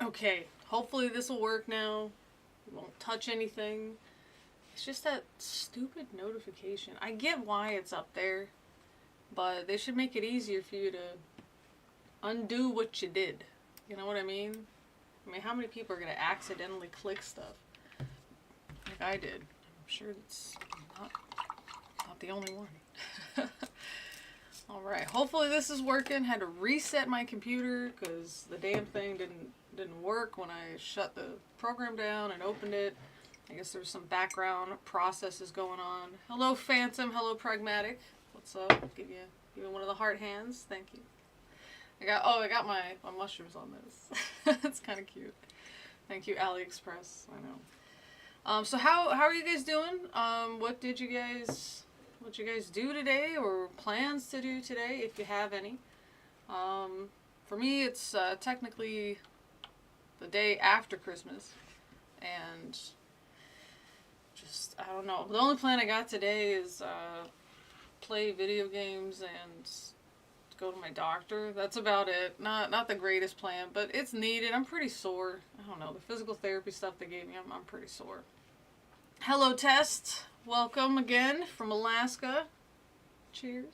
Okay, hopefully this will work now. It won't touch anything. It's just that stupid notification. I get why it's up there, but they should make it easier for you to undo what you did. You know what I mean? I mean, how many people are going to accidentally click stuff like I did? I'm sure it's not the only one. Alright, hopefully this is working. Had to reset my computer because the damn thing didn't work when I shut the program down and opened it. I guess there's some background processes going on. Hello Phantom, hello Pragmatic. What's up? Give you one of the heart hands. Thank you. I got my mushrooms on this. It's kind of cute. Thank you AliExpress. I know. So how are you guys doing? What you guys do today or plans to do today if you have any? For me, it's technically the day after Christmas, and just I don't know. The only plan I got today is play video games and go to my doctor. That's about it. Not the greatest plan, but it's needed. I'm pretty sore. I don't know, the physical therapy stuff they gave me, I'm pretty sore. Hello Test. Welcome again from Alaska. Cheers.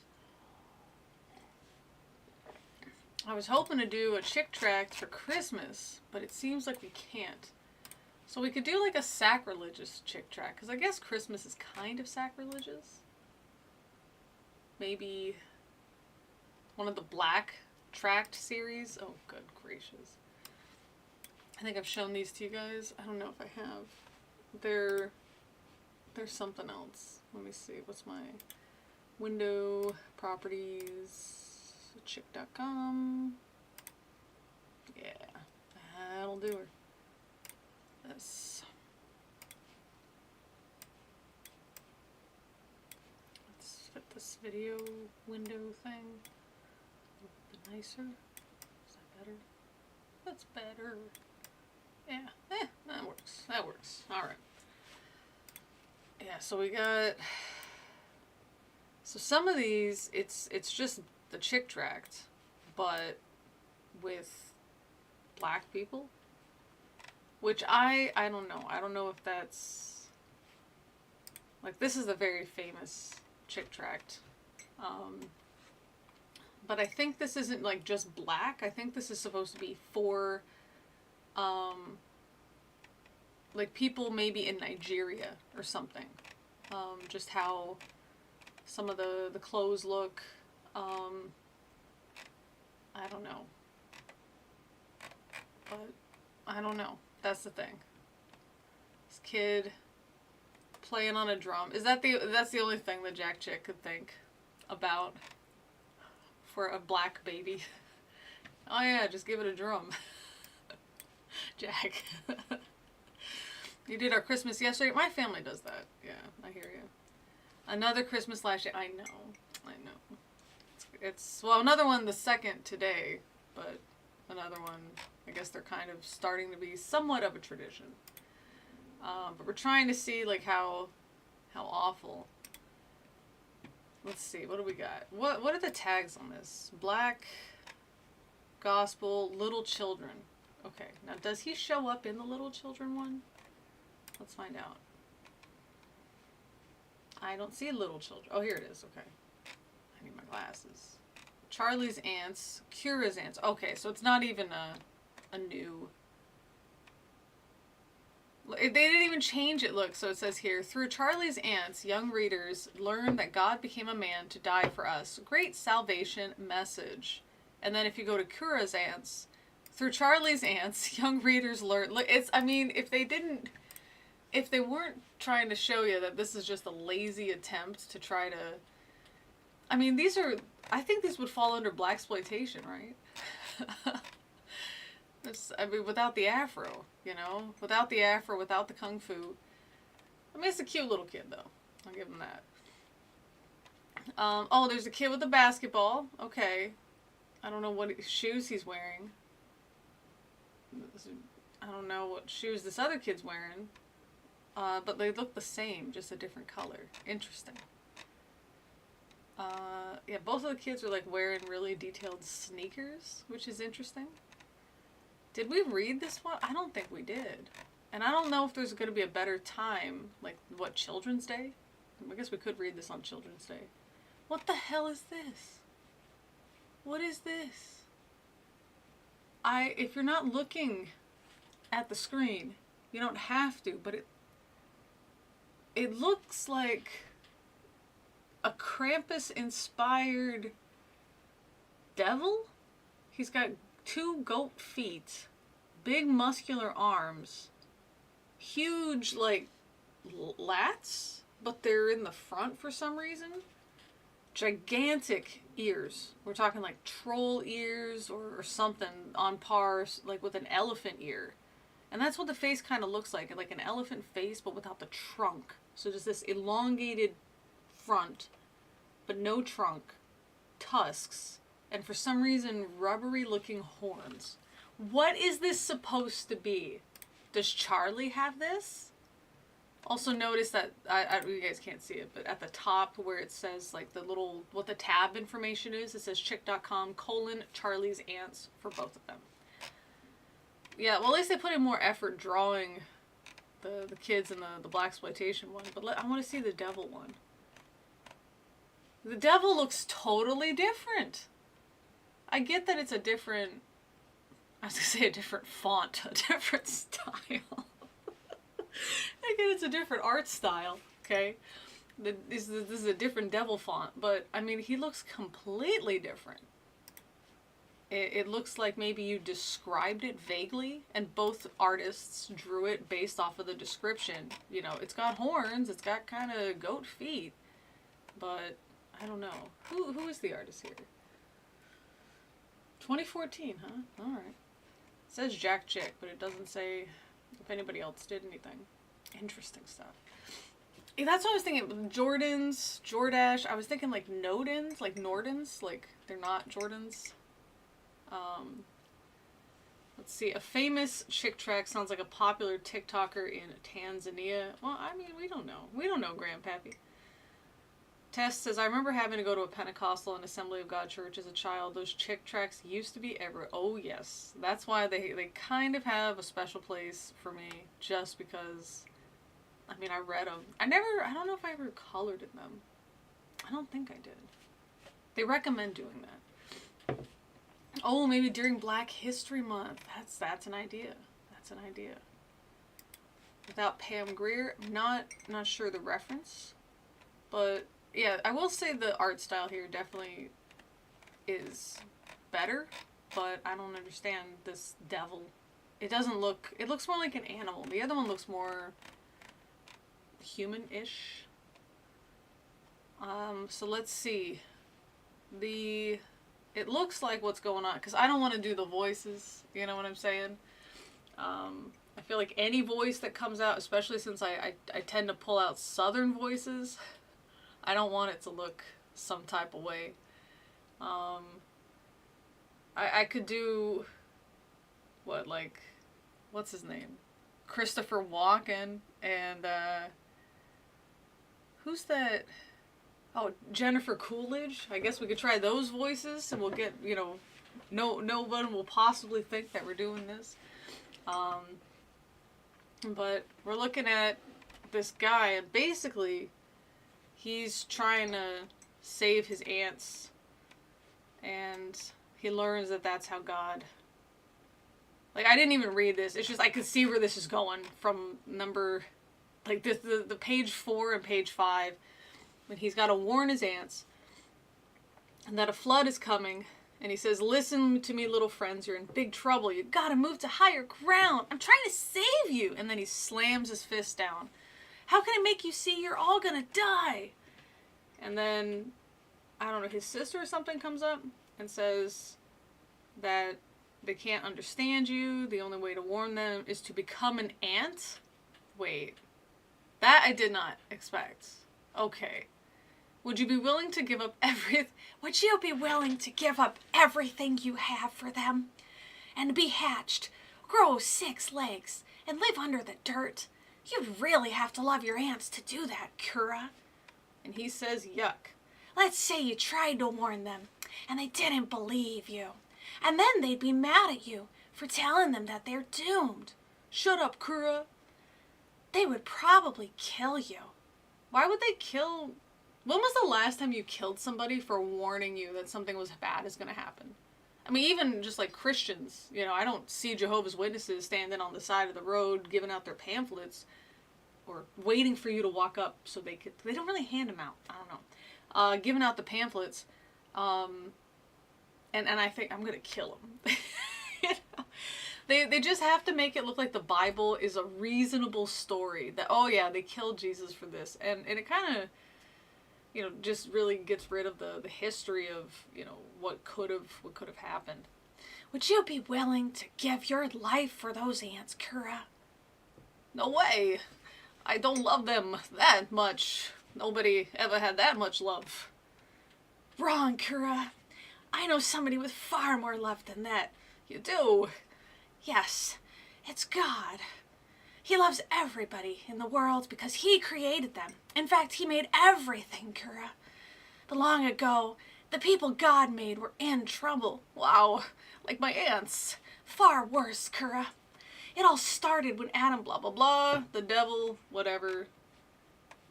I was hoping to do a chick tract for Christmas, but it seems like we can't. So we could do like a sacrilegious chick tract, because I guess Christmas is kind of sacrilegious. Maybe one of the Black Tract series. Oh, good gracious. I think I've shown these to you guys. I don't know if I have. There's something else. Let me see. What's my window properties? Chick.com. Yeah, that'll do her. This. Let's fit this video window thing a little bit nicer. Is that better? That's better. Yeah, that works. That works. All right. Yeah, so we got. So some of these, it's just the chick tract, but with black people, which I don't know. I don't know if that's like this is a very famous chick tract, but I think this isn't like just black. I think this is supposed to be for like people maybe in Nigeria or something. Just how some of the clothes look. I don't know. But I don't know. That's the thing. This kid playing on a drum. That's the only thing the Jack chick could think about for a black baby. Oh yeah, just give it a drum. Jack. You did our Christmas yesterday. My family does that. Yeah, I hear you. Another Christmas last year. I know. It's well, another one the second today, but another one. I guess they're kind of starting to be somewhat of a tradition. But we're trying to see like how awful. Let's see. What do we got? What are the tags on this? Black, gospel, little children. Okay. Now, does he show up in the little children one? Let's find out. I don't see little children. Oh, here it is. Okay. I need my glasses. Charlie's Aunts. Kira's Aunts. Okay, so it's not even a new... They didn't even change it, look. So it says here, through Charlie's Aunts, young readers learn that God became a man to die for us. Great salvation message. And then if you go to Kira's Aunts, through Charlie's Aunts, young readers learn... It's, I mean, if they weren't trying to show you that this is just a lazy attempt to try to... I mean, I think these would fall under blaxploitation, right? I mean, without the afro, you know? Without the afro, without the kung fu. I mean, it's a cute little kid, though. I'll give him that. Oh, there's a kid with a basketball. Okay. I don't know what shoes he's wearing. I don't know what shoes this other kid's wearing. But they look the same, just a different color. Interesting. Yeah, both of the kids are like wearing really detailed sneakers, which is interesting. Did we read this one? I don't think we did. And I don't know if there's going to be a better time, like, what, Children's Day? I guess we could read this on Children's Day. What the hell is this? What is this? If you're not looking at the screen, you don't have to, but it looks like a Krampus-inspired devil? He's got 2 goat feet, big muscular arms, huge, like, lats, but they're in the front for some reason. Gigantic ears. We're talking like troll ears or something on par, like with an elephant ear. And that's what the face kind of looks like an elephant face, but without the trunk. So just this elongated front, but no trunk, tusks, and for some reason, rubbery looking horns. What is this supposed to be? Does Charlie have this? Also notice that, you guys can't see it, but at the top where it says like the little, what the tab information is, it says chick.com Charlie's Ants for both of them. Yeah, well, at least they put in more effort drawing the kids in the blaxploitation one, but I want to see the devil one. The devil looks totally different. I get that it's a different, I was going to say a different font, a different style. I get it's a different art style, okay? This is a different devil font, but, I mean, he looks completely different. It looks like maybe you described it vaguely, and both artists drew it based off of the description. You know, it's got horns, it's got kind of goat feet, but I don't know. Who is the artist here? 2014, huh? Alright. It says Jack Chick, but it doesn't say if anybody else did anything. Interesting stuff. Yeah, that's what I was thinking. Jordans, Jordache. I was thinking like Nordens, like they're not Jordans. Let's see. A famous chick track sounds like a popular TikToker in Tanzania. Well, I mean, we don't know. We don't know, Grandpappy. Tess says, I remember having to go to a Pentecostal and Assembly of God church as a child. Those chick tracks used to be everywhere. Oh, yes. That's why they kind of have a special place for me, just because, I mean, I read them. I don't know if I ever colored in them. I don't think I did. They recommend doing that. Oh, maybe during Black History Month. That's an idea. That's an idea. Without Pam Grier, not sure the reference, but yeah, I will say the art style here definitely is better, but I don't understand this devil. It looks more like an animal. The other one looks more human-ish. So let's see. It looks like what's going on, because I don't want to do the voices, you know what I'm saying? I feel like any voice that comes out, especially since I tend to pull out southern voices, I don't want it to look some type of way. I could do, what's his name? Christopher Walken, and, who's that? Oh, Jennifer Coolidge. I guess we could try those voices, and we'll get, you know, no one will possibly think that we're doing this. But we're looking at this guy, and basically, he's trying to save his aunts, and he learns that that's how God... Like, I didn't even read this. It's just, I could see where this is going from number... Like, the page 4 and page 5. When he's got to warn his aunts, and that a flood is coming, and he says, listen to me, little friends, you're in big trouble. You gotta move to higher ground. I'm trying to save you. And then he slams his fist down. How can I make you see you're all gonna die? And then, I don't know, his sister or something comes up and says that they can't understand you. The only way to warn them is to become an ant. Wait. That I did not expect. Okay. Would you be willing to give up Would you be willing to give up everything you have for them? And be hatched, grow 6 legs, and live under the dirt? You'd really have to love your aunts to do that, Kura. And he says, yuck. Let's say you tried to warn them, and they didn't believe you. And then they'd be mad at you for telling them that they're doomed. Shut up, Kura. They would probably kill you. Why would they kill... When was the last time you killed somebody for warning you that something was bad is going to happen? I mean, even just like Christians, you know, I don't see Jehovah's Witnesses standing on the side of the road giving out their pamphlets or waiting for you to walk up so they don't really hand them out. I don't know. Giving out the pamphlets. And I think I'm going to kill them. You know? They just have to make it look like the Bible is a reasonable story. That, oh yeah, they killed Jesus for this. And it kind of, you know, just really gets rid of the history of, you know, what could have happened. Would you be willing to give your life for those ants, Kura? No way. I don't love them that much. Nobody ever had that much love. Wrong, Kura. I know somebody with far more love than that. You do? Yes, it's God. He loves everybody in the world because he created them. In fact, he made everything, Kura. But long ago, the people God made were in trouble. Wow, like my ants. Far worse, Kura. It all started when Adam blah blah blah, the devil, whatever.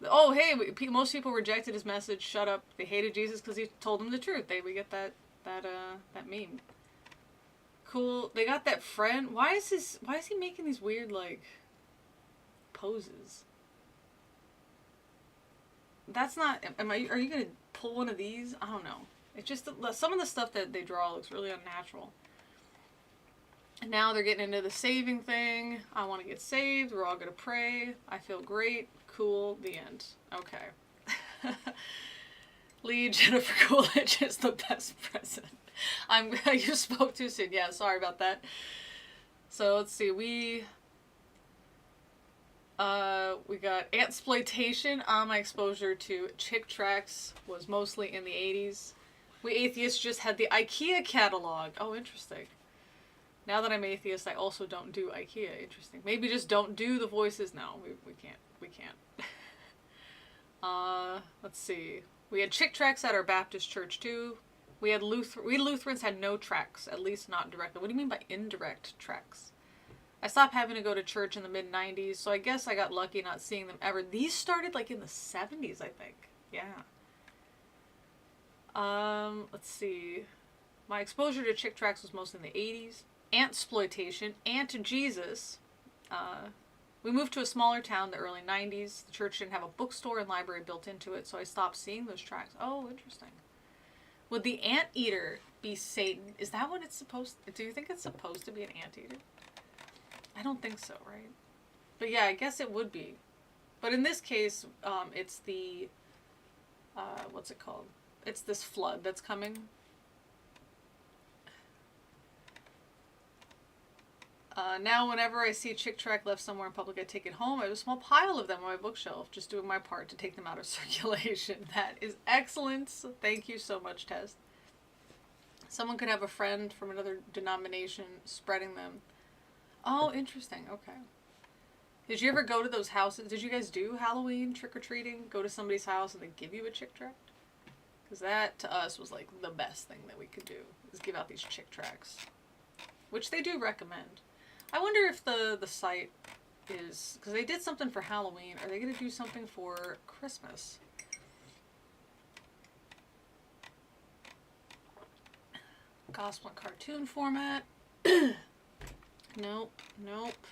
Oh, hey, most people rejected his message. Shut up. They hated Jesus because he told them the truth. We get that meme. Cool. They got that friend. Why is he making these weird, like, poses? That's not... Are you going to pull one of these? I don't know. It's just... Some of the stuff that they draw looks really unnatural. And now they're getting into the saving thing. I want to get saved. We're all going to pray. I feel great. Cool. The end. Okay. Lee, Jennifer Coolidge is the best president. You spoke too soon. Yeah, sorry about that. So let's see. We got Antsploitation. My exposure to Chick tracts was mostly in the 80s. We atheists just had the IKEA catalog. Oh, interesting. Now that I'm atheist, I also don't do IKEA. Interesting. Maybe just don't do the voices. No, we can't. We can't. Let's see. We had Chick tracts at our Baptist church too. We Lutherans had no tracts, at least not directly. What do you mean by indirect tracts? I stopped having to go to church in the mid-90s, so I guess I got lucky not seeing them ever. These started like in the 70s, I think. Yeah. Let's see. My exposure to Chick tracts was mostly in the 80s. Antsploitation, Ant Jesus. We moved to a smaller town in the early 90s. The church didn't have a bookstore and library built into it, so I stopped seeing those tracts. Oh, interesting. Would the anteater be Satan? Is that what it's supposed to... Do you think it's supposed to be an anteater? I don't think so, right? But yeah, I guess it would be. But in this case, it's the... what's it called? It's this flood that's coming. Now whenever I see Chick tract left somewhere in public, I take it home. I have a small pile of them on my bookshelf, just doing my part to take them out of circulation. That is excellent. So thank you so much, Tess. Someone could have a friend from another denomination spreading them. Oh, interesting. Okay. Did you ever go to those houses? Did you guys do Halloween trick-or-treating? Go to somebody's house and they give you a Chick tract? Because that, to us, was like the best thing that we could do, is give out these Chick tracts. Which they do recommend. I wonder if the site is... Because they did something for Halloween. Are they going to do something for Christmas? Gospel and cartoon format. Nope. Nope.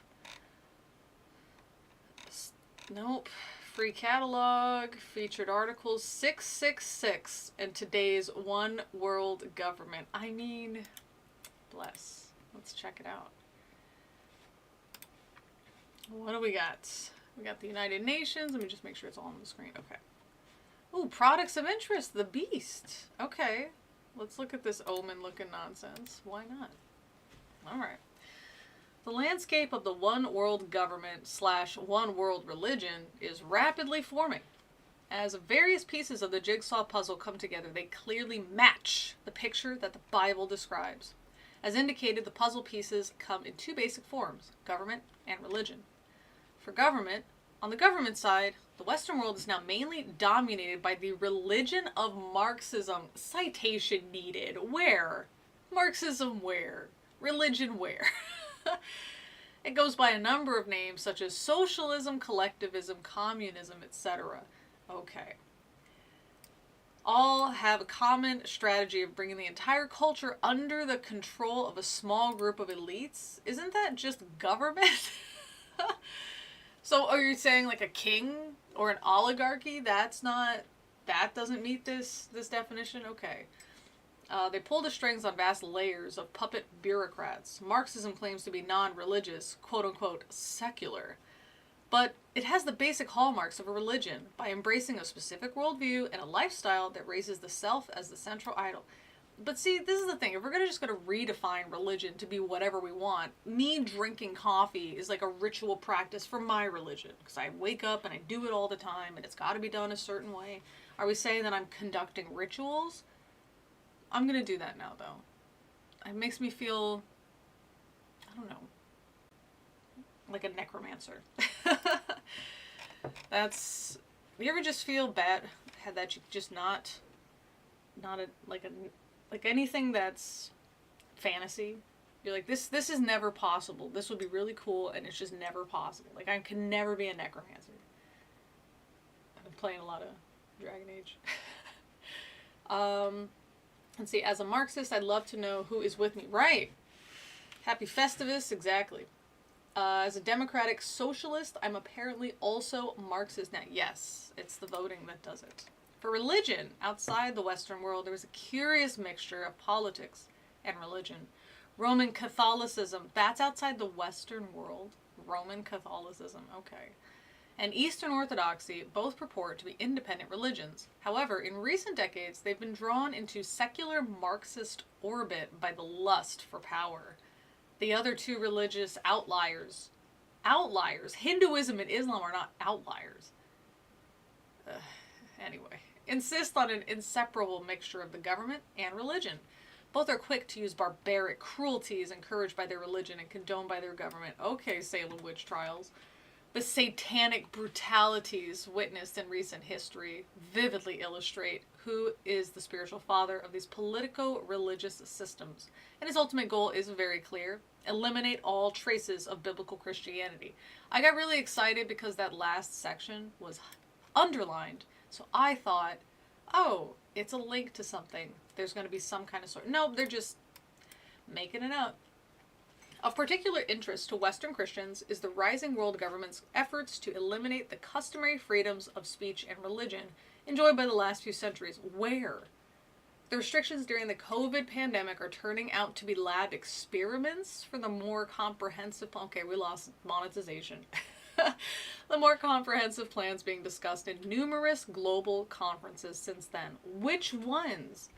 Nope. Free catalog. Featured articles. 666. And today's One World Government. I mean... Bless. Let's check it out. What do we got? We got the United Nations. Let me just make sure it's all on the screen. Okay. Ooh, products of interest. The Beast. Okay. Let's look at this omen-looking nonsense. Why not? All right. The landscape of the one world government / one world religion is rapidly forming. As various pieces of the jigsaw puzzle come together, they clearly match the picture that the Bible describes. As indicated, the puzzle pieces come in two basic forms, government and religion. For government, on the government side, the Western world is now mainly dominated by the religion of Marxism. Citation needed. Where? Marxism where? Religion where? It goes by a number of names such as socialism, collectivism, communism, etc. Okay. All have a common strategy of bringing the entire culture under the control of a small group of elites. Isn't that just government? So are you saying like a king or an oligarchy? That doesn't meet this definition? Okay. They pull the strings on vast layers of puppet bureaucrats. Marxism claims to be non-religious, quote-unquote secular. But it has the basic hallmarks of a religion by embracing a specific worldview and a lifestyle that raises the self as the central idol. But see, this is the thing. If we're just going to redefine religion to be whatever we want, me drinking coffee is like a ritual practice for my religion. Because I wake up and I do it all the time and it's got to be done a certain way. Are we saying that I'm conducting rituals? I'm going to do that now, though. It makes me feel, I don't know, like a necromancer. You ever just feel bad that you just not like anything that's fantasy? You're like, this is never possible. This would be really cool, and it's just never possible. Like, I can never be a necromancer. I've been playing a lot of Dragon Age. Let's see, as a Marxist, I'd love to know who is with me. Right. Happy Festivus, exactly. As a democratic socialist, I'm apparently also Marxist now. Yes, it's the voting that does it. For religion, outside the Western world, there was a curious mixture of politics and religion. Roman Catholicism, that's outside the Western world. Roman Catholicism, okay. And Eastern Orthodoxy both purport to be independent religions. However, in recent decades, they've been drawn into secular Marxist orbit by the lust for power. The other two religious outliers, Hinduism and Islam are not outliers. Anyway, insist on an inseparable mixture of the government and religion. Both are quick to use barbaric cruelties encouraged by their religion and condoned by their government. Okay, Salem witch trials. The satanic brutalities witnessed in recent history vividly illustrate who is the spiritual father of these politico-religious systems. And his ultimate goal is very clear: eliminate all traces of biblical Christianity. I got really excited because that last section was underlined. So I thought, oh, it's a link to something. There's going to be some kind of sort. No, they're just making it up. Of particular interest to Western Christians is the rising world government's efforts to eliminate the customary freedoms of speech and religion enjoyed by the last few centuries. Where? The restrictions during the COVID pandemic are turning out to be lab experiments for the more comprehensive... Okay, we lost monetization. The more comprehensive plans being discussed in numerous global conferences since then. Which ones?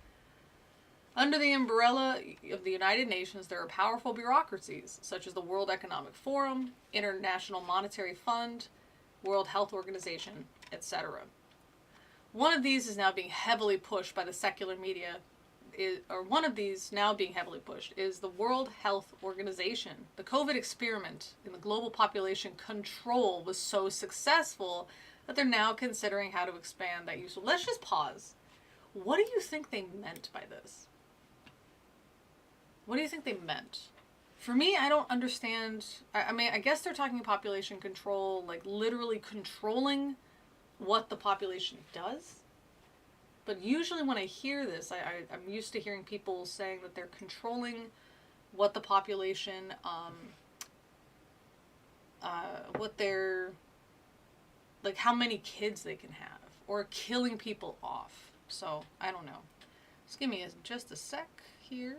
Under the umbrella of the United Nations, there are powerful bureaucracies, such as the World Economic Forum, International Monetary Fund, World Health Organization, etc. One of these is now being heavily pushed by the secular media, one of these now being heavily pushed is the World Health Organization. The COVID experiment in the global population control was so successful that they're now considering how to expand that use. Let's just pause. What do you think they meant by this? What do you think they meant? For me, I don't understand. I mean, I guess they're talking population control, like literally controlling what the population does. But usually when I hear this, I'm used to hearing people saying that they're controlling what the population, what they're, like how many kids they can have, or killing people off. So, I don't know. Just give me just a sec here.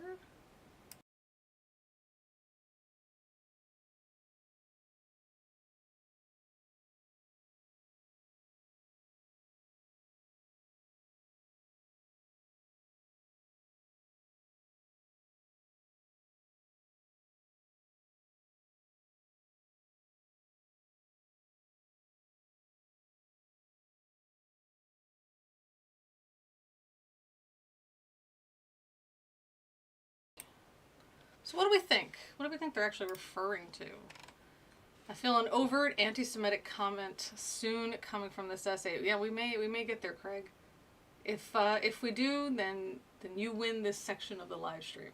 So what do we think? What do we think they're actually referring to? I feel an overt anti-Semitic comment soon coming from this essay. Yeah, we may get there, Craig. If we do, then you win this section of the live stream.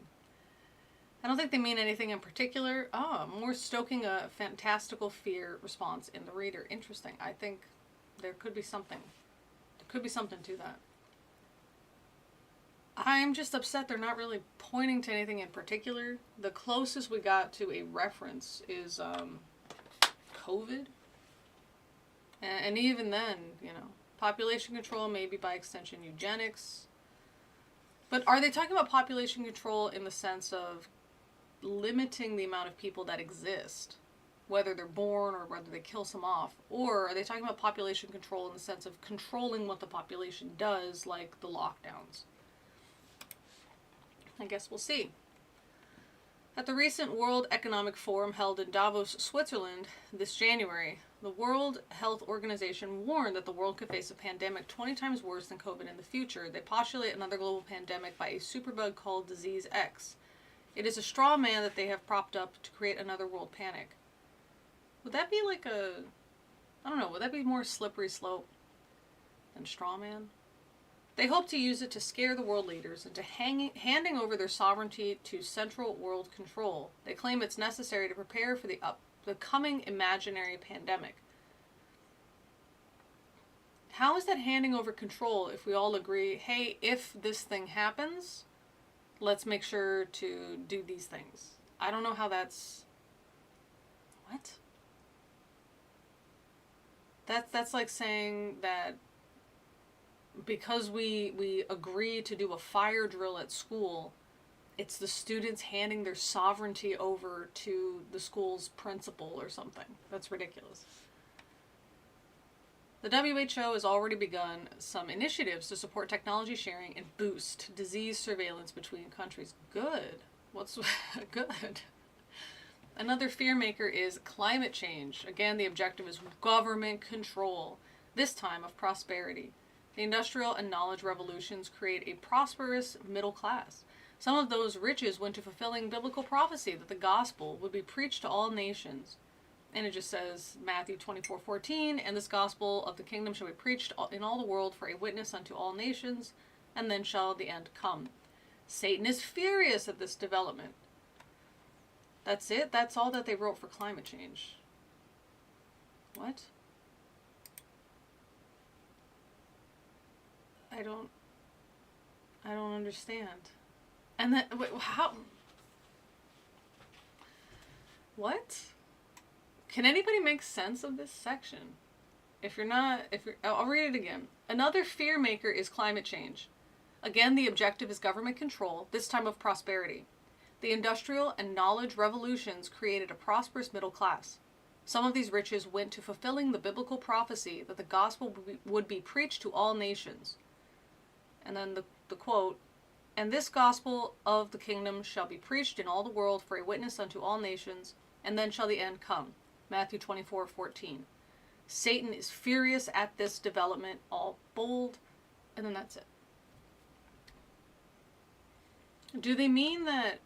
I don't think they mean anything in particular. More stoking a fantastical fear response in the reader. Interesting. I think there could be something. There could be something to that. I'm just upset they're not really pointing to anything in particular. The closest we got to a reference is COVID. And even then, you know, population control, maybe by extension eugenics. But are they talking about population control in the sense of limiting the amount of people that exist, whether they're born or whether they kill some off? Or are they talking about population control in the sense of controlling what the population does, like the lockdowns? I guess we'll see. At the recent World Economic Forum held in Davos, Switzerland this January, the World Health Organization warned that the world could face a pandemic 20 times worse than COVID in the future. They postulate another global pandemic by a superbug called Disease X. It is a straw man that they have propped up to create another world panic. Would that be like a... I don't know, would that be more slippery slope than straw man? They hope to use it to scare the world leaders into handing over their sovereignty to central world control. They claim it's necessary to prepare for the coming imaginary pandemic. How is that handing over control if we all agree, hey, if this thing happens, let's make sure to do these things? I don't know how that's... What? That's like saying that because we agree to do a fire drill at school, it's the students handing their sovereignty over to the school's principal or something. That's ridiculous. The WHO has already begun some initiatives to support technology sharing and boost disease surveillance between countries. Good. What's good? Another fear maker is climate change. Again, the objective is government control, this time of prosperity. The industrial and knowledge revolutions create a prosperous middle class. Some of those riches went to fulfilling biblical prophecy that the gospel would be preached to all nations. And it just says, Matthew 24:14, and this gospel of the kingdom shall be preached in all the world for a witness unto all nations, and then shall the end come. Satan is furious at this development. That's it? That's all that they wrote for climate change. What? I don't understand. And then, wait, how? What? Can anybody make sense of this section? I'll read it again. Another fear maker is climate change. Again, the objective is government control, this time of prosperity. The industrial and knowledge revolutions created a prosperous middle class. Some of these riches went to fulfilling the biblical prophecy that the gospel would be preached to all nations. And then the quote, and this gospel of the kingdom shall be preached in all the world for a witness unto all nations, and then shall the end come. Matthew 24:14. Satan is furious at this development, all bold, and then that's it. Do they mean that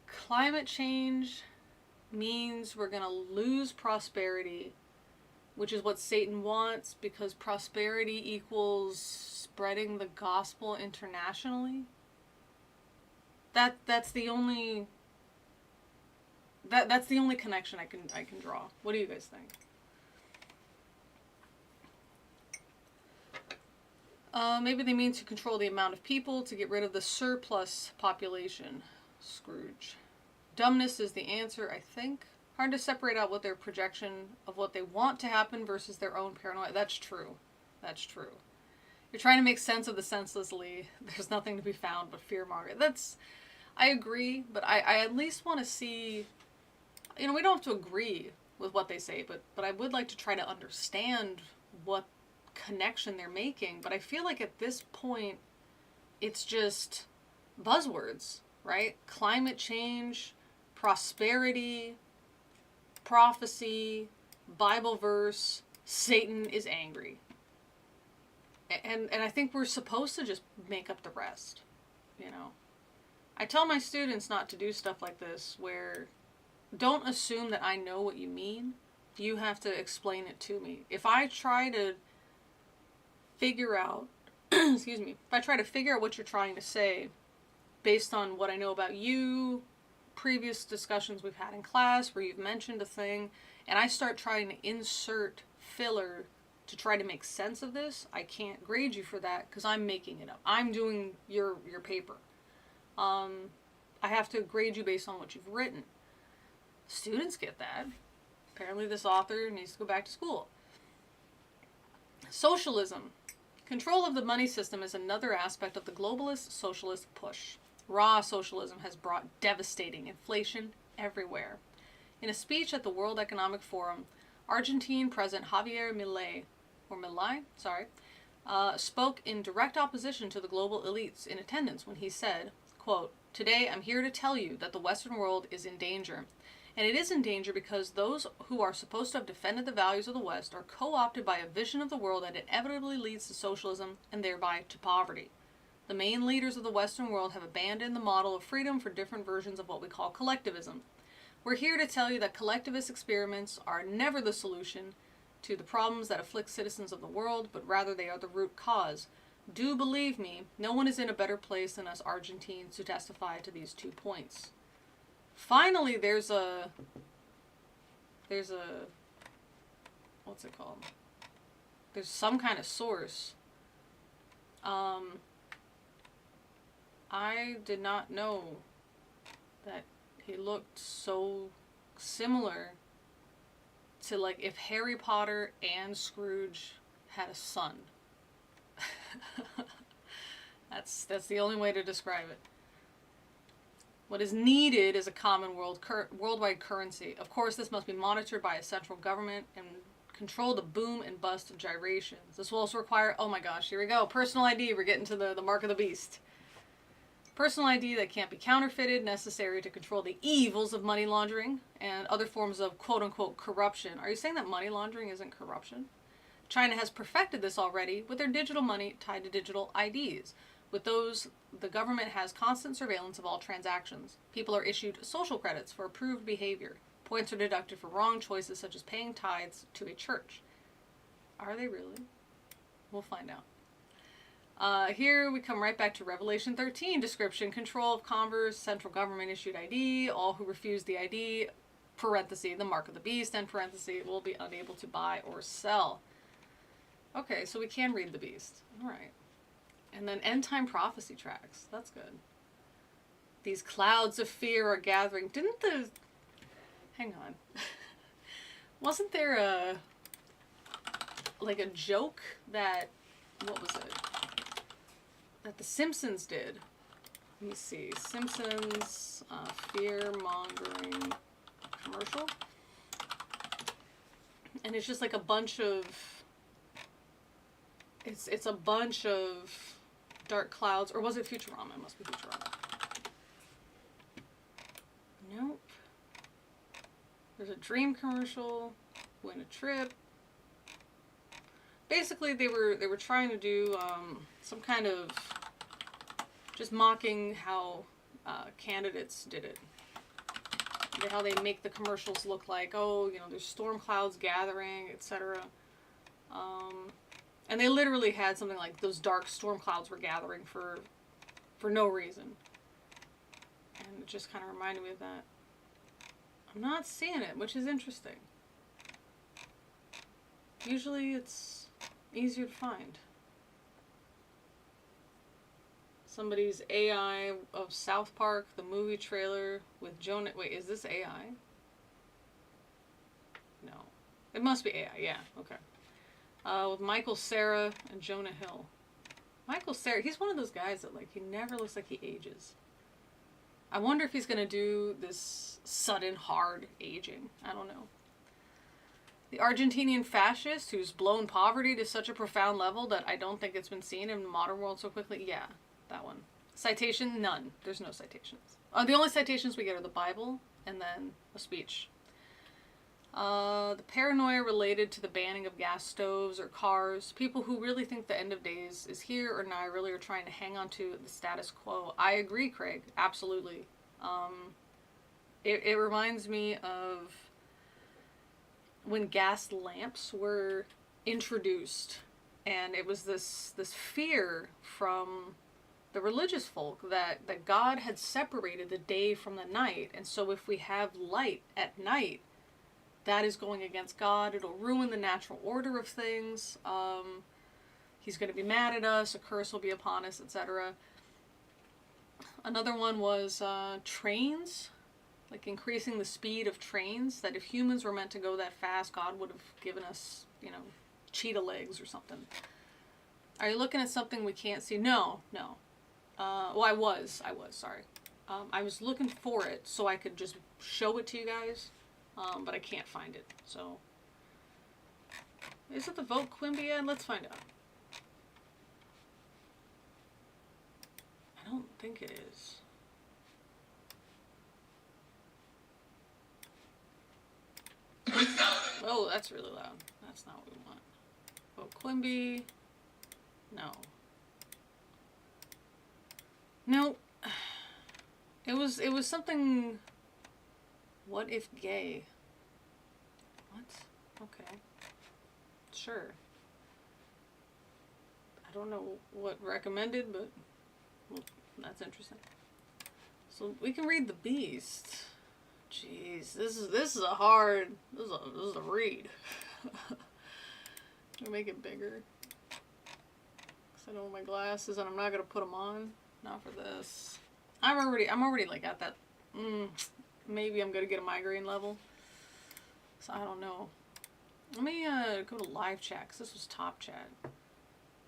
climate change means we're going to lose prosperity, which is what Satan wants, because prosperity equals spreading the gospel internationally? That's the only connection I can draw. What do you guys think? Maybe they mean to control the amount of people, to get rid of the surplus population. Scrooge. Dumbness is the answer, I think. Hard to separate out what their projection of what they want to happen versus their own paranoia. That's true. That's true. You're trying to make sense of the senselessly. There's nothing to be found but fear-mongering. I agree, but I at least want to see... You know, we don't have to agree with what they say, but I would like to try to understand what connection they're making. But I feel like at this point, it's just buzzwords, right? Climate change, prosperity, prophecy, Bible verse, Satan is angry. And I think we're supposed to just make up the rest, you know. I tell my students not to do stuff like this, where don't assume that I know what you mean. You have to explain it to me. If I try to figure out, excuse me, if I try to figure out what you're trying to say, based on what I know about you, previous discussions we've had in class where you've mentioned a thing, and I start trying to insert filler to try to make sense of this, I can't grade you for that because I'm making it up. I'm doing your paper. I have to grade you based on what you've written. Students get that. Apparently this author needs to go back to school. Socialism. Control of the money system is another aspect of the globalist socialist push. Raw socialism has brought devastating inflation everywhere. In a speech at the World Economic Forum, Argentine President Javier Milei, spoke in direct opposition to the global elites in attendance when he said, quote, "Today I'm here to tell you that the Western world is in danger. And it is in danger because those who are supposed to have defended the values of the West are co-opted by a vision of the world that inevitably leads to socialism and thereby to poverty. The main leaders of the Western world have abandoned the model of freedom for different versions of what we call collectivism. We're here to tell you that collectivist experiments are never the solution to the problems that afflict citizens of the world, but rather they are the root cause. Do believe me, no one is in a better place than us Argentines to testify to these 2 points." Finally, there's a, what's it called? There's some kind of source. I did not know that he looked so similar to, like, if Harry Potter and Scrooge had a son. That's the only way to describe it. What is needed is a common worldwide currency. Of course, this must be monitored by a central government and control the boom and bust gyrations. This will also require, oh my gosh, here we go, personal ID. We're getting to the mark of the beast. Personal ID that can't be counterfeited, necessary to control the evils of money laundering and other forms of quote-unquote corruption. Are you saying that money laundering isn't corruption? China has perfected this already with their digital money tied to digital IDs. With those, the government has constant surveillance of all transactions. People are issued social credits for approved behavior. Points are deducted for wrong choices such as paying tithes to a church. Are they really? We'll find out. Here we come right back to Revelation 13. Description, control of commerce, central government issued ID. All who refuse the ID, parenthesis, the mark of the beast, and parenthesis, will be unable to buy or sell. Okay, so we can read the beast. All right. And then end time prophecy tracks. That's good. These clouds of fear are gathering. Hang on. Wasn't there a joke that, what was it? That the Simpsons did. Let me see. Simpsons fear-mongering commercial. And it's just like a bunch of, it's a bunch of dark clouds, or was it Futurama? It must be Futurama. Nope. There's a dream commercial, win a trip. Basically, they were trying to do some kind of just mocking how candidates did it. How they make the commercials look like, oh, you know, there's storm clouds gathering, etc. And they literally had something like those dark storm clouds were gathering for no reason. And it just kind of reminded me of that. I'm not seeing it, which is interesting. Usually it's easier to find. Somebody's AI of South Park, the movie trailer with Jonah. Wait, is this AI? No. It must be AI, yeah, okay. With Michael Cera and Jonah Hill. Michael Cera, he's one of those guys that, like, he never looks like he ages. I wonder if he's going to do this sudden, hard aging. I don't know. The Argentinian fascist who's blown poverty to such a profound level that I don't think it's been seen in the modern world so quickly. Yeah, that one. Citation? None. There's no citations. The only citations we get are the Bible and then a speech. The paranoia related to the banning of gas stoves or cars. People who really think the end of days is here or nigh really are trying to hang on to the status quo. I agree, Craig. Absolutely. It reminds me of when gas lamps were introduced, and it was this fear from the religious folk, that God had separated the day from the night. And so if we have light at night, that is going against God. It'll ruin the natural order of things. He's going to be mad at us. A curse will be upon us, etc. Another one was trains, like increasing the speed of trains. That if humans were meant to go that fast, God would have given us, cheetah legs or something. Are you looking at something we can't see? No. Well, I was, sorry. I was looking for it so I could just show it to you guys, but I can't find it, so. Is it the Vote Quimby ad? Let's find out. I don't think it is. Oh, that's really loud. That's not what we want. Vote Quimby. No. No. It was something. What if gay? What? Okay. Sure. I don't know what recommended, but well, that's interesting. So we can read The Beast. Jeez, this is a hard. This is a read. Can we make it bigger? Cause I don't have my glasses and I'm not gonna put them on. Not for this. I'm already like at that. Maybe I'm gonna get a migraine level. So I don't know. Let me go to live chat, cause this was top chat.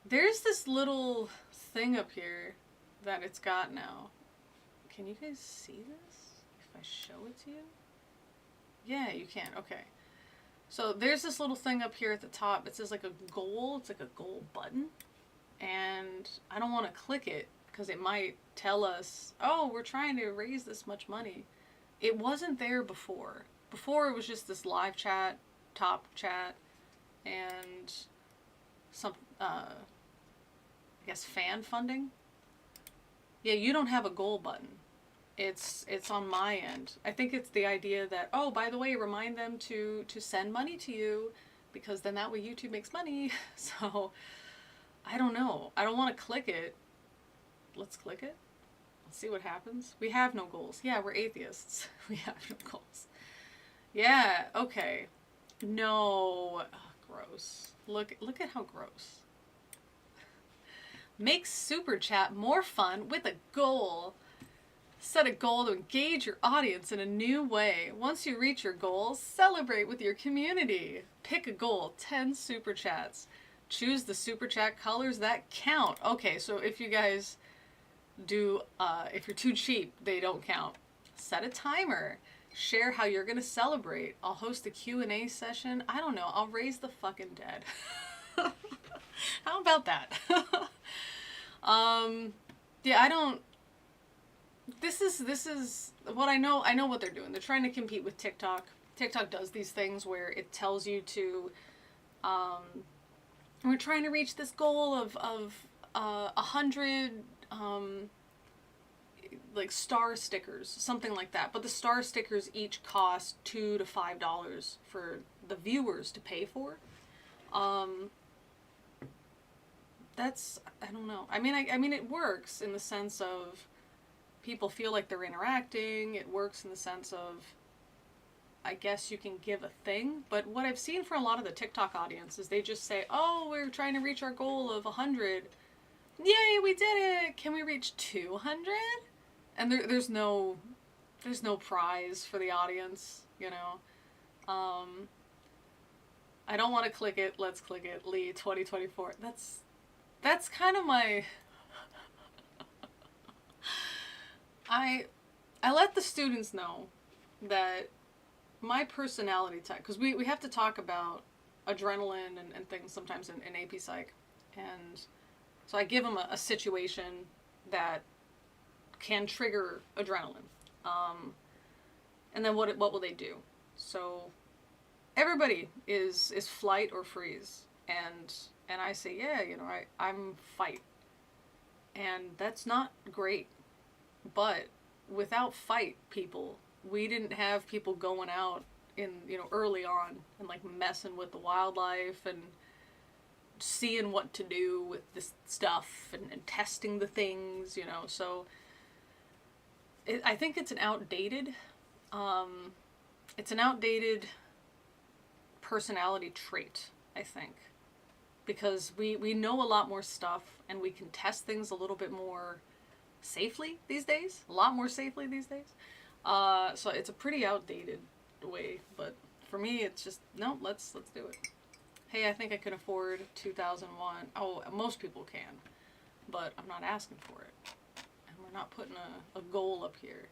There's this little thing up here that it's got now. Can you guys see this? If I show it to you? Yeah, you can. Okay. So there's this little thing up here at the top. It says like a goal. It's like a goal button. And I don't want to click it because it might tell us, oh, we're trying to raise this much money. It wasn't there before. Before it was just this live chat, top chat, and some, I guess fan funding. Yeah, you don't have a goal button. It's on my end. I think it's the idea that, oh, by the way, remind them to send money to you because then that way YouTube makes money. So I don't know. I don't want to click it. Let's click it. Let's see what happens. We have no goals. Yeah, we're atheists. We have no goals. Yeah, okay. No. Ugh, gross. Look at how gross. Make Super Chat more fun with a goal. Set a goal to engage your audience in a new way. Once you reach your goal, celebrate with your community. Pick a goal, 10 Super Chats. Choose the Super Chat colors that count. Okay, so if you guys do, if you're too cheap, they don't count. Set a timer. Share how you're going to celebrate. I'll host a Q&A session. I don't know. I'll raise the fucking dead. How about that? Yeah, I don't... This is what I know. I know what they're doing. They're trying to compete with TikTok. TikTok does these things where it tells you to, we're trying to reach this goal of 100 like star stickers, something like that. But the star stickers each cost $2 to $5 for the viewers to pay for. That's, I don't know. I mean it works in the sense of people feel like they're interacting. It works in the sense of, I guess you can give a thing. But what I've seen for a lot of the TikTok audience is they just say, oh, we're trying to reach our goal of 100. Yay, we did it. Can we reach 200? And there's no prize for the audience, you know. I don't want to click it. Let's click it. Lee 2024. That's kind of my... I let the students know that my personality type, because we have to talk about adrenaline and things sometimes in AP Psych, and so I give them a situation that can trigger adrenaline, and then what will they do? So everybody is flight or freeze, and I say, yeah, you know, I'm fight, and that's not great. But without fight people, we didn't have people going out in, you know, early on and like messing with the wildlife and seeing what to do with this stuff and testing the things, you know. So I think it's an outdated personality trait, I think, because we know a lot more stuff and we can test things a little bit more safely these days, a lot more safely these days. So it's a pretty outdated way, but for me, it's just, no, let's do it. Hey, I think I can afford 2001. Oh, most people can, but I'm not asking for it. And we're not putting a goal up here.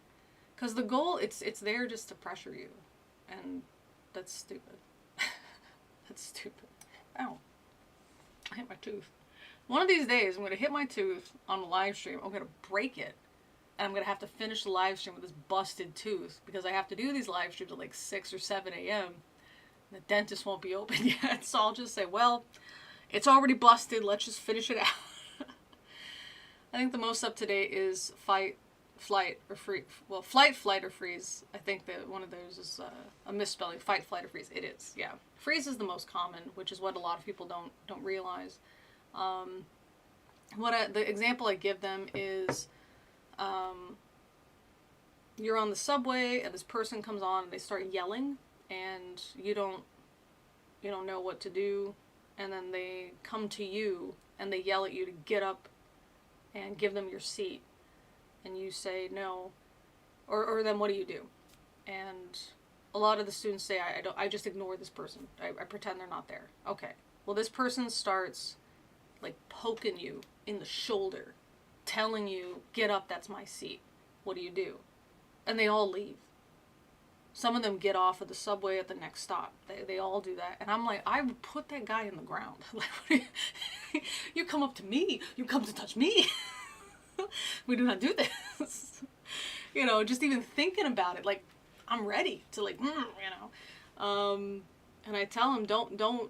Because the goal, it's there just to pressure you. And that's stupid. That's stupid. Ow. I hit my tooth. One of these days, I'm going to hit my tooth on a live stream. I'm going to break it. And I'm going to have to finish the live stream with this busted tooth. Because I have to do these live streams at like 6 or 7 a.m. The dentist won't be open yet. So I'll just say, well, it's already busted. Let's just finish it out. I think the most up to date is fight, flight, or freeze. Well, flight, flight, or freeze. I think that one of those is a misspelling. Fight, flight, or freeze. It is, yeah. Freeze is the most common, which is what a lot of people don't realize. The example I give them is, you're on the subway and this person comes on and they start yelling and you don't know what to do, and then they come to you and they yell at you to get up and give them your seat, and you say no, or then what do you do? And a lot of the students say, I just ignore this person. I pretend they're not there. Okay. Well, this person starts like poking you in the shoulder, telling you, get up, that's my seat. What do? And they all leave. Some of them get off at the subway at the next stop. They all do that. And I'm like, I would put that guy in the ground. Like, you come up to me. You come to touch me. We do not do this. You know, just even thinking about it, like, I'm ready to, like, you know. And I tell them, don't.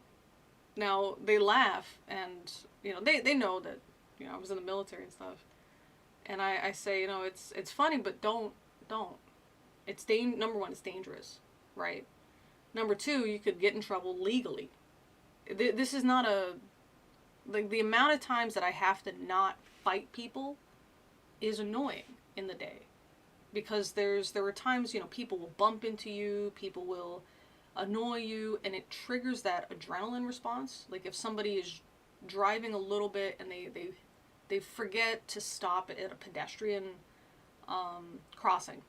Now, they laugh, and, you know, they know that, you know, I was in the military and stuff. And I say, you know, it's funny, but don't. It's number one, it's dangerous, right? Number two, you could get in trouble legally. This is not like, the amount of times that I have to not fight people is annoying in the day. Because there are times, you know, people will bump into you, people will annoy you, and it triggers that adrenaline response. Like, if somebody is driving a little bit and they forget to stop at a pedestrian crossing,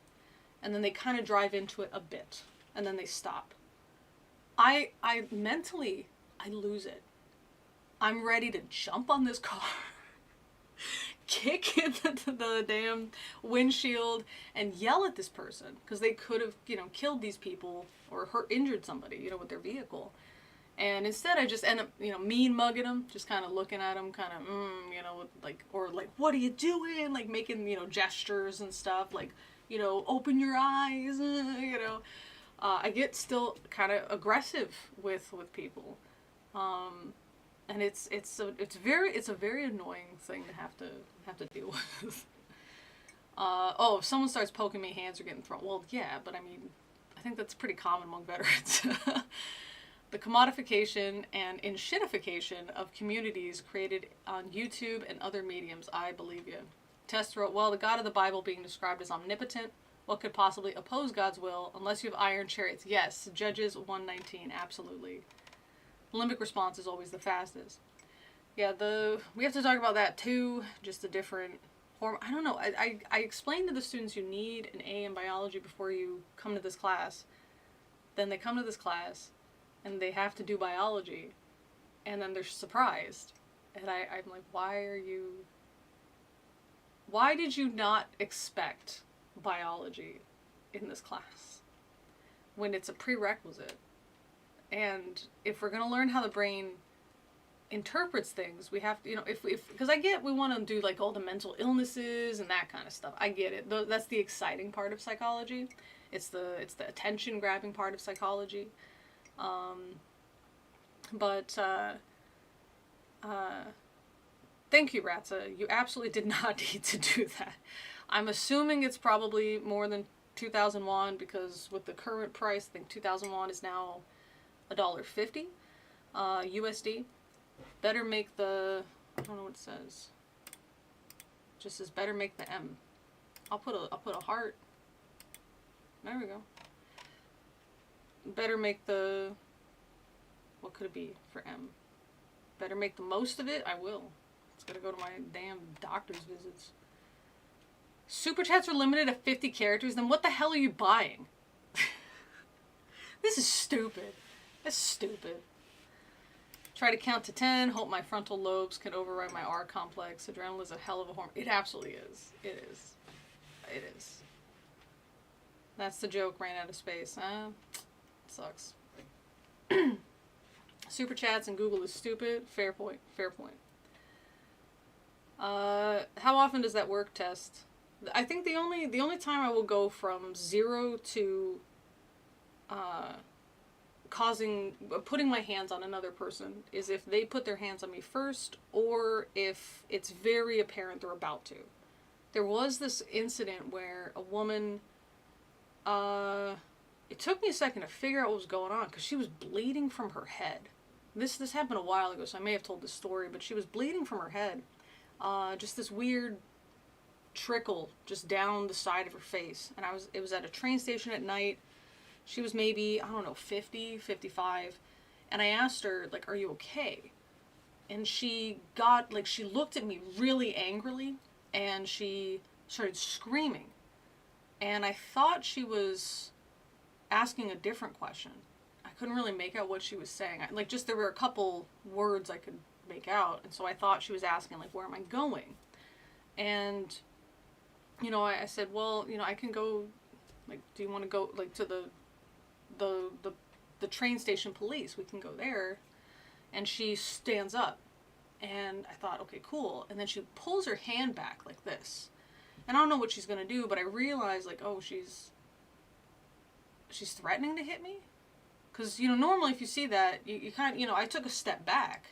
and then they kind of drive into it a bit, and then they stop. I mentally, I lose it. I'm ready to jump on this car, kick into the damn windshield, and yell at this person, because they could have, you know, killed these people or injured somebody, you know, with their vehicle. And instead I just end up, you know, mean mugging them, just kind of looking at them, kind of, you know, like, or like, what are you doing? Like, making, you know, gestures and stuff, like, you know, open your eyes, you know. I get still kind of aggressive with people. And it's a very annoying thing to have to deal with. If someone starts poking me, hands are getting thrown. Well, yeah, but I mean, I think that's pretty common among veterans. The commodification and enshittification of communities created on YouTube and other mediums. I believe you. Test wrote, well, the God of the Bible being described as omnipotent, what could possibly oppose God's will unless you have iron chariots? Yes, Judges 1:19, absolutely. Limbic response is always the fastest. Yeah, we have to talk about that too, just a different form. I don't know, I explained to the students you need an A in biology before you come to this class. Then they come to this class, and they have to do biology, and then they're surprised. And I'm like, why did you not expect biology in this class when it's a prerequisite? And if we're going to learn how the brain interprets things, we have to, you know, because I get we want to do like all the mental illnesses and that kind of stuff. I get it. That's the exciting part of psychology. It's the attention grabbing part of psychology. Thank you, Ratza. You absolutely did not need to do that. I'm assuming it's probably more than 2001, because with the current price, I think 2001 is now $1.50 USD. Better make the, I don't know what it says. It just says better make the M. I'll put a heart. There we go. Better make the, what could it be for M? Better make the most of it? I will. It's gonna go to my damn doctor's visits. Super chats are limited to 50 characters, then what the hell are you buying? This is stupid. That's stupid. Try to count to 10, hope my frontal lobes can override my R complex. Adrenaline is a hell of a hormone. It absolutely is. It is. It is. That's the joke, ran out of space. Sucks. Super chats and Google is stupid. Fair point. Fair point. How often does that work test? I think the only time I will go from 0 to putting my hands on another person is if they put their hands on me first, or if it's very apparent they're about to. There was this incident where a woman, it took me a second to figure out what was going on, because she was bleeding from her head. This happened a while ago, so I may have told this story, but she was bleeding from her head. Just this weird trickle just down the side of her face. And it was at a train station at night. She was maybe, I don't know, 50, 55. And I asked her, like, are you okay? And she looked at me really angrily, and she started screaming. And I thought she was asking a different question. I couldn't really make out what she was saying. There were a couple words I could make out. And so I thought she was asking, like, where am I going? And, you know, I said, well, you know, I can go, like, do you want to go, like, to the train station police? We can go there. And she stands up. And I thought, okay, cool. And then she pulls her hand back like this. And I don't know what she's going to do, but I realized, like, oh, she's threatening to hit me? Because, you know, normally if you see that, you kind of, you know, I took a step back.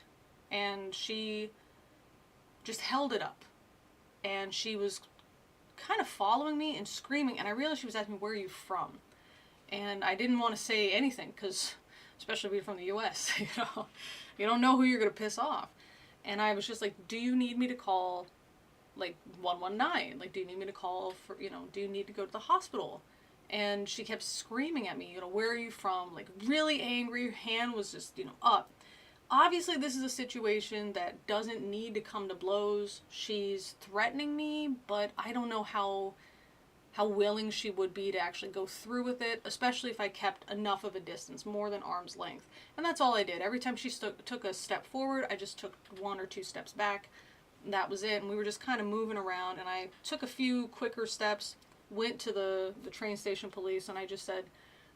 And she just held it up. And she was kind of following me and screaming. And I realized she was asking me, where are you from? And I didn't want to say anything, because, especially being from the U.S., you know, you don't know who you're going to piss off. And I was just like, do you need me to call, like, 119? Like, do you need me to call for, you know, do you need to go to the hospital? And she kept screaming at me, you know, where are you from? Like, really angry. Her hand was just, you know, up. Obviously, this is a situation that doesn't need to come to blows. She's threatening me, but I don't know how willing she would be to actually go through with it, especially if I kept enough of a distance, more than arm's length. And that's all I did. Every time she took a step forward, I just took 1 or 2 steps back. And that was it. And we were just kind of moving around, and I took a few quicker steps, went to the train station police, and I just said,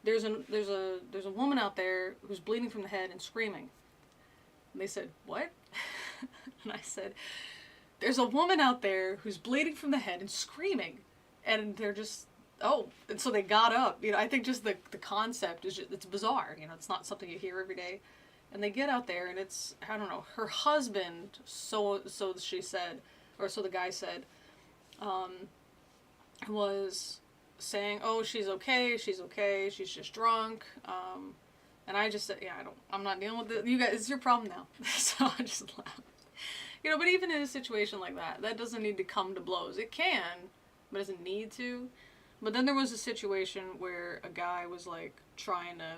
there's a woman out there who's bleeding from the head and screaming. And they said, what? And I said, there's a woman out there who's bleeding from the head and screaming. And they're just, oh. And so they got up. You know, I think just the concept is just, it's bizarre. You know, it's not something you hear every day. And they get out there, and it's, I don't know, her husband, so she said, or so the guy said, was saying, oh, she's okay, she's just drunk. And I just said, yeah, I'm not dealing with it. You guys, it's your problem now. So I just laughed. You know, but even in a situation like that, that doesn't need to come to blows. It can, but it doesn't need to. But then there was a situation where a guy was, like, trying to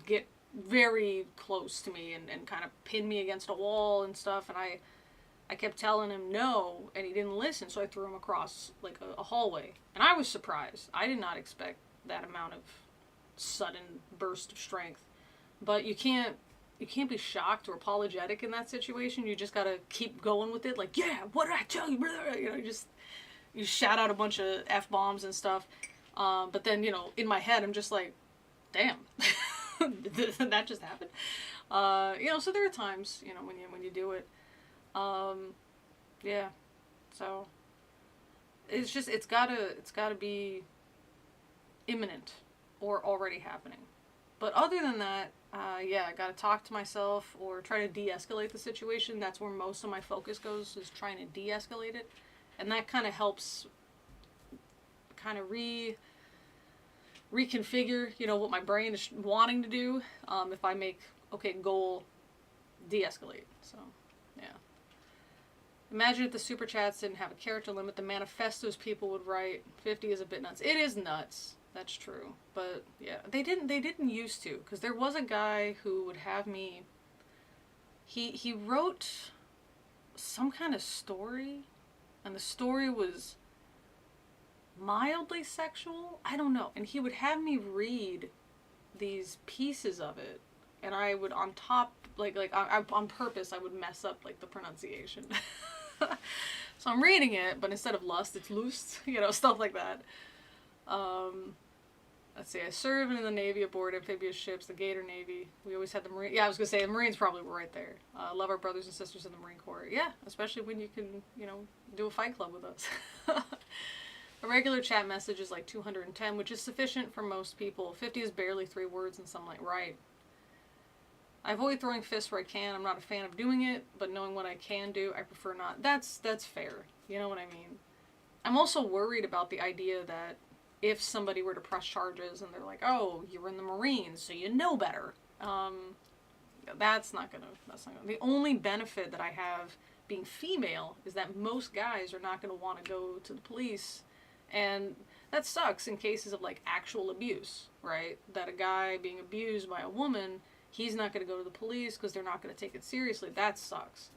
get very close to me and kind of pin me against a wall and stuff. And I kept telling him no, and he didn't listen, so I threw him across, like, a hallway. And I was surprised. I did not expect that amount of sudden burst of strength. But you can't be shocked or apologetic in that situation. You just gotta keep going with it. Like, yeah, what did I tell you, brother? You know, you shout out a bunch of F-bombs and stuff. But then, you know, in my head, I'm just like, damn, that just happened. You know, so there are times, you know, when you do it. Yeah. So it's just, it's gotta be imminent or already happening. But other than that, yeah, I gotta talk to myself or try to de-escalate the situation. That's where most of my focus goes, is trying to de-escalate it. And that kind of helps kind of reconfigure, you know, what my brain is wanting to do. If I make, okay, goal de-escalate. So, yeah. Imagine if the super chats didn't have a character limit, the manifestos people would write 50 is a bit nuts. It is nuts. That's true. But yeah, they didn't used to, because there was a guy who would have me, he wrote some kind of story, and the story was mildly sexual. I don't know. And he would have me read these pieces of it, and I would on top, I on purpose, I would mess up like the pronunciation. So I'm reading it, but instead of lust, it's lust, stuff like that. Let's see, I served in the Navy aboard amphibious ships, the Gator Navy. We always had the Marine. Yeah, I was going to say, the Marines probably were right there. Love our brothers and sisters in the Marine Corps. Yeah, especially when you can, do a fight club with us. A regular chat message is like 210, which is sufficient for most people. 50 is barely 3 words, and some like, right. I avoid throwing fists where I can. I'm not a fan of doing it, but knowing what I can do, I prefer not. That's fair. You know what I mean? I'm also worried about the idea that if somebody were to press charges and they're like, oh, you were in the Marines, so you know better. That's not gonna. The only benefit that I have being female is that most guys are not gonna want to go to the police, and that sucks in cases of like actual abuse, right? That a guy being abused by a woman, he's not going to go to the police because they're not going to take it seriously. That sucks.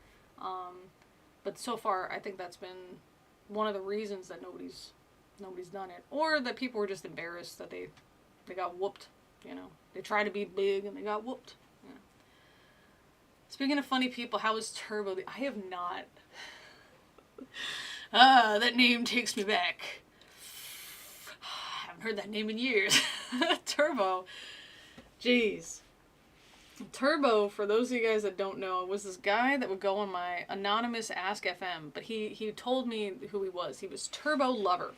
But so far, I think that's been one of the reasons that nobody's done it, or that people were just embarrassed that they got whooped. They tried to be big and they got whooped. Yeah. Speaking of funny people, how is Turbo? I have not. That name takes me back. I haven't heard that name in years. Turbo. Jeez. Turbo, for those of you guys that don't know, was this guy that would go on my anonymous Ask FM, but he told me who he was. He was Turbo Lover.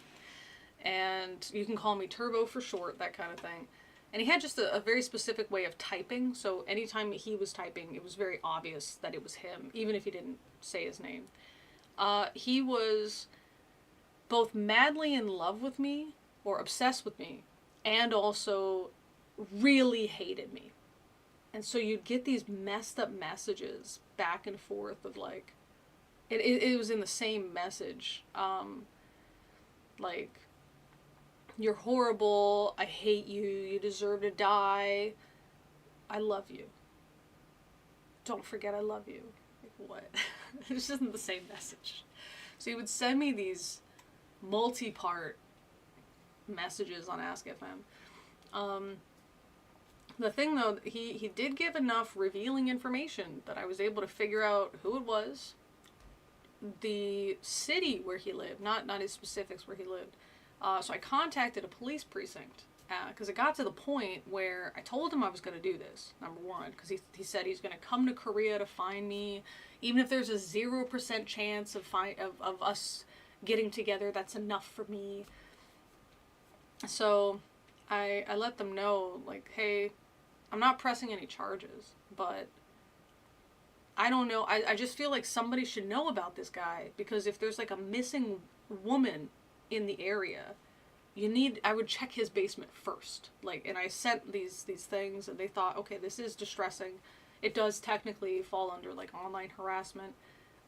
And you can call me Turbo for short, that kind of thing. And he had just a very specific way of typing, so anytime he was typing, it was very obvious that it was him, even if he didn't say his name. He was both madly in love with me, or obsessed with me, and also really hated me. And so you'd get these messed up messages back and forth of like, it was in the same message. Like, you're horrible, I hate you, you deserve to die, I love you. Don't forget I love you. Like, what? This isn't the same message. So he would send me these multi-part messages on Ask FM. The thing though, he did give enough revealing information that I was able to figure out who it was, the city where he lived, not his specifics where he lived. So I contacted a police precinct because it got to the point where I told him I was going to do this, number one, because he said he's going to come to Korea to find me. Even if there's a 0% chance of us getting together, that's enough for me. So I let them know, like, hey, I'm not pressing any charges, but I don't know. I just feel like somebody should know about this guy, because if there's like a missing woman in the area, I would check his basement first. Like, and I sent these things, and they thought, okay, this is distressing. It does technically fall under like online harassment.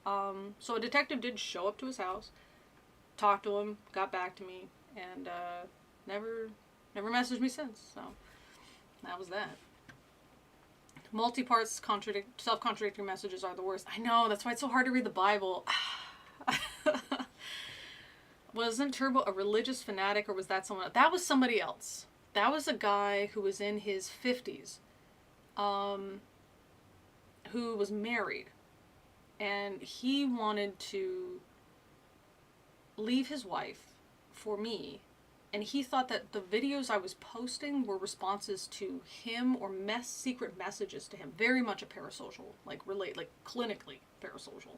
So a detective did show up to his house, talked to him, got back to me, and never messaged me since. So that was that. Multi-parts self-contradictory messages are the worst. I know, that's why it's so hard to read the Bible. Wasn't Turbo a religious fanatic, or was that someone else? That was somebody else. That was a guy who was in his 50s, who was married, and he wanted to leave his wife for me, and he thought that the videos I was posting were responses to him or secret messages to him. Very much a parasocial, like clinically parasocial.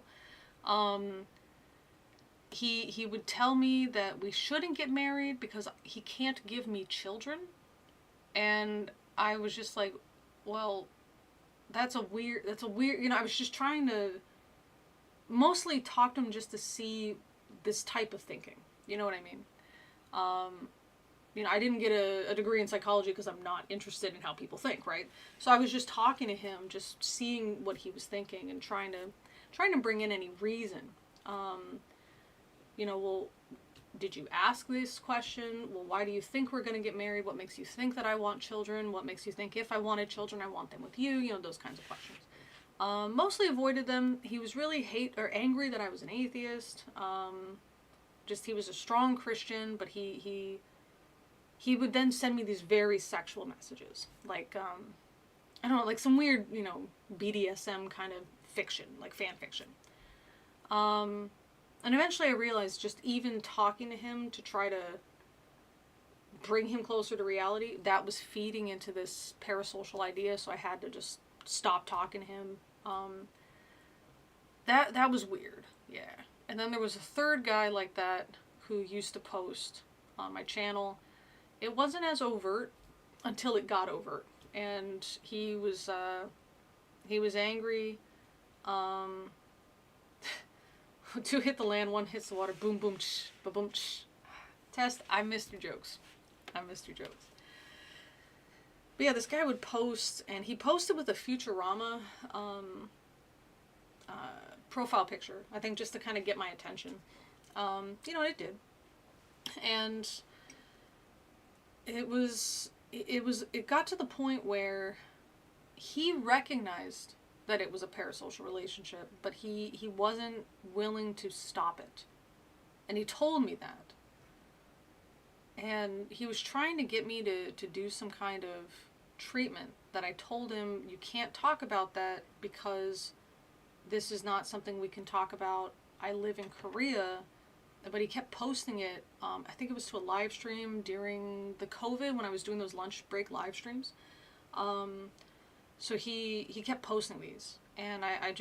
He would tell me that we shouldn't get married because he can't give me children. And I was just like, well, that's a weird, I was just trying to mostly talk to him just to see this type of thinking. You know what I mean? I didn't get a degree in psychology because I'm not interested in how people think, right? So I was just talking to him, just seeing what he was thinking and trying to bring in any reason. Well, did you ask this question? Well, why do you think we're going to get married? What makes you think that I want children? What makes you think if I wanted children, I want them with you? Those kinds of questions. Mostly avoided them. He was really angry that I was an atheist. He was a strong Christian, but he would then send me these very sexual messages. Like, I don't know, like some weird, BDSM kind of fiction, like fan fiction. And eventually I realized just even talking to him to try to bring him closer to reality, that was feeding into this parasocial idea, so I had to just stop talking to him. That was weird, yeah. And then there was a third guy like that who used to post on my channel. It wasn't as overt until it got overt, and he was angry. Two hit the land, one hits the water. Boom, boom, tsh, ba boom, tsh. Test, I missed your jokes. But yeah, this guy would post, and he posted with a Futurama profile picture, I think, just to kind of get my attention. It did. And it got to the point where he recognized that it was a parasocial relationship, but he wasn't willing to stop it. And he told me that. And he was trying to get me to do some kind of treatment that I told him, you can't talk about that because this is not something we can talk about. I live in Korea. But he kept posting it. I think it was to a live stream during the COVID when I was doing those lunch break live streams. So he kept posting these, and I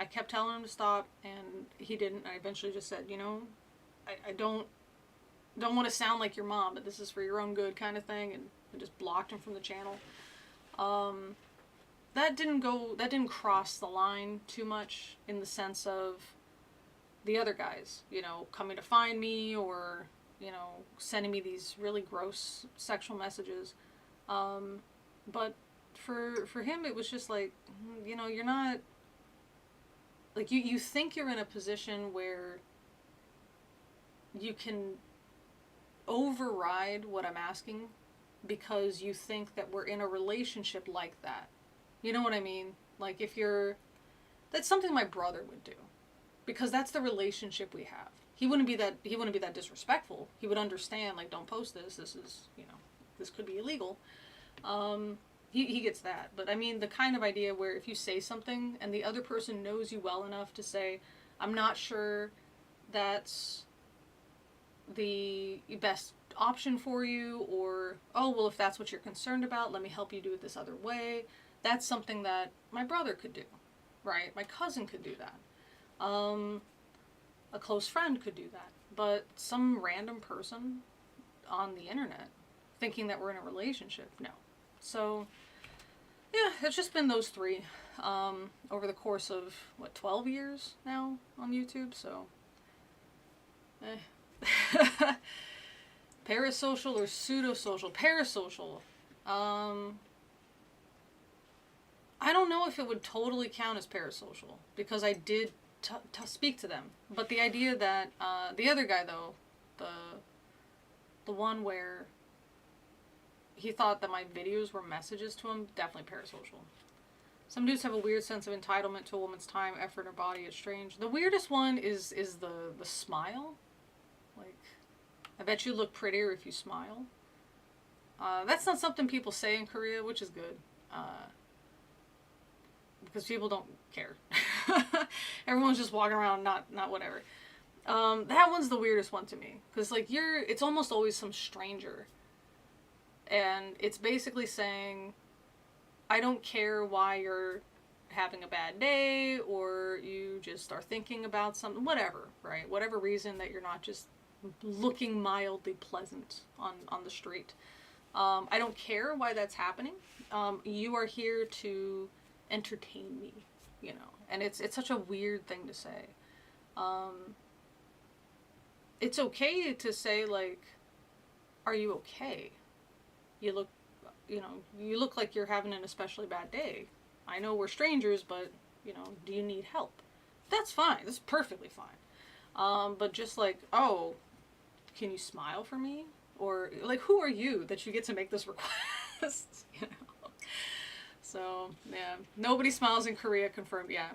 kept telling him to stop, and he didn't. I eventually just said, I don't want to sound like your mom, but this is for your own good, kind of thing, and I just blocked him from the channel. That didn't cross the line too much in the sense of the other guys, coming to find me or, sending me these really gross sexual messages. But for him, it was just like, you're not, like, you think you're in a position where you can override what I'm asking because you think that we're in a relationship like that. You know what I mean? Like, that's something my brother would do. Because that's the relationship we have. He wouldn't be that disrespectful. He would understand, like, don't post this. This is, this could be illegal. He gets that. But I mean, the kind of idea where if you say something and the other person knows you well enough to say, I'm not sure that's the best option for you, or, oh, well, if that's what you're concerned about, let me help you do it this other way. That's something that my brother could do, right? My cousin could do that. A close friend could do that. But some random person on the internet thinking that we're in a relationship, no. So, yeah, it's just been those three over the course of, 12 years now on YouTube, so. Parasocial or pseudosocial? Parasocial. I don't know if it would totally count as parasocial, because I did speak to them. But the idea that, the other guy though, the one where he thought that my videos were messages to him, definitely parasocial. Some dudes have a weird sense of entitlement to a woman's time, effort, or body. It's strange. The weirdest one is the smile. Like, I bet you look prettier if you smile. That's not something people say in Korea, which is good. Because people don't care. Everyone's just walking around, not whatever. That one's the weirdest one to me. Because, like, it's almost always some stranger. And it's basically saying, I don't care why you're having a bad day, or you just are thinking about something, whatever, right? Whatever reason that you're not just looking mildly pleasant on the street. I don't care why that's happening. You are here to entertain me, and it's such a weird thing to say. It's okay to say, like, are you okay? You look, you look like you're having an especially bad day. I know we're strangers, but, do you need help? That's fine. That's perfectly fine. But just like, oh, can you smile for me? Or, like, who are you that you get to make this request? So, yeah. Nobody smiles in Korea, confirmed. Yeah,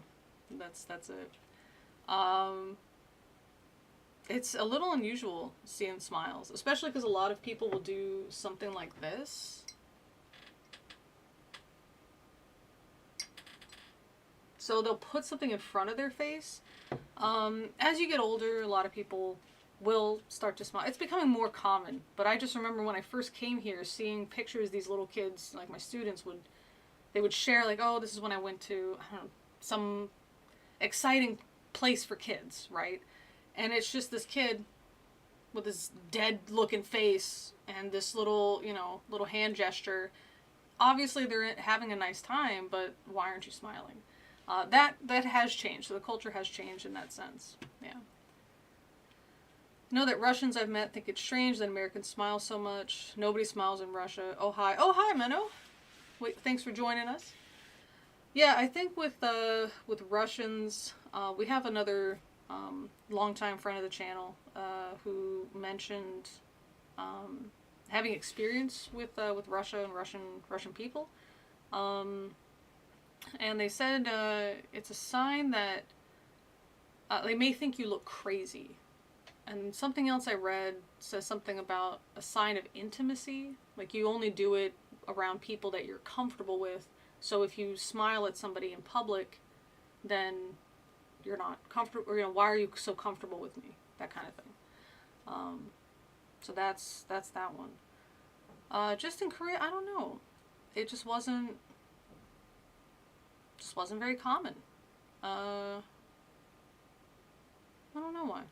that's it. It's a little unusual seeing smiles, especially because a lot of people will do something like this. So they'll put something in front of their face. As you get older, a lot of people will start to smile. It's becoming more common, but I just remember when I first came here, seeing pictures, these little kids, like my students they would share, like, oh, this is when I went to, I don't know, some exciting place for kids, right? And it's just this kid with this dead looking face and this little, little hand gesture. Obviously they're having a nice time, but why aren't you smiling? That has changed. So the culture has changed in that sense. Yeah. Know that Russians I've met think it's strange that Americans smile so much. Nobody smiles in Russia. Oh hi, Menno. Wait, thanks for joining us. Yeah, I think with Russians, we have another longtime friend of the channel who mentioned having experience with Russia and Russian people. And they said it's a sign that they may think you look crazy. And something else I read says something about a sign of intimacy. Like you only do it around people that you're comfortable with. So if you smile at somebody in public, then you're not comfortable, or why are you so comfortable with me? That kind of thing. So that's that one. Just in Korea, I don't know. It just wasn't very common. I don't know why.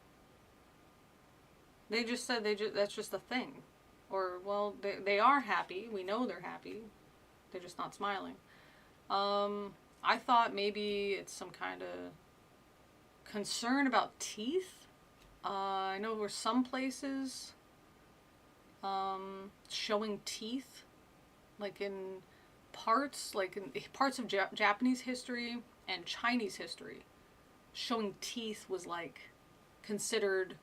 They just said that's just a thing. Or, well, they are happy. We know they're happy. They're just not smiling. I thought maybe it's some kind of concern about teeth. I know there were some places showing teeth, like in parts of Japanese history and Chinese history. Showing teeth was like considered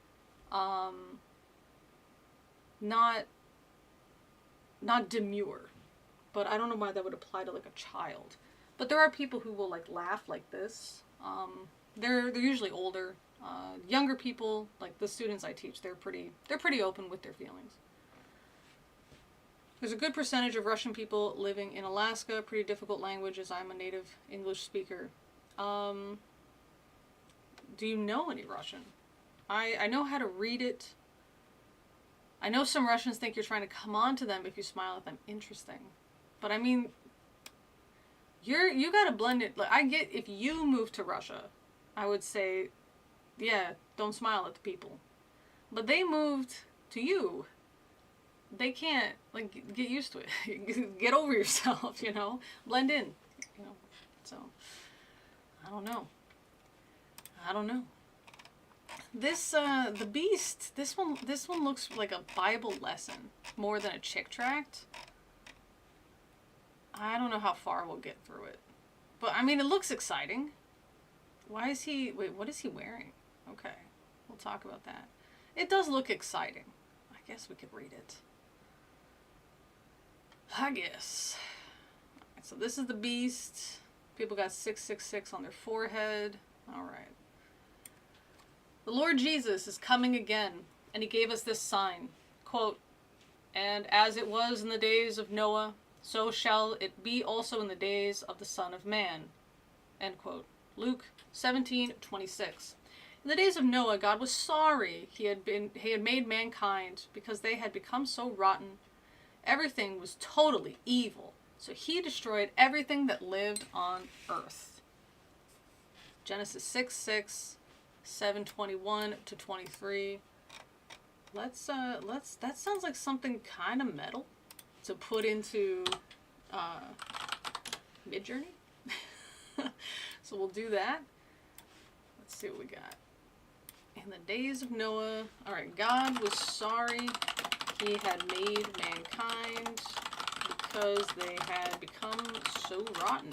not demure, but I don't know why that would apply to like a child. But there are people who will like laugh like this. They're usually older. Younger people, like the students I teach, they're pretty open with their feelings. There's a good percentage of Russian people living in Alaska. Pretty difficult language, as I'm a native English speaker. Do you know any Russian? I know how to read it. I know some Russians think you're trying to come on to them if you smile at them. Interesting. But I mean, you gotta blend it. Like, I get if you move to Russia, I would say, yeah, don't smile at the people. But they moved to you. They can't, like, get used to it. Get over yourself, Blend in, So, I don't know. This, The Beast, this one looks like a Bible lesson more than a chick tract. I don't know how far we'll get through it. But, I mean, it looks exciting. Wait, what is he wearing? Okay, we'll talk about that. It does look exciting. I guess we could read it. I guess. Alright, so this is the Beast. People got 666 on their forehead. Alright. The Lord Jesus is coming again, and he gave us this sign. Quote, "And as it was in the days of Noah, so shall it be also in the days of the Son of Man." End quote. Luke 17:26. In the days of Noah, God was sorry he had made mankind because they had become so rotten. Everything was totally evil, so he destroyed everything that lived on earth. Genesis 6:6, 7:21 to 23. That sounds like something kind of metal to put into Midjourney. So we'll do that. Let's see what we got. In the days of Noah. Alright, God was sorry he had made mankind because they had become so rotten.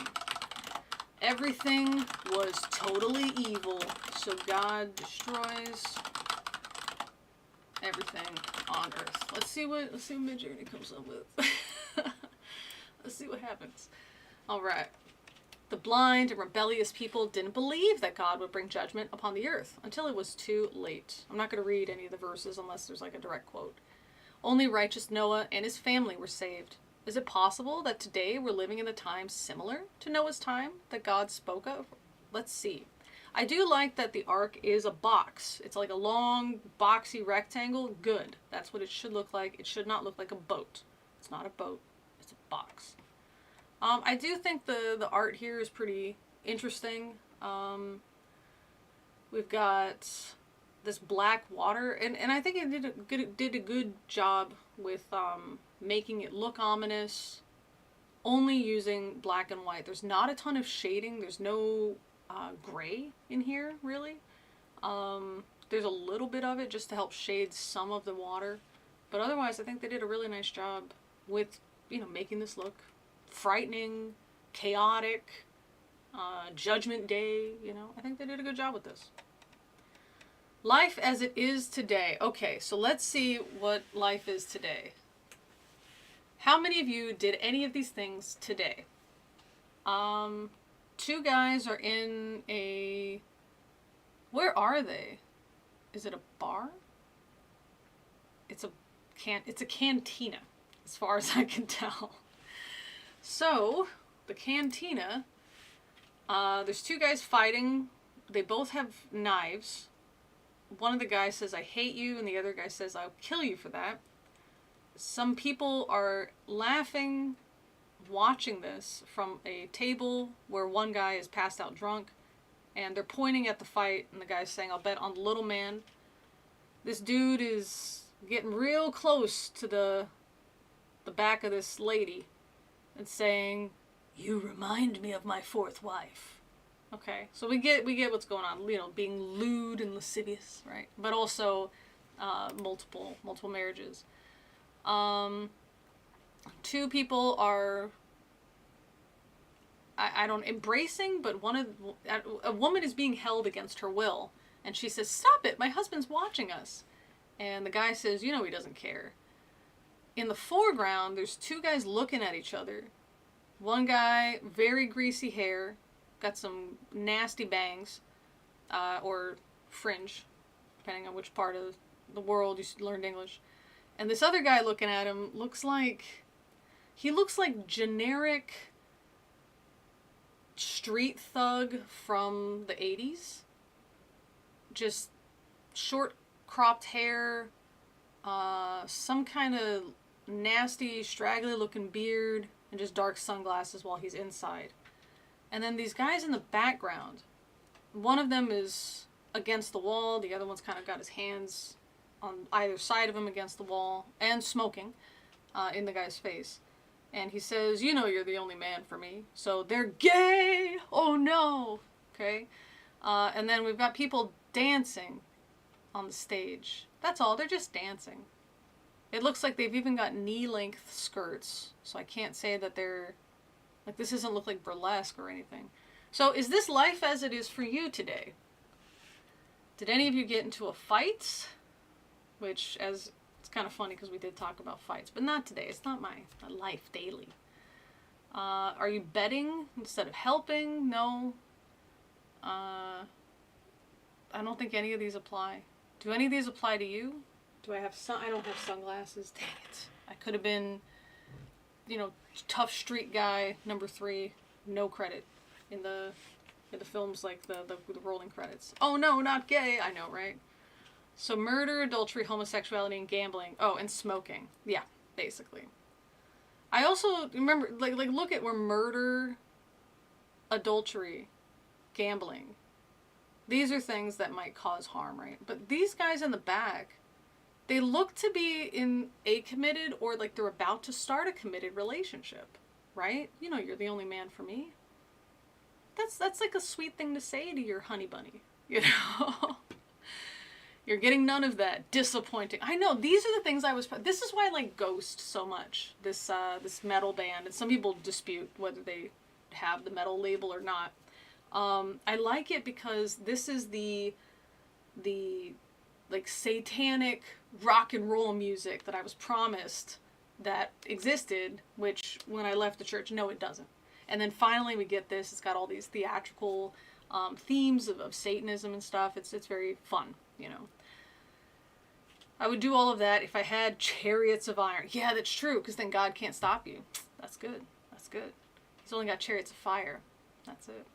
Everything was totally evil, so God destroys everything on Earth. Let's see what Midjourney comes up with. Let's see what happens. All right. The blind and rebellious people didn't believe that God would bring judgment upon the earth until it was too late. I'm not going to read any of the verses unless there's like a direct quote. Only righteous Noah and his family were saved. Is it possible that today we're living in a time similar to Noah's time that God spoke of? Let's see. I do like that the ark is a box. It's like a long, boxy rectangle. Good. That's what it should look like. It should not look like a boat. It's not a boat. It's a box. I do think the art here is pretty interesting. We've got this black water, and I think it did a good job with making it look ominous, only using black and white. There's not a ton of shading. There's no gray in here, really. There's a little bit of it just to help shade some of the water. But otherwise, I think they did a really nice job with, making this look frightening, chaotic, Judgment Day, I think they did a good job with this. Life as it is today. Okay, so let's see what life is today. How many of you did any of these things today? Two guys are in a... Where are they? Is it a bar? It's a cantina, as far as I can tell. So, the cantina, there's two guys fighting. They both have knives. One of the guys says, "I hate you," and the other guy says, "I'll kill you for that." Some people are laughing, watching this from a table where one guy is passed out drunk, and they're pointing at the fight, and the guy's saying, "I'll bet on the little man." This dude is getting real close to the back of this lady and saying, "You remind me of my fourth wife." Okay, so we get what's going on, being lewd and lascivious, right? But also multiple marriages. Two people are, I don't embracing, but a woman is being held against her will, and she says, "Stop it, my husband's watching us." And the guy says, he doesn't care. In the foreground, there's two guys looking at each other. One guy, very greasy hair, got some nasty bangs, or fringe, depending on which part of the world you learned English. And this other guy looking at him looks like generic street thug from the 80s. Just short cropped hair, some kind of nasty, straggly looking beard, and just dark sunglasses while he's inside. And then these guys in the background, one of them is against the wall, the other one's kind of got his hands on either side of him against the wall, and smoking in the guy's face. And he says, "You're the only man for me." So they're gay! Oh no! Okay? And then we've got people dancing on the stage. That's all, they're just dancing. It looks like they've even got knee-length skirts, so I can't say that they're... this doesn't look like burlesque or anything. So is this life as it is for you today? Did any of you get into a fight? Which, it's kind of funny because we did talk about fights, but not today. It's not my life daily. Are you betting instead of helping? No. I don't think any of these apply. Do any of these apply to you? Do I have I don't have sunglasses. Dang it. I could have been, tough street guy, number 3, no credit in the films, like the rolling credits. Oh no, not gay. I know, right? So murder, adultery, homosexuality, and gambling. Oh, and smoking. Yeah, basically. I also remember, look at where murder, adultery, gambling. These are things that might cause harm, right? But these guys in the back, they look to be in a committed, or like they're about to start a committed relationship, right? You're the only man for me. That's like a sweet thing to say to your honey bunny, You're getting none of that. Disappointing. I know, these are the things I was... This is why I like Ghost so much. This metal band. And some people dispute whether they have the metal label or not. I like it because this is the like satanic rock and roll music that I was promised that existed, which when I left the church, no, it doesn't. And then finally we get this. It's got all these theatrical themes of Satanism and stuff. It's very fun, you know. I would do all of that if I had chariots of iron. Yeah, that's true, because then God can't stop you. That's good. That's good. He's only got chariots of fire. That's it.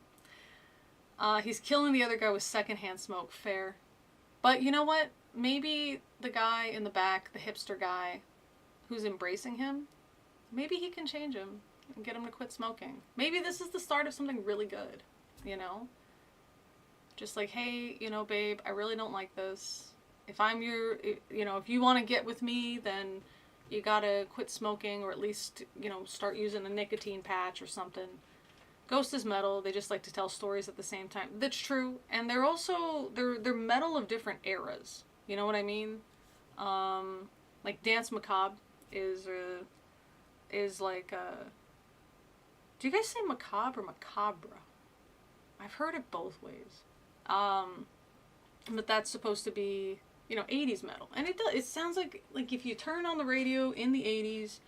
He's killing the other guy with secondhand smoke. Fair. But you know what? Maybe the guy in the back, the hipster guy who's embracing him, maybe he can change him and get him to quit smoking. Maybe this is the start of something really good, you know? Just like, hey, you know, babe, I really don't like this. If I'm your, you know, if you want to get with me, then you gotta quit smoking, or at least, you know, start using a nicotine patch or something. Ghost is metal. They just like to tell stories at the same time. That's true. And they're also, they're metal of different eras. You know what I mean? Like Dance Macabre is like, do you guys say macabre or macabre? I've heard it both ways. But that's supposed to be, you know, 80s metal. And it sounds like if you turn on the radio in the 80s,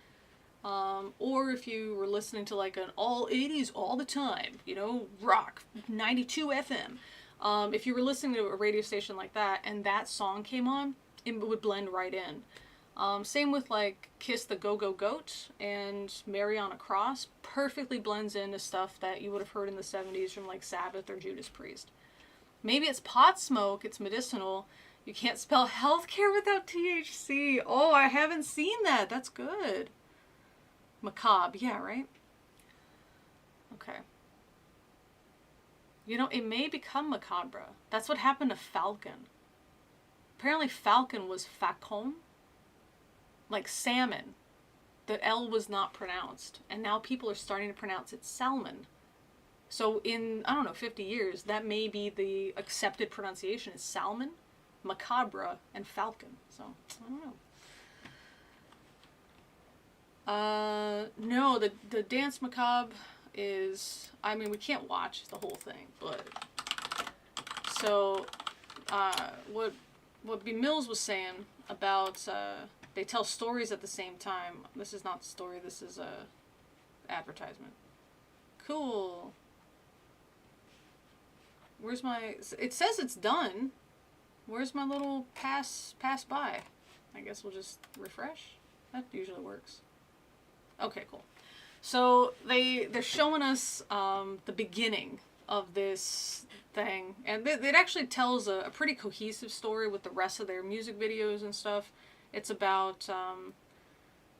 or if you were listening to like an all 80s all the time, you know, rock, 92 FM. If you were listening to a radio station like that and that song came on, it would blend right in. Same with like Kiss the Go-Go Goat and Mary on a Cross. Perfectly blends into stuff that you would have heard in the 70s from like Sabbath or Judas Priest. Maybe it's pot smoke, it's medicinal. You can't spell healthcare without THC. Oh, I haven't seen that. That's good. Macabre, yeah, right? Okay. You know, it may become macabre. That's what happened to Falcon. Apparently Falcon was Facon. Like salmon. The L was not pronounced. And now people are starting to pronounce it salmon. So in, I don't know, 50 years, that may be the accepted pronunciation is salmon, macabre, and falcon. So, I don't know. No, the Dance Macabre is, I mean, we can't watch the whole thing, but, so, what B. Mills was saying about, they tell stories at the same time. This is not the story, this is a advertisement. Cool. Where's my... It says it's done. Where's my little pass by? I guess we'll just refresh. That usually works. Okay, cool. So they're showing us the beginning of this thing. And it actually tells a pretty cohesive story with the rest of their music videos and stuff. It's about...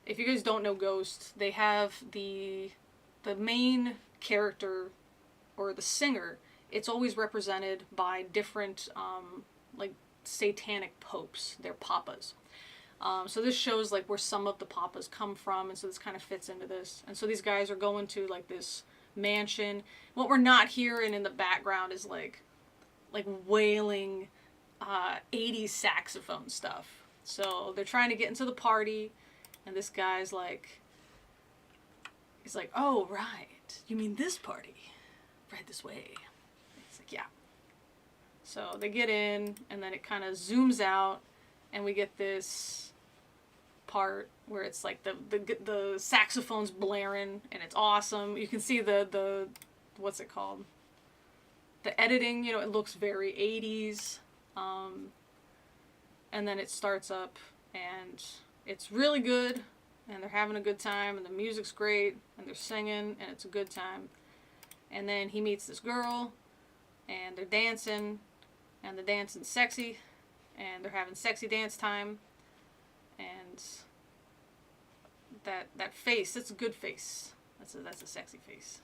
if you guys don't know Ghost, they have the main character, or the singer... It's always represented by different, like, satanic popes. They're papas. So this shows, like, where some of the papas come from, and so this kind of fits into this. And so these guys are going to, like, this mansion. What we're not hearing in the background is, like wailing, 80s saxophone stuff. So they're trying to get into the party, and this guy's like, he's like, oh, right. You mean this party? Right this way. Yeah. So they get in, and then it kind of zooms out, and we get this part where it's like the saxophone's blaring, and it's awesome. You can see the what's it called? The editing, you know, it looks very 80s. And then it starts up, and it's really good, and they're having a good time, and the music's great, and they're singing, and it's a good time. And then he meets this girl, and they're dancing, and the dancing's sexy, and they're having sexy dance time, and that face, that's a good face. That's a sexy face.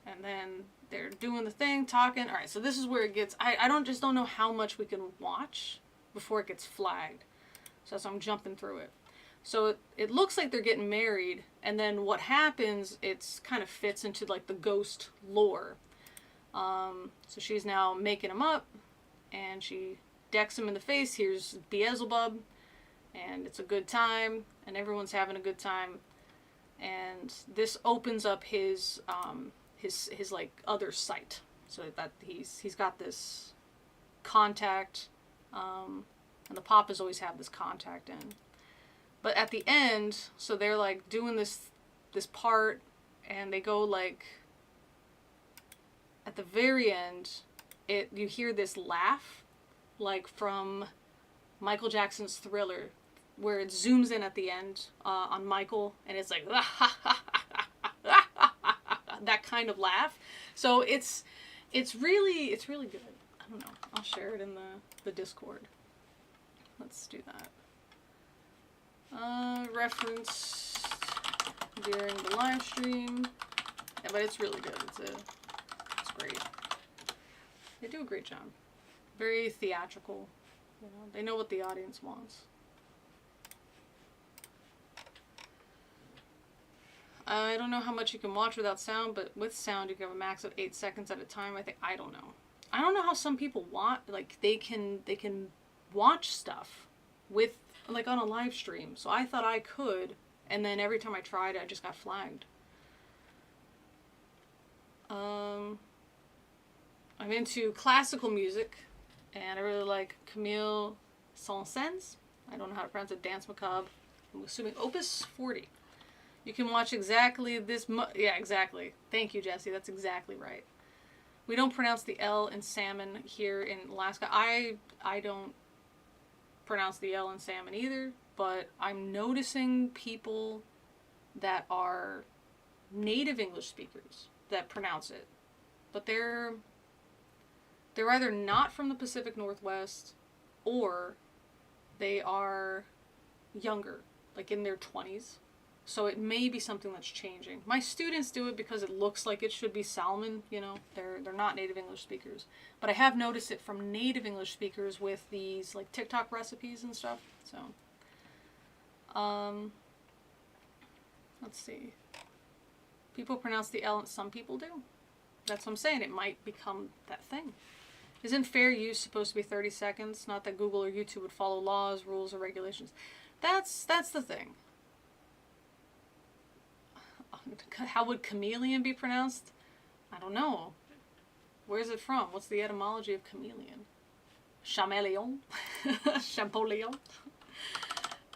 And then they're doing the thing, talking. All right, so this is where it gets, I don't know how much we can watch before it gets flagged. So that's why I'm jumping through it. So it looks like they're getting married, and then what happens, it's kind of fits into like the Ghost lore. So she's now making him up, and she decks him in the face. Here's Beelzebub, and it's a good time, and everyone's having a good time. And this opens up his like other sight, so that he's got this contact, and the Papas always have this contact in. But at the end, so they're like doing this part, and they go like at the very end, you hear this laugh, like from Michael Jackson's Thriller, where it zooms in at the end on Michael, and it's like that kind of laugh. So it's really good. I don't know. I'll share it in the Discord. Let's do that. Reference during the live stream. Yeah, but it's really good. It's great. They do a great job. Very theatrical. You know, they know what the audience wants. I don't know how much you can watch without sound, but with sound you can have a max of 8 seconds at a time. I don't know. I don't know how some people they can watch stuff with, like, on a live stream. So I thought I could, and then every time I tried, I just got flagged. I'm into classical music, and I really like Camille Saint-Saëns. I don't know how to pronounce it. Dance Macabre. I'm assuming Opus 40. You can watch exactly this yeah, exactly. Thank you, Jesse. That's exactly right. We don't pronounce the L in salmon here in Alaska. I don't pronounce the L in salmon either, but I'm noticing people that are native English speakers that pronounce it. But they're either not from the Pacific Northwest, or they are younger, like in their 20s. So it may be something that's changing. My students do it because it looks like it should be salmon, you know. They're not native English speakers. But I have noticed it from native English speakers with these like TikTok recipes and stuff. So let's see. People pronounce the L, and some people do. That's what I'm saying. It might become that thing. Isn't fair use supposed to be 30 seconds? Not that Google or YouTube would follow laws, rules, or regulations. That's the thing. How would chameleon be pronounced? I don't know. Where's it from? What's the etymology of chameleon? Chameleon? Champollion?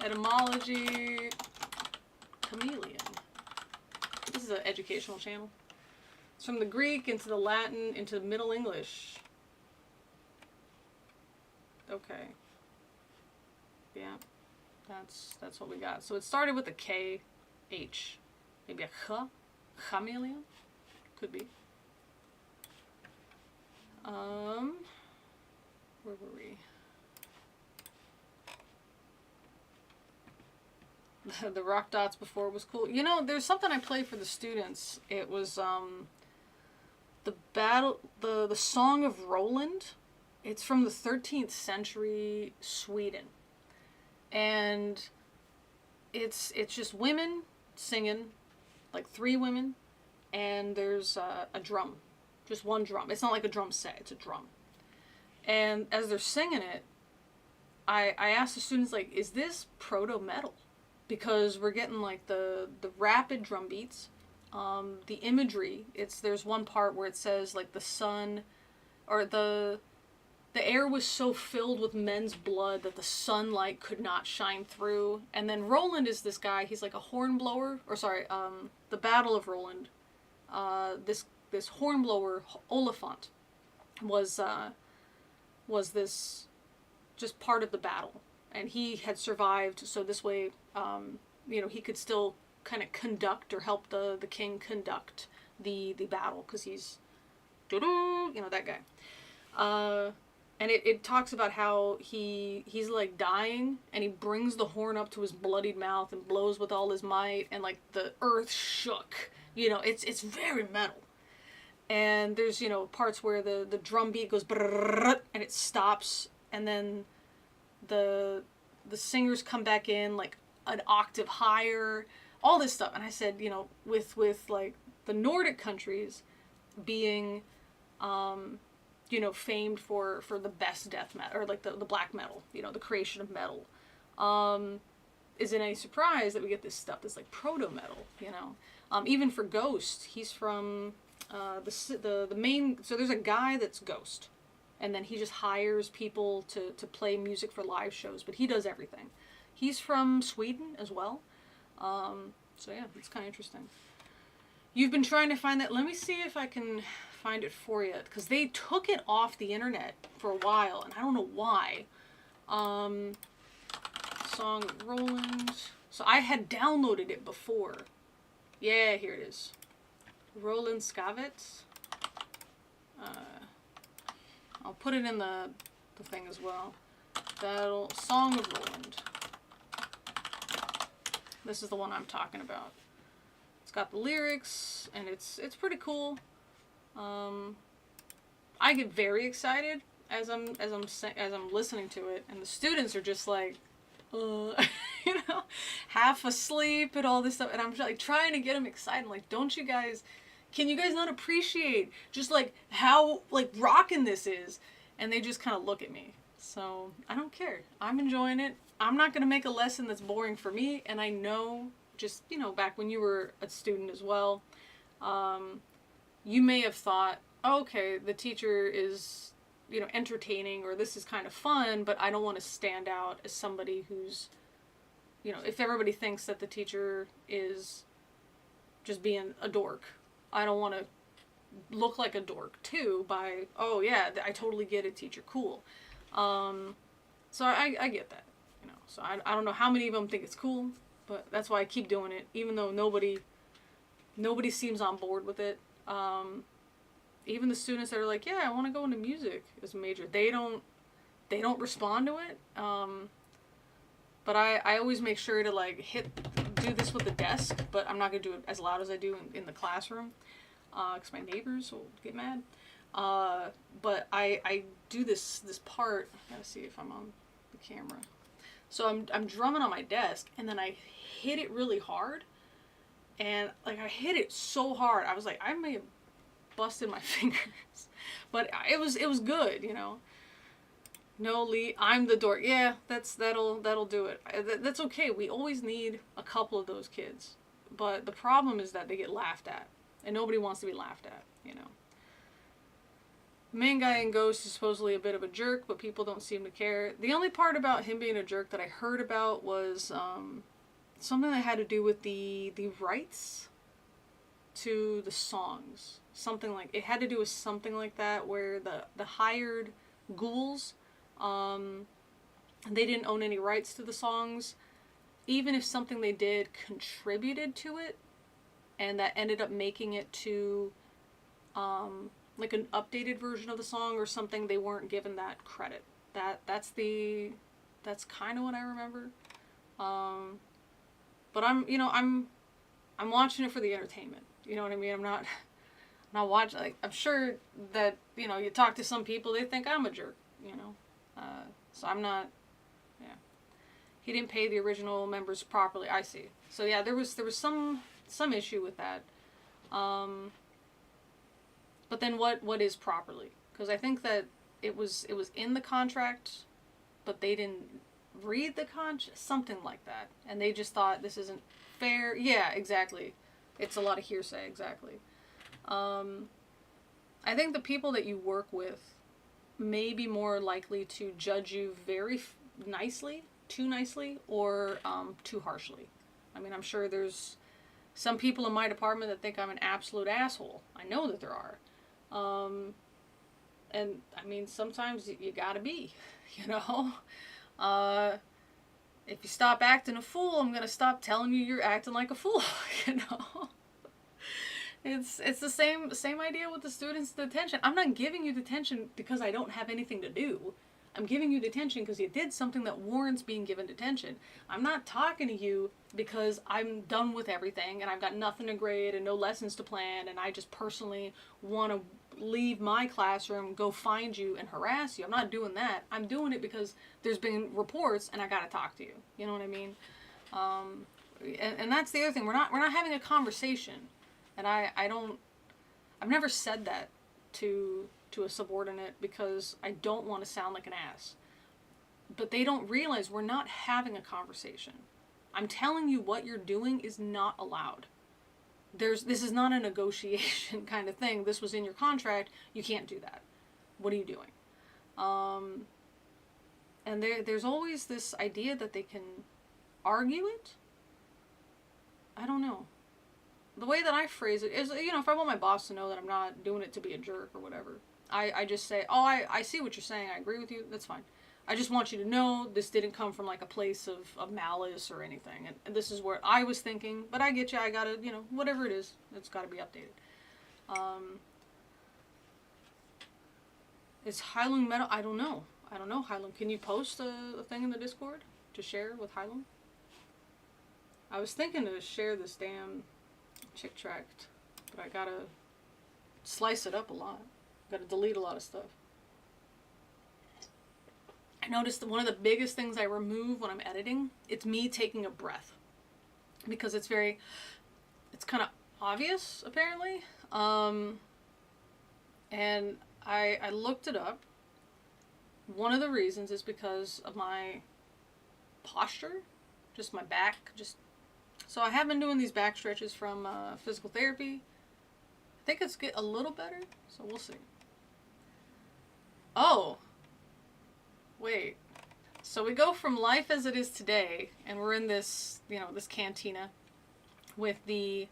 Etymology... chameleon. This is an educational channel. It's from the Greek into the Latin into Middle English. Okay. Yeah. That's what we got. So it started with a K, H. Maybe a ch? Chameleon? Could be. Where were we? The rock dots before was cool. You know, there's something I play for the students. It was the Song of Roland. It's from the 13th century Sweden. And it's just women singing, like 3 women, and there's a drum. Just one drum. It's not like a drum set, it's a drum. And as they're singing it, I asked the students, like, is this proto-metal? Because we're getting like the rapid drum beats, the imagery. There's one part where it says like the sun, or the air was so filled with men's blood that the sunlight could not shine through. And then Roland is this guy. He's like a horn blower, or sorry, the Battle of Roland. This horn blower Oliphant was this just part of the battle. And he had survived, so this way, you know, he could still kind of conduct or help the king conduct the battle, because he's, you know, that guy. And it talks about how he's like dying, and he brings the horn up to his bloodied mouth and blows with all his might, and like the earth shook. You know, it's very metal. And there's, you know, parts where the drum beat goes brrrr, and it stops, and then the singers come back in like an octave higher, all this stuff. And I said, you know, with like the Nordic countries being you know, famed for the best death metal, or like the black metal, you know, the creation of metal. Is it any surprise that we get this stuff that's like proto metal, you know? Even for Ghost, he's from the main. So there's a guy that's Ghost, and then he just hires people to play music for live shows, but he does everything. He's from Sweden as well. So yeah, it's kind of interesting. You've been trying to find that. Let me see if I can find it for you, because they took it off the internet for a while, and I don't know why. Song Roland. So I had downloaded it before. Yeah, here it is. Roland Skavitz. I'll put it in the thing as well. Song of Roland. This is the one I'm talking about. It's got the lyrics, and it's pretty cool. I get very excited as I'm listening to it, and the students are just like, you know, half asleep and all this stuff, and I'm just like trying to get them excited. I'm like, don't you guys? Can you guys not appreciate just like how like rockin' this is? And they just kind of look at me. So I don't care. I'm enjoying it. I'm not going to make a lesson that's boring for me. And I know, just, you know, back when you were a student as well, you may have thought, oh, okay, the teacher is, you know, entertaining, or this is kind of fun, but I don't want to stand out as somebody who's, you know, if everybody thinks that the teacher is just being a dork, I don't want to look like a dork too by, oh yeah, I totally get it, teacher, cool. So I get that, you know, so I don't know how many of them think it's cool, but that's why I keep doing it, even though nobody seems on board with it. Even the students that are like, yeah, I want to go into music as a major, they don't respond to it. But I always make sure to like do this with the desk, but I'm not going to do it as loud as I do in the classroom, because my neighbors will get mad. But I do this part. I gotta see if I'm on the camera. So I'm drumming on my desk, and then I hit it really hard, and like I hit it so hard, I was like, I may have busted my fingers, but it was good, you know. No, Lee, I'm the dork. Yeah, that'll do it. That's okay. We always need a couple of those kids, but the problem is that they get laughed at, and nobody wants to be laughed at, you know. The main guy in Ghost is supposedly a bit of a jerk, but people don't seem to care. The only part about him being a jerk that I heard about was something that had to do with the rights to the songs. Something like, it had to do with something like that, where the hired ghouls, they didn't own any rights to the songs, even if something they did contributed to it, and that ended up making it to like an updated version of the song or something, they weren't given that credit. That's kind of what I remember. But I'm watching it for the entertainment. You know what I mean? I'm not watching, like, I'm sure that, you know, you talk to some people, they think I'm a jerk, you know. So I'm not, yeah. He didn't pay the original members properly, I see. So yeah, there was some issue with that. But then what is properly? Because I think that it was in the contract, but they didn't read the contract, something like that. And they just thought, this isn't fair. Yeah, exactly. It's a lot of hearsay, exactly. I think the people that you work with may be more likely to judge you very nicely, too nicely, or too harshly. I mean, I'm sure there's some people in my department that think I'm an absolute asshole. I know that there are. And I mean, sometimes you gotta be, you know. If you stop acting a fool, I'm gonna stop telling you you're acting like a fool, you know. It's the same idea with the students' detention. I'm not giving you detention because I don't have anything to do. I'm giving you detention because you did something that warrants being given detention. I'm not talking to you because I'm done with everything and I've got nothing to grade and no lessons to plan, and I just personally want to leave my classroom, go find you and harass you. I'm not doing that. I'm doing it because there's been reports and I got to talk to you. You know what I mean? And that's the other thing. We're not having a conversation. And I've never said that to to a subordinate because I don't want to sound like an ass. But they don't realize we're not having a conversation. I'm telling you what you're doing is not allowed. This is not a negotiation kind of thing. This was in your contract. You can't do that. What are you doing? And there's always this idea that they can argue it. I don't know. The way that I phrase it is, you know, if I want my boss to know that I'm not doing it to be a jerk or whatever, I just say, oh, I see what you're saying. I agree with you. That's fine. I just want you to know this didn't come from like a place of malice or anything. And this is where I was thinking, but I get you. I gotta, you know, whatever it is, it's gotta be updated. Is Heilung metal? I don't know. Heilung. Can you post a thing in the Discord to share with Heilung? I was thinking to share this damn chick tract, but I gotta slice it up a lot. Gotta delete a lot of stuff. I noticed that one of the biggest things I remove when I'm editing, it's me taking a breath. Because it's kind of obvious, apparently. And I looked it up. One of the reasons is because of my posture, just my back, so I have been doing these back stretches from physical therapy. I think it's get a little better, so we'll see. Oh, wait. So we go from life as it is today, and we're in this, you know, this cantina with the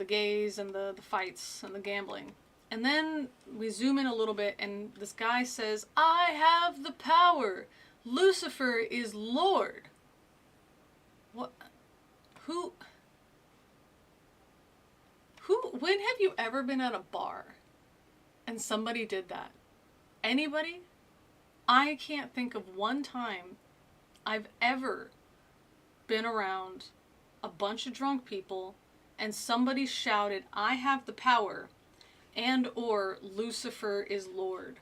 gays and the fights and the gambling. And then we zoom in a little bit, and this guy says, I have the power. Lucifer is Lord. What? Who, when have you ever been at a bar and somebody did that? Anybody? I can't think of one time I've ever been around a bunch of drunk people and somebody shouted, I have the power, and or Lucifer is Lord.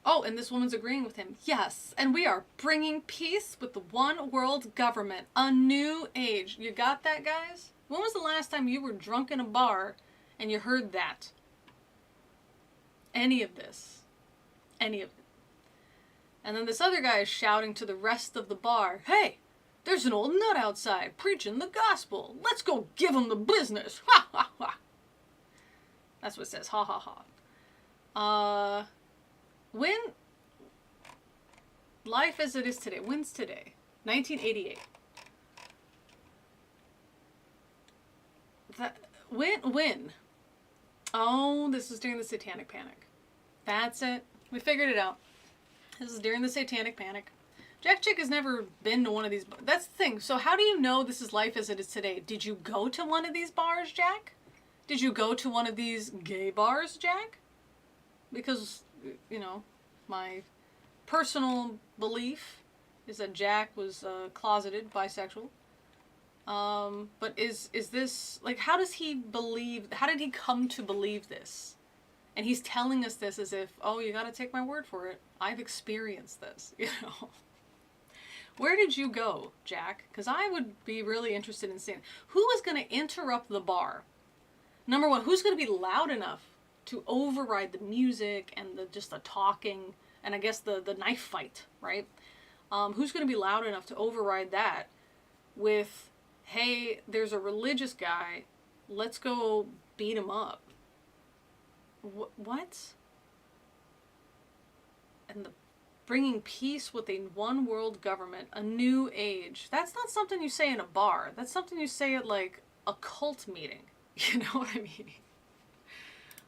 Oh, and this woman's agreeing with him. Yes, and we are bringing peace with the one world government. A new age. You got that, guys? When was the last time you were drunk in a bar and you heard that? Any of this. Any of it. And then this other guy is shouting to the rest of the bar, hey, there's an old nut outside preaching the gospel. Let's go give him the business. Ha, ha, ha. That's what it says. Ha, ha, ha. When life as it is today, when's today? 1988. When? Oh, this is during the Satanic Panic. That's it. We figured it out. This is during the Satanic Panic. Jack Chick has never been to one of these. That's the thing. So how do you know this is life as it is today? Did you go to one of these bars, Jack? Did you go to one of these gay bars, Jack? Because, you know, my personal belief is that Jack was closeted bisexual. But is this, like, how did he come to believe this? And he's telling us this as if, oh, you gotta take my word for it. I've experienced this, you know. Where did you go, Jack? Because I would be really interested in seeing who is going to interrupt the bar. Number one, who's going to be loud enough to override the music and just the talking and I guess the knife fight, right? Who's going to be loud enough to override that with, hey, there's a religious guy, let's go beat him up. What? And the bringing peace with a one world government, a new age. That's not something you say in a bar. That's something you say at like a cult meeting. You know what I mean?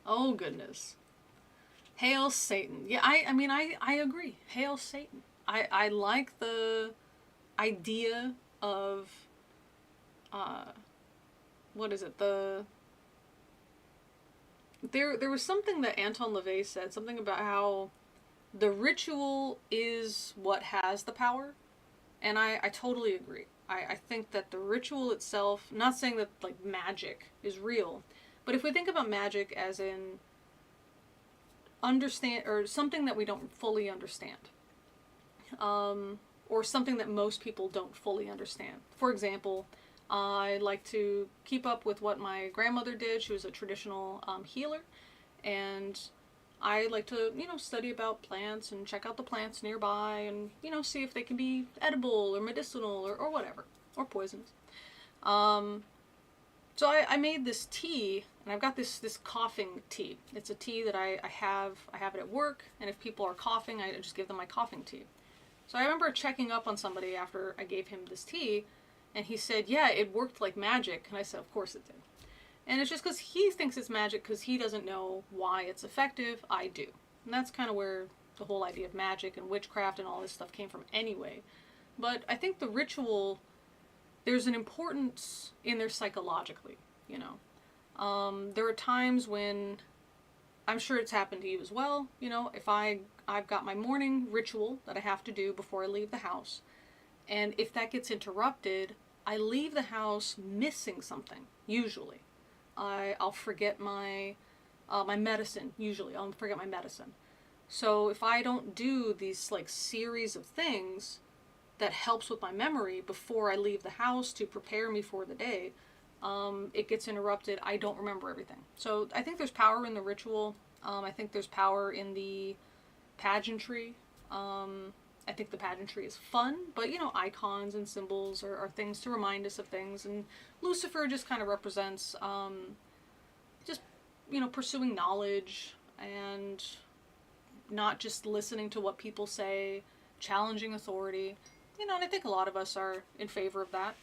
Oh goodness. Hail Satan. Yeah, I mean I agree. Hail Satan. I like the idea of what is it? There was something that Anton LaVey said, something about how the ritual is what has the power, and I totally agree. I think that the ritual itself, not saying that like magic is real, but if we think about magic as in understand, or something that we don't fully understand, or something that most people don't fully understand. For example, I like to keep up with what my grandmother did. She was a traditional healer, And I like to, study about plants and check out the plants nearby and, see if they can be edible or medicinal or whatever, or poisonous. So I made this tea, and I've got this coughing tea. It's a tea that I have it at work, and if people are coughing, I just give them my coughing tea. So I remember checking up on somebody after I gave him this tea, and he said, yeah, it worked like magic. And I said, of course it did. And it's just because he thinks it's magic because he doesn't know why it's effective. I do. And that's kind of where the whole idea of magic and witchcraft and all this stuff came from anyway. But I think the ritual, there's an importance in there psychologically, There are times when, I'm sure it's happened to you as well, if I've got my morning ritual that I have to do before I leave the house, and if that gets interrupted, I leave the house missing something, usually. I'll forget my medicine, usually. I'll forget my medicine. So if I don't do these series of things that helps with my memory before I leave the house to prepare me for the day, it gets interrupted. I don't remember everything. So I think there's power in the ritual. I think there's power in the pageantry. I think the pageantry is fun, but icons and symbols are things to remind us of things, and Lucifer just kind of represents just pursuing knowledge and not just listening to what people say, challenging authority, and I think a lot of us are in favor of that.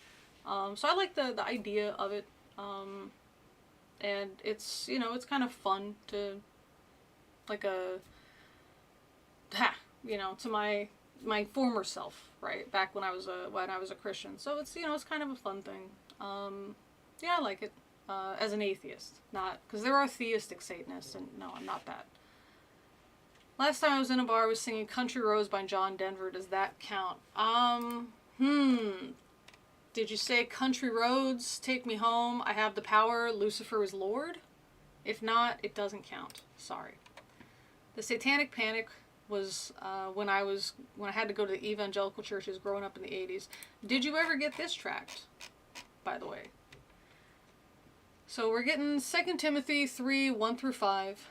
So I like the idea of it, and it's it's kind of fun to to my former self, right? Back when I was a Christian. So it's it's kind of a fun thing. Yeah, I like it as an atheist, not because there are theistic Satanists, and no, I'm not that. Last time I was in a bar, I was singing "Country Roads" by John Denver. Does that count? Did you say "Country Roads, Take Me Home, I Have the Power, Lucifer is Lord"? If not, it doesn't count. Sorry. The Satanic Panic was when I had to go to the evangelical churches growing up in the 80s. Did you ever get this tract, by the way? So we're getting 2 Timothy 3, 1 through 5.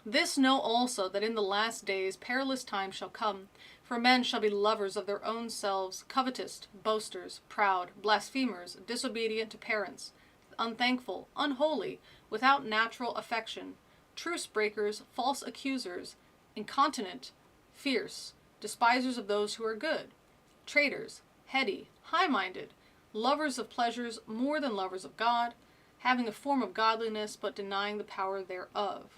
This know also, that in the last days perilous times shall come. For men shall be lovers of their own selves, covetous, boasters, proud, blasphemers, disobedient to parents, unthankful, unholy, without natural affection, truce breakers, false accusers, incontinent, fierce, despisers of those who are good, traitors, heady, high-minded, lovers of pleasures more than lovers of God, having a form of godliness but denying the power thereof.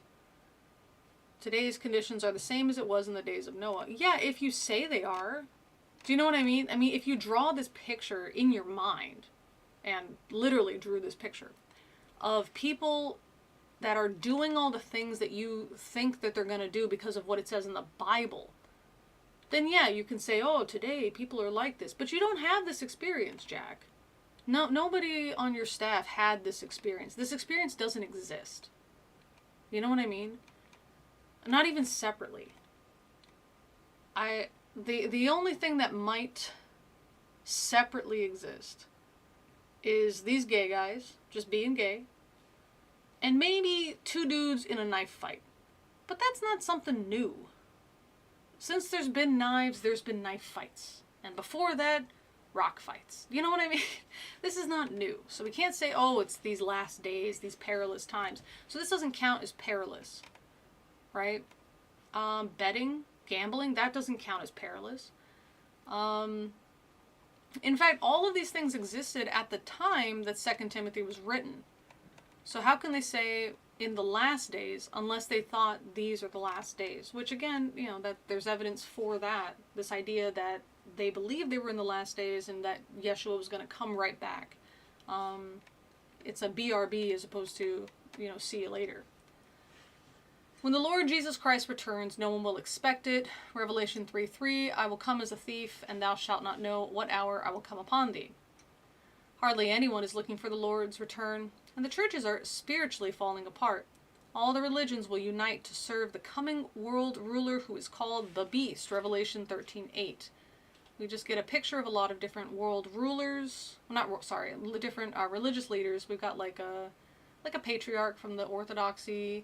Today's conditions are the same as it was in the days of Noah. Yeah, if you say they are. Do you know what I mean? I mean, if you draw this picture in your mind, and literally drew this picture, of people that are doing all the things that you think that they're going to do because of what it says in the Bible, then yeah, you can say, oh, today people are like this. But you don't have this experience, Jack. No, nobody on your staff had this experience. This experience doesn't exist. You know what I mean? Not even separately. The only thing that might separately exist is these gay guys just being gay, and maybe two dudes in a knife fight. But that's not something new. Since there's been knives, there's been knife fights. And before that, rock fights. You know what I mean? This is not new. So we can't say, oh, it's these last days, these perilous times. So this doesn't count as perilous. Right? Betting, gambling, that doesn't count as perilous. In fact, all of these things existed at the time that 2 Timothy was written. So how can they say in the last days unless they thought these are the last days? Which again, that there's evidence for that. This idea that they believed they were in the last days and that Yeshua was going to come right back. It's a BRB as opposed to, see you later. When the Lord Jesus Christ returns, no one will expect it. Revelation 3:3, I will come as a thief, and thou shalt not know what hour I will come upon thee. Hardly anyone is looking for the Lord's return, and the churches are spiritually falling apart. All the religions will unite to serve the coming world ruler who is called the Beast, Revelation 13:8. We just get a picture of a lot of different world rulers, different religious leaders. We've got like a patriarch from the Orthodoxy.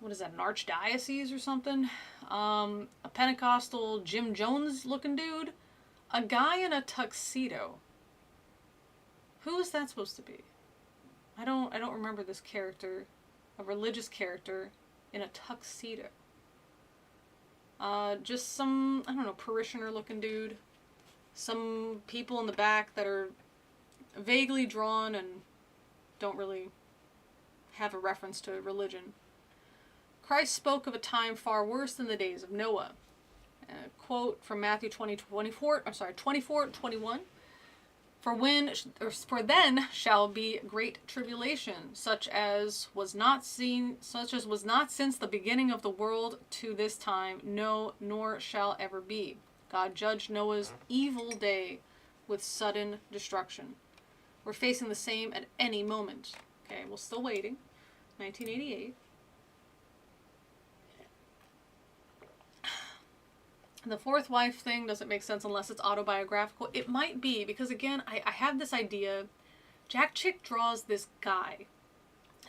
what is that, an archdiocese or something? A Pentecostal Jim Jones looking dude. A guy in a tuxedo. Who is that supposed to be? I don't remember this character. A religious character in a tuxedo. Just some, I don't know, parishioner looking dude. Some people in the back that are vaguely drawn and don't really have a reference to religion. Christ spoke of a time far worse than the days of Noah. Quote from Matthew 24:21. For then shall be great tribulation, such as was not since the beginning of the world to this time, no, nor shall ever be. God judged Noah's evil day with sudden destruction. We're facing the same at any moment. Okay, we're still waiting. 1988. The fourth wife thing doesn't make sense unless it's autobiographical. It might be, because again, I have this idea. Jack Chick draws this guy.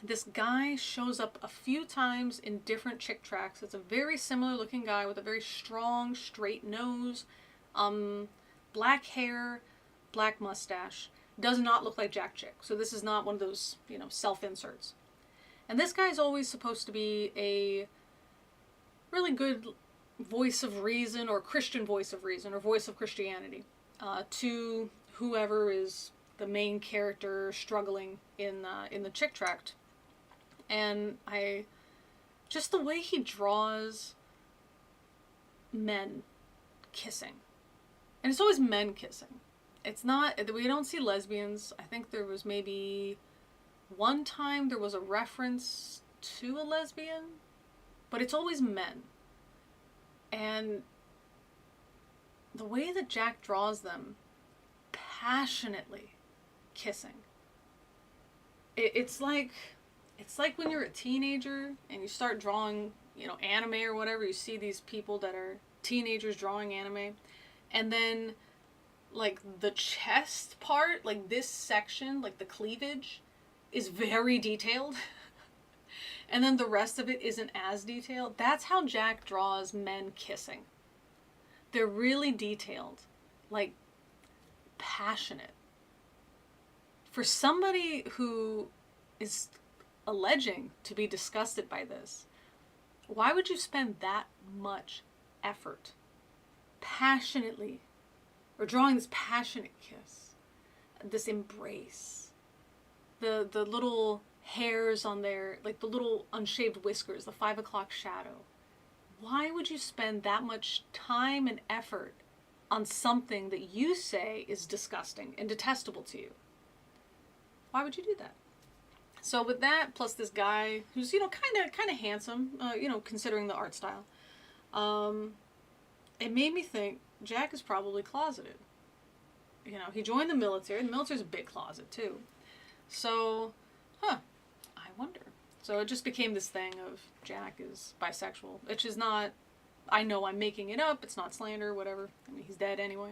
This guy shows up a few times in different Chick tracks. It's a very similar looking guy with a very strong, straight nose, black hair, black mustache. Does not look like Jack Chick. So this is not one of those, self-inserts. And this guy's always supposed to be a really good voice of reason, or Christian voice of reason, or voice of Christianity, to whoever is the main character struggling in the Chick tract. And just the way he draws men kissing, and it's always men kissing. It's not, we don't see lesbians. I think there was maybe one time there was a reference to a lesbian, but it's always men. And the way that Jack draws them, passionately kissing. It's like when you're a teenager and you start drawing, anime or whatever. You see these people that are teenagers drawing anime, and then like the chest part, like this section, like the cleavage, is very detailed. And then the rest of it isn't as detailed. That's how Jack draws men kissing. They're really detailed, like passionate. For somebody who is alleging to be disgusted by this, why would you spend that much effort passionately, or drawing this passionate kiss, this embrace, the little hairs on there, like the little unshaved whiskers, the 5 o'clock shadow? Why would you spend that much time and effort on something that you say is disgusting and detestable to you? Why would you do that? So with that, plus this guy who's, kind of handsome, considering the art style, it made me think Jack is probably closeted. He joined the military. The military's a big closet too. So, I wonder. So it just became this thing of Jack is bisexual, which is not, I know I'm making it up, it's not slander, whatever. I mean, he's dead anyway.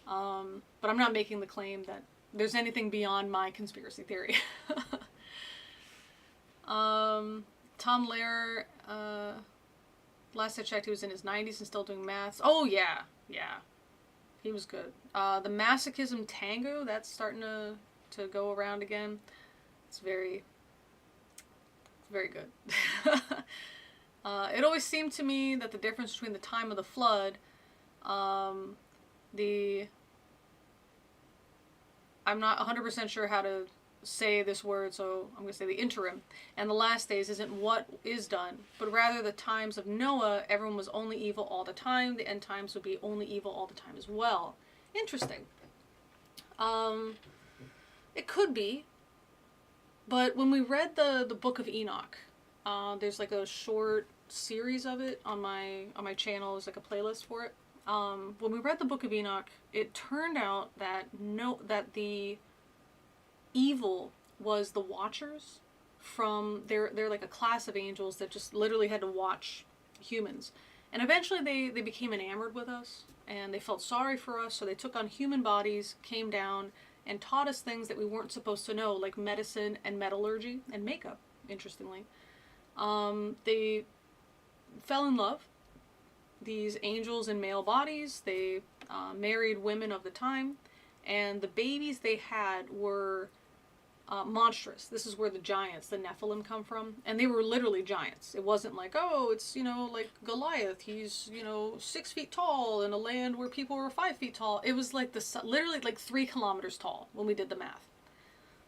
But I'm not making the claim that there's anything beyond my conspiracy theory. Tom Lehrer, last I checked, he was in his 90s and still doing maths. Oh, yeah. He was good. The Masochism Tango, that's starting to go around again. It's very good. It always seemed to me that the difference between the time of the flood, I'm not 100% sure how to say this word, so I'm going to say the interim, and the last days isn't what is done, but rather the times of Noah, everyone was only evil all the time. The end times would be only evil all the time as well. Interesting. It could be, but when we read the Book of Enoch, there's like a short series of it on my channel. There's like a playlist for it. When we read the Book of Enoch, it turned out that the evil was the Watchers. They're like a class of angels that just literally had to watch humans, and eventually they became enamored with us, and they felt sorry for us, so they took on human bodies, came down, and taught us things that we weren't supposed to know, like medicine and metallurgy and makeup, interestingly. They fell in love. These angels in male bodies. They married women of the time. And the babies they had were monstrous. This is where the giants, the Nephilim, come from. And they were literally giants. It wasn't like, oh, it's, like Goliath. He's, 6 feet tall in a land where people were 5 feet tall. It was like literally like 3 kilometers tall when we did the math.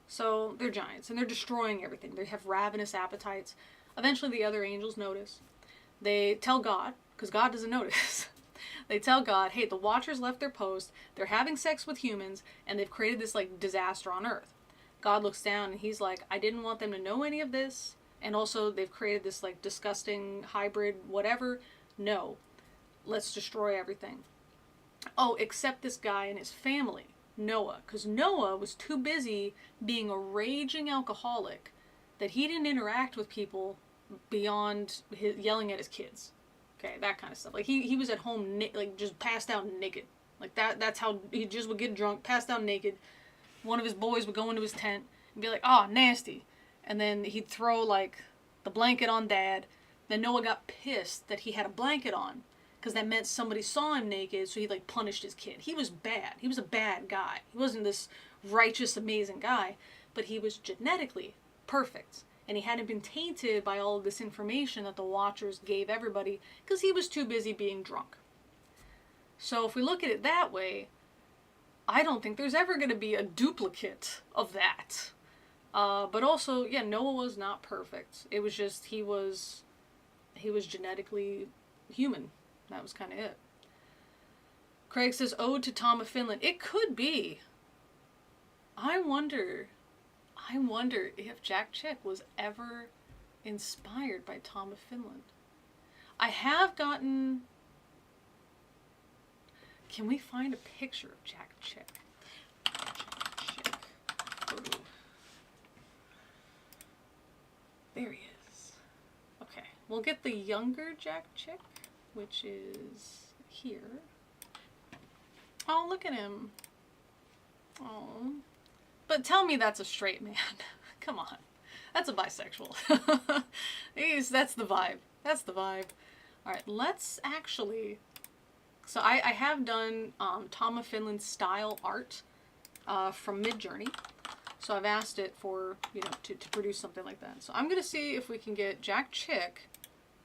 So they're giants and they're destroying everything. They have ravenous appetites. Eventually the other angels notice. They tell God, because God doesn't notice. They tell God, hey, the Watchers left their post, they're having sex with humans, and they've created this, disaster on Earth. God looks down and he's like, I didn't want them to know any of this, and also they've created this, disgusting hybrid whatever. No. Let's destroy everything. Oh, except this guy and his family, Noah, because Noah was too busy being a raging alcoholic that he didn't interact with people beyond yelling at his kids. Okay, that kind of stuff. He was at home, just passed out naked. That's how he just would get drunk, pass out naked. One of his boys would go into his tent and be like, oh, nasty. And then he'd throw, the blanket on Dad. Then Noah got pissed that he had a blanket on, because that meant somebody saw him naked, so he, punished his kid. He was bad. He was a bad guy. He wasn't this righteous, amazing guy, but he was genetically perfect. And he hadn't been tainted by all of this information that the Watchers gave everybody, because he was too busy being drunk. So if we look at it that way, I don't think there's ever going to be a duplicate of that. But also, yeah, Noah was not perfect. It was just, he was genetically human. That was kind of it. Craig says, Ode to Tom of Finland. It could be. I wonder if Jack Chick was ever inspired by Tom of Finland. I have gotten... Can we find a picture of Jack Chick? Jack Chick. Oh. There he is. Okay, we'll get the younger Jack Chick, which is here. Oh, look at him. Oh. But tell me that's a straight man. Come on. That's a bisexual. That's the vibe. That's the vibe. Alright, let's actually... So I have done Tom of Finland style art from Midjourney. So I've asked it for, to produce something like that. So I'm going to see if we can get Jack Chick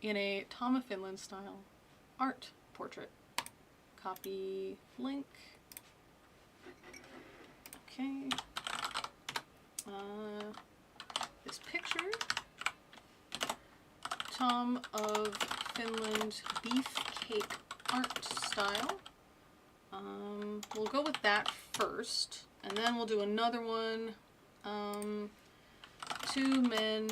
in a Tom of Finland style art portrait. Copy link. Okay. This picture. Tom of Finland beefcake art style. We'll go with that first, and then we'll do another one. 2 men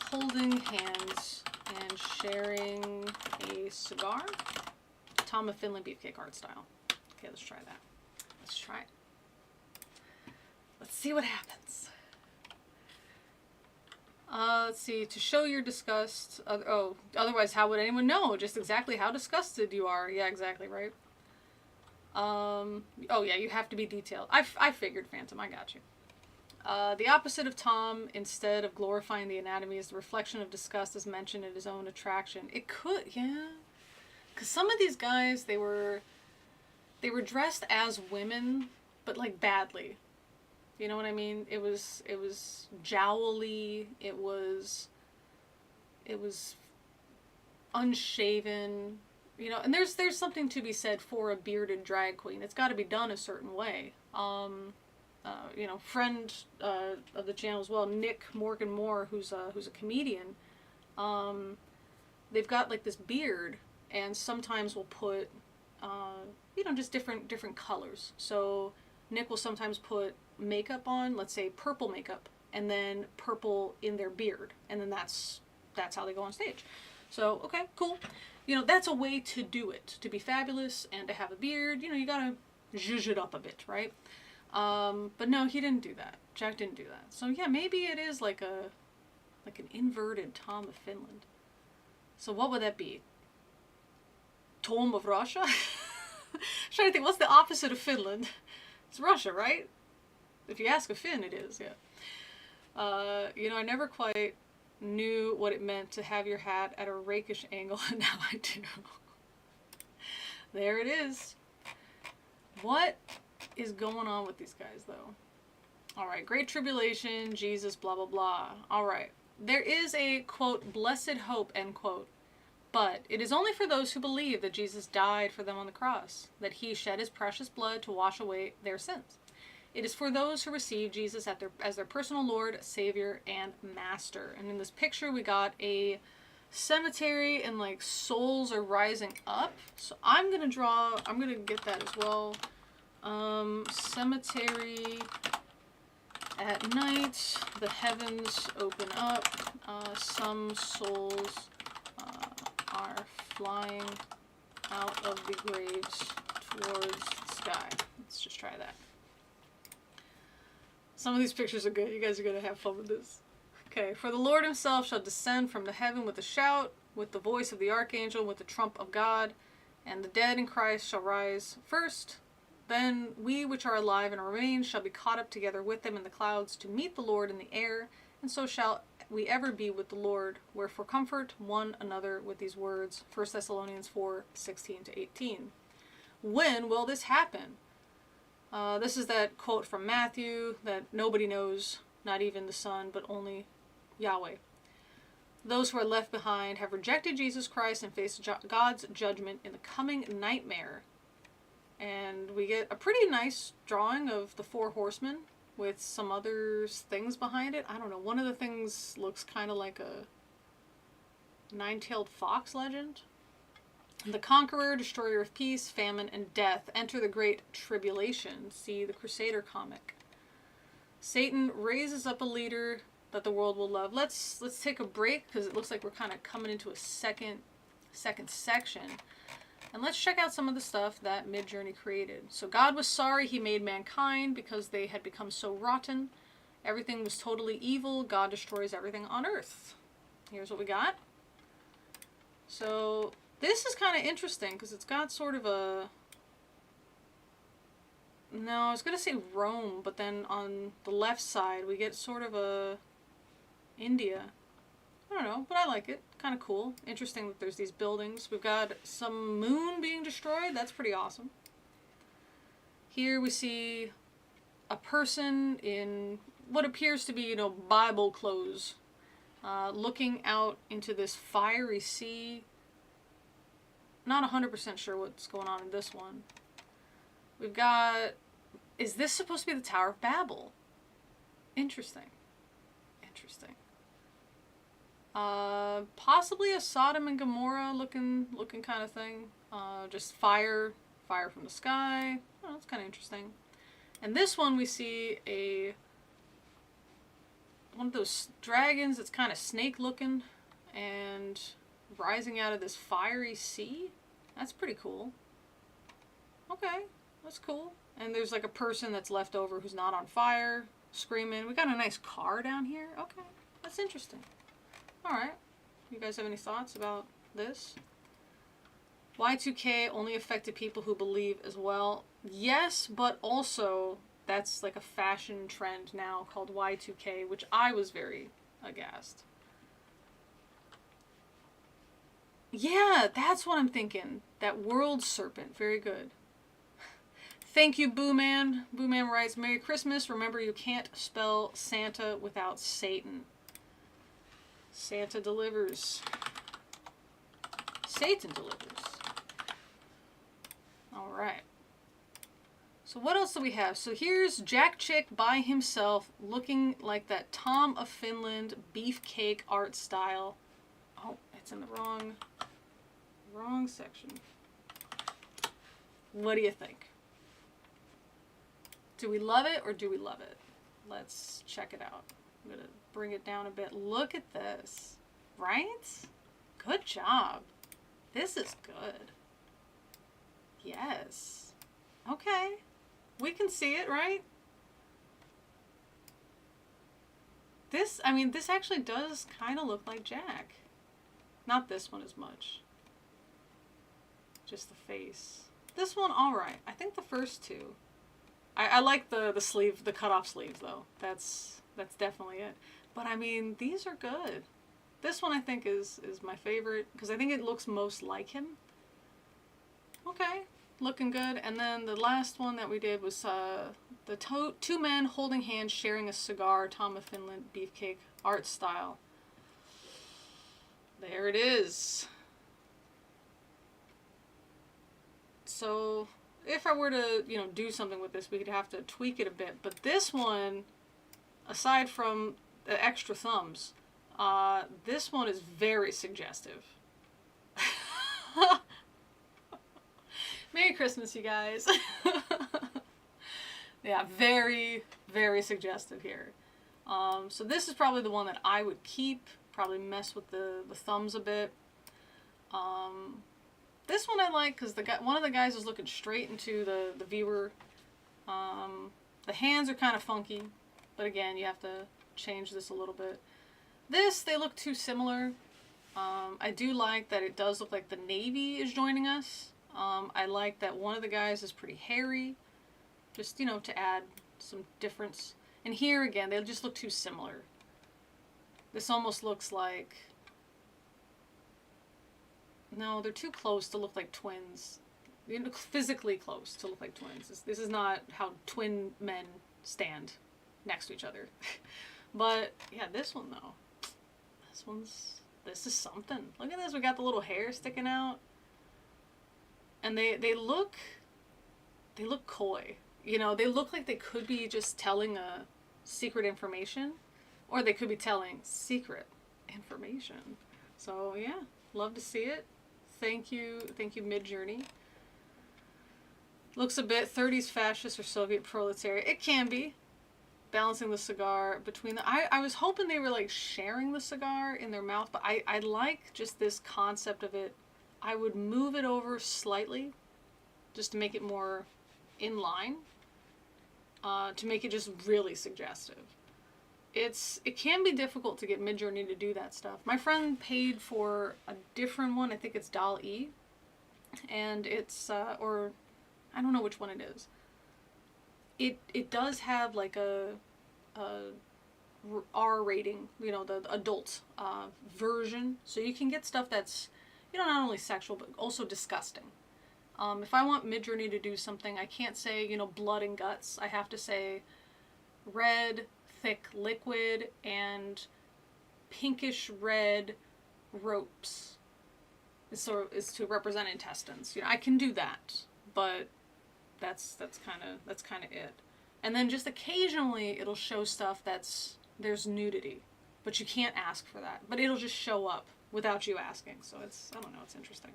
holding hands and sharing a cigar. Tom of Finland beefcake art style. Okay, let's try that. Let's try it. Let's see what happens. Let's see. To show your disgust. Otherwise, how would anyone know just exactly how disgusted you are? Yeah, exactly, right? Oh yeah, you have to be detailed. I figured, Phantom. I got you. The opposite of Tom, instead of glorifying the anatomy, is the reflection of disgust as mentioned in his own attraction. It could, yeah. Because some of these guys, they were dressed as women, but badly. You know what I mean? It was jowly. It was unshaven. And there's something to be said for a bearded drag queen. It's got to be done a certain way. Friend of the channel as well, Nick Morgan Moore, who's a comedian. They've got this beard, and sometimes we'll put just different colors. So Nick will sometimes put makeup on, let's say purple makeup, and then purple in their beard, and then that's how they go on stage. So okay, cool. That's a way to do it, to be fabulous and to have a beard. You gotta zhuzh it up a bit, right? But no, he didn't do that. Jack didn't do that. So yeah, maybe it is like an inverted Tom of Finland. So what would that be? Tom of Russia? I'm trying to think, what's the opposite of Finland? It's Russia, right? If you ask a Finn, it is, yeah. I never quite knew what it meant to have your hat at a rakish angle, and now I do. There it is. What is going on with these guys, though? Alright, Great Tribulation, Jesus, blah, blah, blah. Alright. There is a, quote, blessed hope, end quote. But it is only for those who believe that Jesus died for them on the cross, that he shed his precious blood to wash away their sins. It is for those who receive Jesus as their personal Lord, Savior, and Master. And in this picture, we got a cemetery and like souls are rising up. So I'm going to get that as well. Cemetery at night, the heavens open up, some souls are flying out of the graves towards the sky. Let's just try that. Some of these pictures are good. You guys are going to have fun with this. Okay, for the Lord himself shall descend from the heaven with a shout, with the voice of the archangel, with the trump of God, and the dead in Christ shall rise first. Then we which are alive and remain shall be caught up together with them in the clouds to meet the Lord in the air, and so shall we ever be with the Lord. Wherefore comfort one another with these words. 1 Thessalonians 4:16-18. When will this happen? This is that quote from Matthew that nobody knows, not even the Son, but only Yahweh. Those who are left behind have rejected Jesus Christ and face God's judgment in the coming nightmare. And we get a pretty nice drawing of the four horsemen with some other things behind it. I don't know. One of the things looks kind of like a nine-tailed fox legend. The conqueror, destroyer of peace, famine, and death enter the great tribulation. See the Crusader comic. Satan raises up a leader that the world will love. Let's take a break because it looks like we're kind of coming into a second section. And let's check out some of the stuff that Midjourney created. So God was sorry he made mankind because they had become so rotten. Everything was totally evil. God destroys everything on earth. Here's what we got. So this is kind of interesting because it's got sort of a... No, I was going to say Rome, but then on the left side we get sort of a India. I don't know, but I like it. Kind of cool. Interesting that there's these buildings. We've got some moon being destroyed. That's pretty awesome. Here we see a person in what appears to be, Bible clothes, looking out into this fiery sea. Not 100% sure what's going on in this one. We've got... Is this supposed to be the Tower of Babel? Interesting. Interesting. Possibly a Sodom and Gomorrah looking kind of thing. Just fire from the sky. Oh, that's kind of interesting. And this one we see one of those dragons that's kind of snake looking and rising out of this fiery sea. That's pretty cool. Okay, that's cool. And there's like a person that's left over who's not on fire, screaming. We got a nice car down here. Okay, that's interesting. Alright, you guys have any thoughts about this? Y2K only affected people who believe as well. Yes, but also that's like a fashion trend now called Y2K, which I was very aghast. Yeah, that's what I'm thinking. That world serpent. Very good. Thank you, Boo Man. Boo Man writes, Merry Christmas. Remember, you can't spell Santa without Satan. Santa delivers. Satan delivers. Alright. So what else do we have? So here's Jack Chick by himself looking like that Tom of Finland beefcake art style. Oh, it's in the wrong section. What do you think? Do we love it or do we love it? Let's check it out. I'm going to bring it down a bit. Look at this. Right? Good job. This is good. Yes. Okay. We can see it, right? This actually does kind of look like Jack. Not this one as much. Just the face. This one, alright. I think the first two. I like the sleeve, the cut-off sleeves, though. That's definitely it. But, these are good. This one I think is my favorite because I think it looks most like him. Okay, looking good. And then the last one that we did was the two men holding hands sharing a cigar, Tom of Finland beefcake art style. There it is. So if I were to, do something with this, we'd have to tweak it a bit. But this one, aside from the extra thumbs, this one is very suggestive. Merry Christmas, you guys. Yeah, very, very suggestive here. So this is probably the one that I would keep. Probably mess with the thumbs a bit. This one I like because one of the guys is looking straight into the viewer. The hands are kind of funky, but again, you have to change this a little bit. They look too similar. I do like that it does look like the Navy is joining us. I like that one of the guys is pretty hairy, just, to add some difference. And here again, they just look too similar. This almost looks like... No, they're too close to look like twins. Physically close to look like twins. This is not how twin men stand next to each other. But, yeah, this one, though. This is something. Look at this. We got the little hair sticking out. And they look coy. They look like they could be just telling a secret information. Or they could be telling secret information. So, yeah. Love to see it. Thank you, Midjourney. Looks a bit 30s fascist or Soviet proletariat. It can be. Balancing the cigar between the... I was hoping they were like sharing the cigar in their mouth, but I like just this concept of it. I would move it over slightly just to make it more in line, to make it just really suggestive. It can be difficult to get Midjourney to do that stuff. My friend paid for a different one. I think it's DALL-E. And it's, or I don't know which one it is. It does have like a R rating, the adult version. So you can get stuff that's, not only sexual, but also disgusting. If I want Midjourney to do something, I can't say, blood and guts. I have to say red, thick liquid, and pinkish red ropes. So is to represent intestines. I can do that, but that's kind of it. And then just occasionally it'll show stuff there's nudity, but you can't ask for that. But it'll just show up without you asking. So I don't know, it's interesting.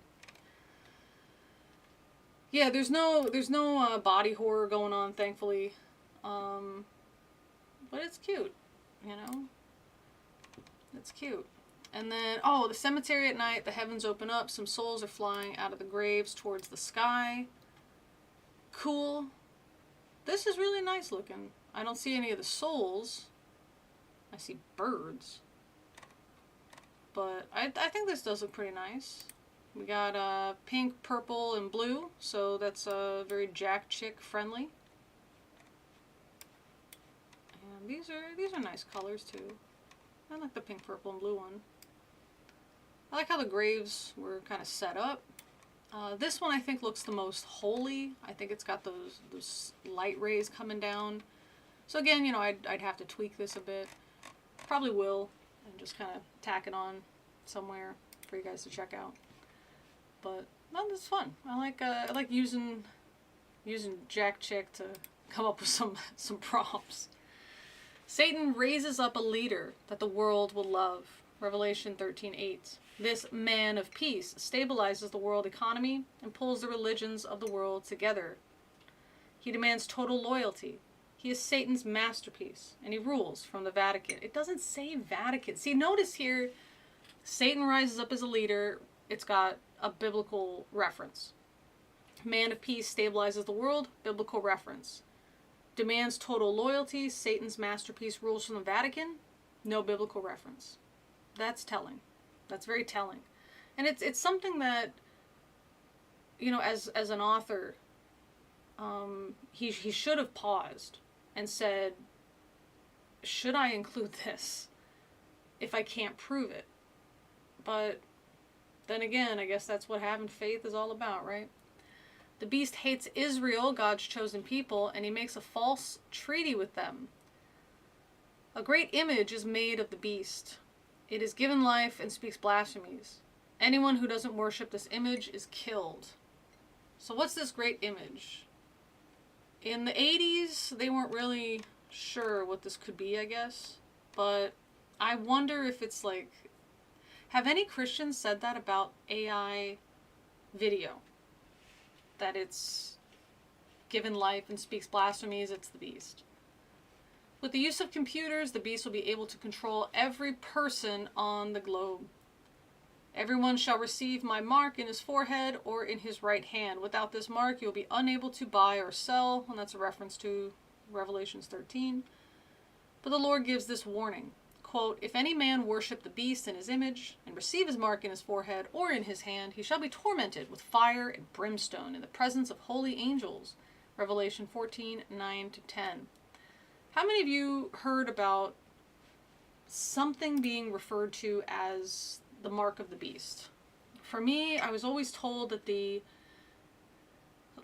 Yeah, there's no body horror going on, thankfully. But it's cute, It's cute. And then, the cemetery at night, the heavens open up, some souls are flying out of the graves towards the sky. Cool. This is really nice looking. I don't see any of the souls. I see birds. But I think this does look pretty nice. We got pink, purple, and blue, so that's very Jack Chick friendly. And these are nice colors too. I like the pink, purple, and blue one. I like how the graves were kind of set up. This one I think looks the most holy. I think it's got those light rays coming down. So again, I'd have to tweak this a bit. Probably will, and just kind of tack it on somewhere for you guys to check out. But no, this is fun. I like using Jack Chick to come up with some prompts. Satan raises up a leader that the world will love. Revelation 13:8. This man of peace stabilizes the world economy and pulls the religions of the world together. He demands total loyalty. He is Satan's masterpiece, and he rules from the Vatican. It doesn't say Vatican. See, notice here, Satan rises up as a leader. It's got a biblical reference. Man of peace stabilizes the world, biblical reference. Demands total loyalty, Satan's masterpiece rules from the Vatican, no biblical reference. That's telling. That's very telling. And it's something that, as an author, he should have paused and said, should I include this if I can't prove it? But then again, I guess that's what having faith is all about, right? The beast hates Israel, God's chosen people, and he makes a false treaty with them. A great image is made of the beast. It is given life and speaks blasphemies. Anyone who doesn't worship this image is killed. So what's this great image? In the 80s, they weren't really sure what this could be, I guess. But I wonder if it's like... Have any Christians said that about AI video? That it's given life and speaks blasphemies, it's the beast. With the use of computers, the beast will be able to control every person on the globe. Everyone shall receive my mark in his forehead or in his right hand. Without this mark, you'll be unable to buy or sell. And that's a reference to Revelations 13. But the Lord gives this warning. Quote, if any man worship the beast in his image and receive his mark in his forehead or in his hand, he shall be tormented with fire and brimstone in the presence of holy angels. Revelation 14:9-10. How many of you heard about something being referred to as the mark of the beast? For me, I was always told that the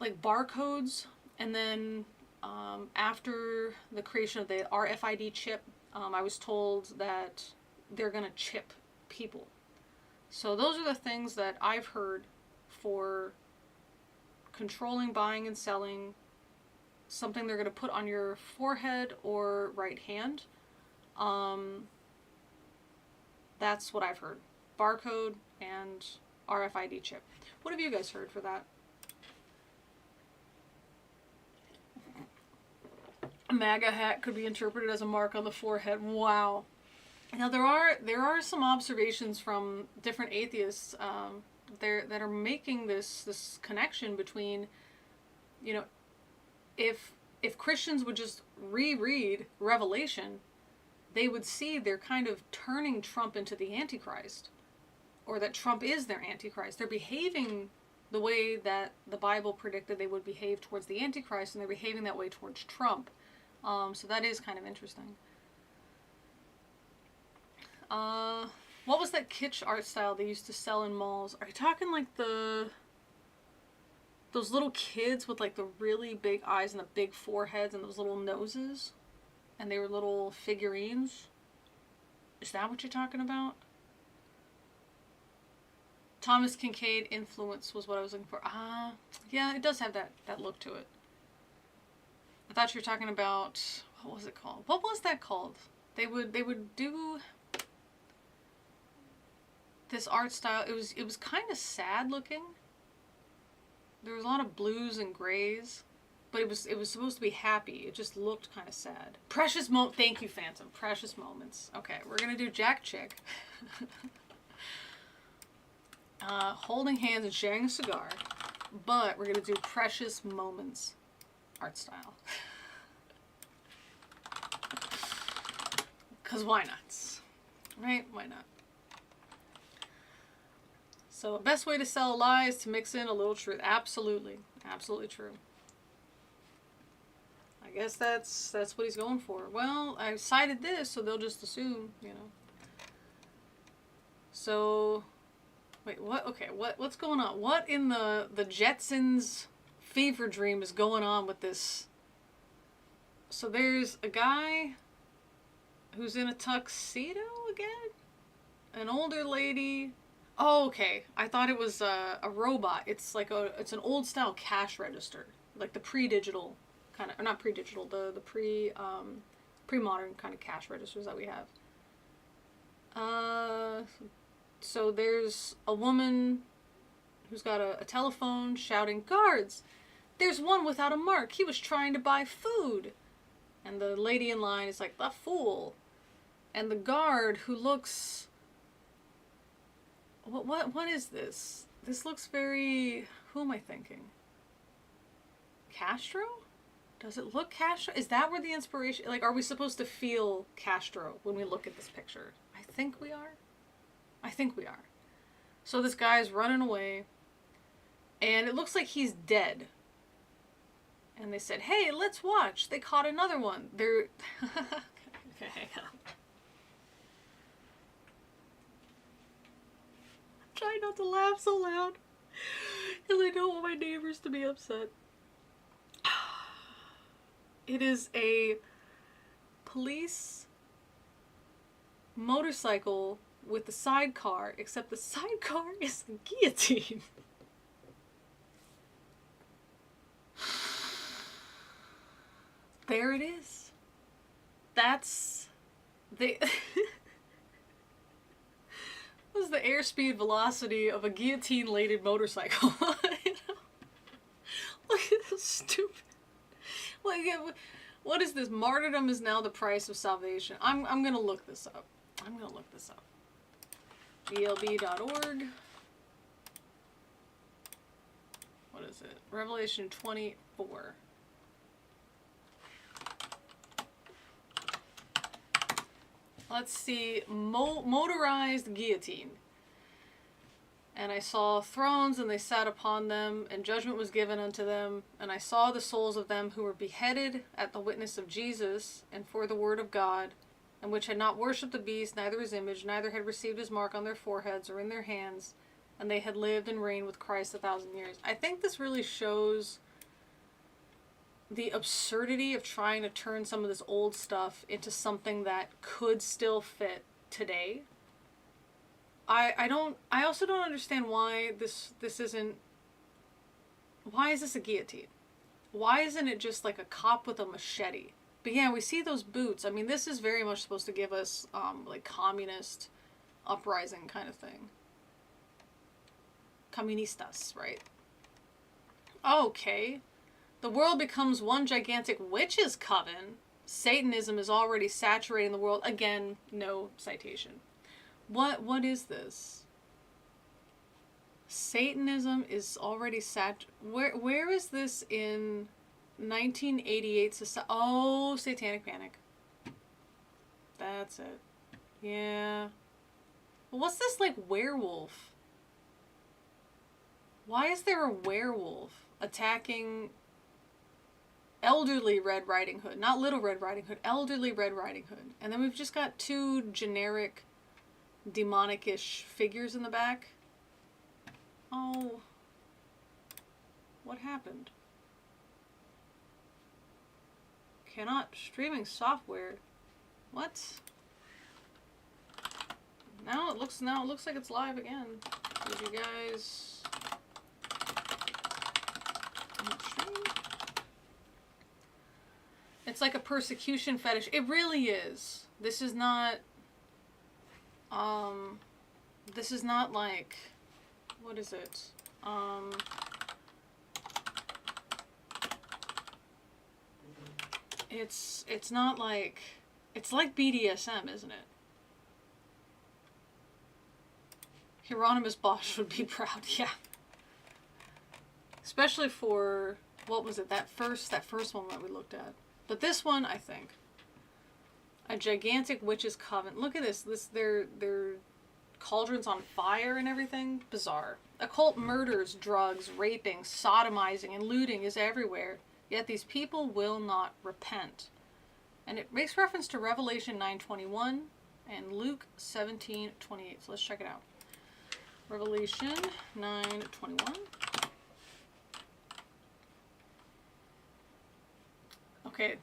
barcodes, and then after the creation of the RFID chip, I was told that they're going to chip people. So those are the things that I've heard for controlling, buying, and selling something they're going to put on your forehead or right hand. That's what I've heard. Barcode and RFID chip. What have you guys heard for that? A MAGA hat could be interpreted as a mark on the forehead. Wow. Now there are some observations from different atheists that are making this connection between, you know, if Christians would just reread Revelation, they would see they're kind of turning Trump into the Antichrist, or that Trump is their Antichrist. They're behaving the way that the Bible predicted they would behave towards the Antichrist, and they're behaving that way towards Trump. So that is kind of interesting. What was that kitsch art style they used to sell in malls? Are you talking like those little kids with like the really big eyes and the big foreheads and those little noses? And they were little figurines? Is that what you're talking about? Thomas Kincaid influence was what I was looking for. Yeah, it does have that look to it. I thought you were talking about, what was it called? What was that called? They would do this art style. It was kind of sad looking. There was a lot of blues and grays, but it was supposed to be happy. It just looked kind of sad. Thank you, Phantom. Precious moments. Okay, we're gonna do Jack Chick. Holding hands and sharing a cigar, but we're gonna do Precious Moments art style. Because why not? Right? Why not? So, best way to sell a lie is to mix in a little truth. Absolutely. Absolutely true. I guess that's what he's going for. Well, I cited this, so they'll just assume, you know. So, wait, what? Okay, what's going on? What in the Jetsons fever dream is going on with this? So there's a guy who's in a tuxedo again? An older lady. Oh, okay. I thought it was a robot. It's like it's an old style cash register, like the pre-digital kind of, or not pre-digital, the pre-modern kind of cash registers that we have. So there's a woman who's got a telephone shouting, "Guards! There's one without a mark. He was trying to buy food." And the lady in line is like, "The fool." And the guard, who looks... What is this? This looks very... Who am I thinking? Castro? Does it look Castro? Is that where the inspiration... Like, are we supposed to feel Castro when we look at this picture? I think we are. I think we are. So this guy's running away, and it looks like he's dead. And they said, "Hey, let's watch. They caught another one." They're... Okay, hang on. not to laugh so loud. Because I don't want my neighbors to be upset. It is a police motorcycle with the sidecar, except the sidecar is a guillotine. There it is. That's the what is the airspeed velocity of a guillotine-laden motorcycle? You know? Look at this stupid. Like, what is this? Martyrdom is now the price of salvation. I'm gonna look this up. I'm gonna look this up. glb.org. What is it? Revelation 24. Let's see. Motorized guillotine. And I saw thrones, and they sat upon them, and judgment was given unto them. And I saw the souls of them who were beheaded at the witness of Jesus, and for the word of God, and which had not worshipped the beast, neither his image, neither had received his mark on their foreheads or in their hands, and they had lived and reigned with Christ 1,000 years. I think this really shows the absurdity of trying to turn some of this old stuff into something that could still fit today. I also don't understand why this isn't, why is this a guillotine? Why isn't it just like a cop with a machete? But yeah, we see those boots. I mean, this is very much supposed to give us like communist uprising kind of thing. Comunistas, right? Okay. The world becomes one gigantic witches' coven. Satanism is already saturating the world. Again, no citation. What is this? Satanism is already where is this in 1988 society? Oh, Satanic Panic. That's it. Yeah. Well, what's this like werewolf? Why is there a werewolf attacking elderly Red Riding Hood? Not Little Red Riding Hood, elderly Red Riding Hood. And then we've just got two generic demonic-ish figures in the back. Oh. What happened? Cannot streaming software. What? Now it looks like it's live again. Did you guys stream? It's like a persecution fetish. It really is. This is not like, what is it? It's not like, it's like BDSM, isn't it? Hieronymus Bosch would be proud, yeah. Especially for, what was it, that first one that we looked at. But this one, I think. A gigantic witch's coven. Look at this. Their cauldrons on fire and everything. Bizarre. Occult murders, drugs, raping, sodomizing, and looting is everywhere. Yet these people will not repent. And it makes reference to Revelation 9:21 and Luke 17:28. So let's check it out. Revelation 9:21. Okay.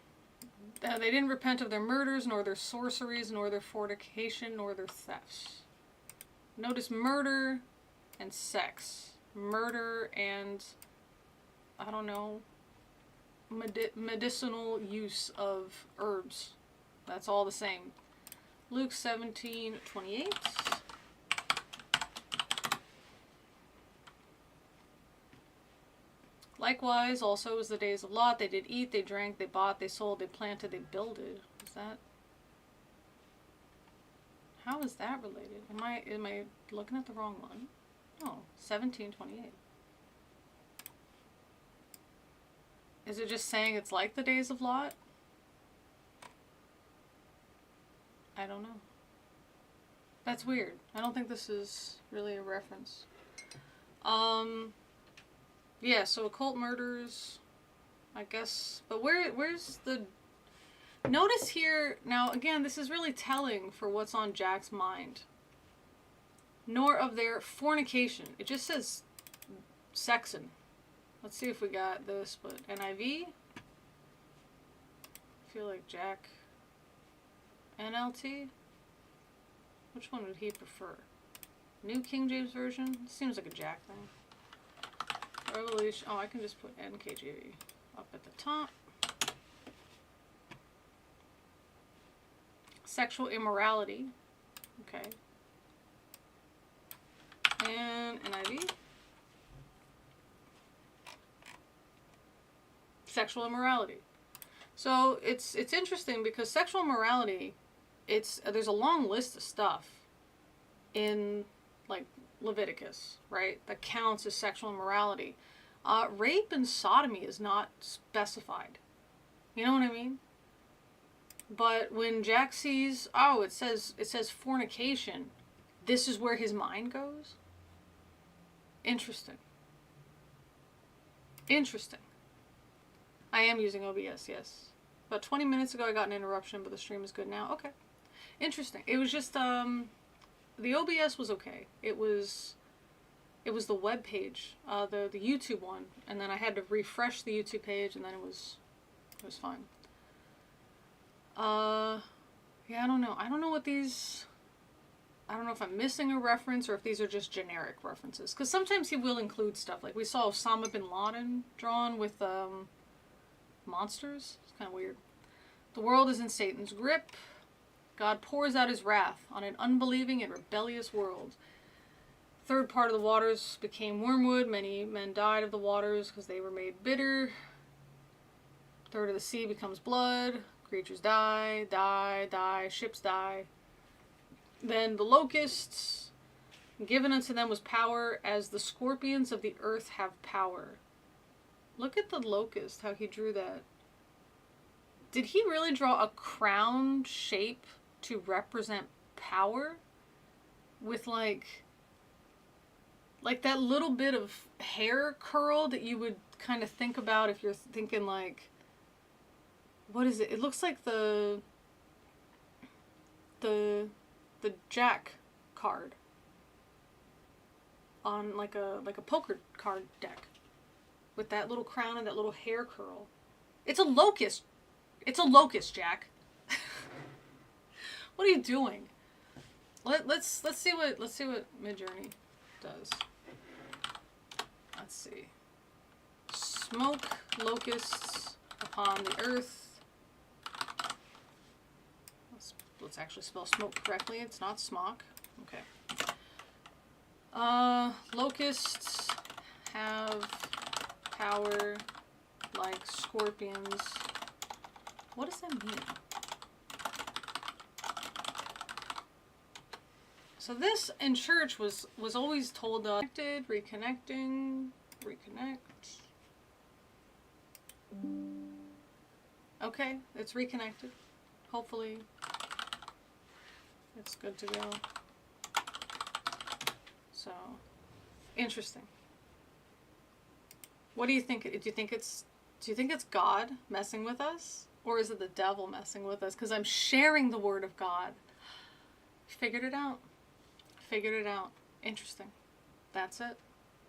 They didn't repent of their murders, nor their sorceries, nor their fornication, nor their thefts. Notice murder and sex. Murder and, I don't know, medicinal use of herbs. That's all the same. Luke 17:28. Likewise, also was the days of Lot. They did eat, they drank, they bought, they sold, they planted, they builded. Is that? How is that related? Am I looking at the wrong one? Oh, 17:28. Is it just saying it's like the days of Lot? I don't know. That's weird. I don't think this is really a reference. Yeah, so occult murders, I guess. But where's the... Notice here, now again, this is really telling for what's on Jack's mind. nor of their fornication. It just says sexing. Let's see if we got this, but NIV? I feel like Jack. NLT? Which one would he prefer? New King James Version? Seems like a Jack thing. Revelation. Oh, I can just put NKJV up at the top. Sexual immorality. Okay. And NIV. Sexual immorality. So it's interesting because sexual immorality, there's a long list of stuff in like Leviticus, right? That counts as sexual immorality. Rape and sodomy is not specified. You know what I mean? But when Jack sees, oh, it says fornication, this is where his mind goes. Interesting. Interesting. I am using OBS, yes. About 20 minutes ago I got an interruption, but the stream is good now. Okay. Interesting. It was just, the OBS was okay. It was the web page, the YouTube one, and then I had to refresh the YouTube page, and then it was fine. Yeah, I don't know. I don't know what these... I don't know if I'm missing a reference or if these are just generic references. Because sometimes he will include stuff. Like we saw Osama bin Laden drawn with monsters. It's kind of weird. The world is in Satan's grip. God pours out his wrath on an unbelieving and rebellious world. Third part of the waters became wormwood. Many men died of the waters because they were made bitter. Third of the sea becomes blood. Creatures die. Ships die. Then the locusts, given unto them was power, as the scorpions of the earth have power. Look at the locust, how he drew that. Did he really draw a crown shape to represent power? With like that little bit of hair curl that you would kind of think about if you're thinking like, what is it? It looks like the Jack card on like a poker card deck with that little crown and that little hair curl. It's a locust. It's a locust, Jack. What are you doing? Let's see what Midjourney does. Let's see. Smoke locusts upon the earth. Let's actually spell smoke correctly. It's not smock. Okay. Locusts have power like scorpions. What does that mean? So this in church was always told reconnecting. Okay, it's reconnected. Hopefully it's good to go. So, interesting. What do you think? Do you think it's God messing with us? Or is it the devil messing with us? Because I'm sharing the word of God. Figured it out. Figured it out. Interesting. That's it.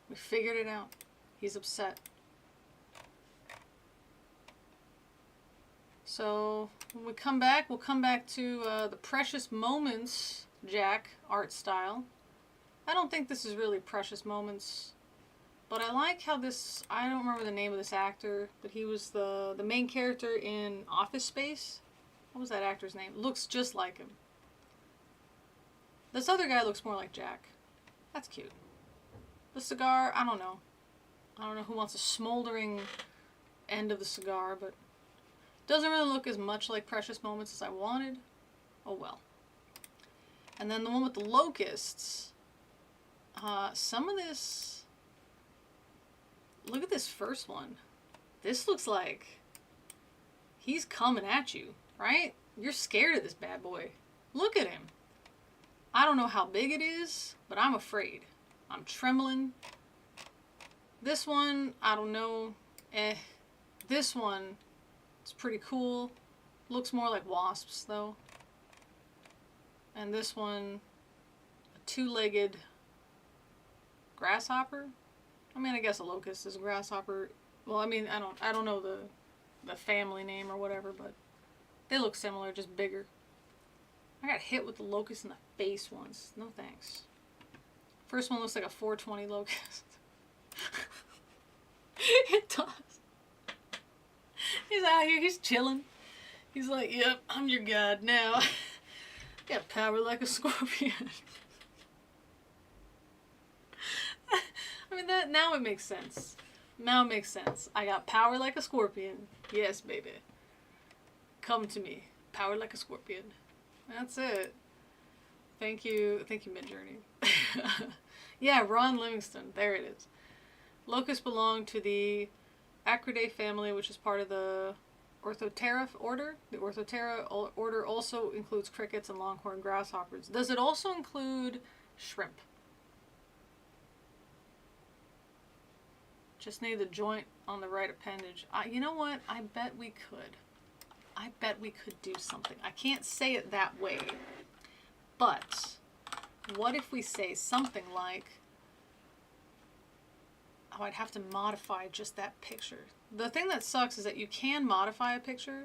We figured it out. He's upset. So when we come back, we'll come back to the Precious Moments Jack art style. I don't think this is really Precious Moments, but I like how this, I don't remember the name of this actor, but he was the main character in Office Space. What was that actor's name? Looks just like him. This other guy looks more like Jack. That's cute. The cigar, I don't know. I don't know who wants a smoldering end of the cigar, but doesn't really look as much like Precious Moments as I wanted. Oh well. And then the one with the locusts. Some of this... Look at this first one. This looks like he's coming at you, right? You're scared of this bad boy. Look at him. I don't know how big it is, but I'm afraid. I'm trembling. This one, I don't know. This one... It's pretty cool. Looks more like wasps, though. And this one, a two-legged grasshopper. I mean, I guess a locust is a grasshopper. Well, I mean, I don't know the family name or whatever, but they look similar, just bigger. I got hit with the locust in the face once. No thanks. First one looks like a 420 locust. It does. He's out here, he's chilling. He's like, yep, I'm your god now. Got power like a scorpion. I mean, that now it makes sense. Now it makes sense. I got power like a scorpion. Yes, baby. Come to me. Power like a scorpion. That's it. Thank you, Midjourney. Yeah, Ron Livingston. There it is. Locusts belong to the Acridae family, which is part of the Orthoptera order. The Orthoptera order also includes crickets and longhorn grasshoppers. Does it also include shrimp? Just need the joint on the right appendage. You know what? I bet we could. I bet we could do something. I can't say it that way. But what if we say something like, oh, I'd have to modify just that picture. The thing that sucks is that you can modify a picture,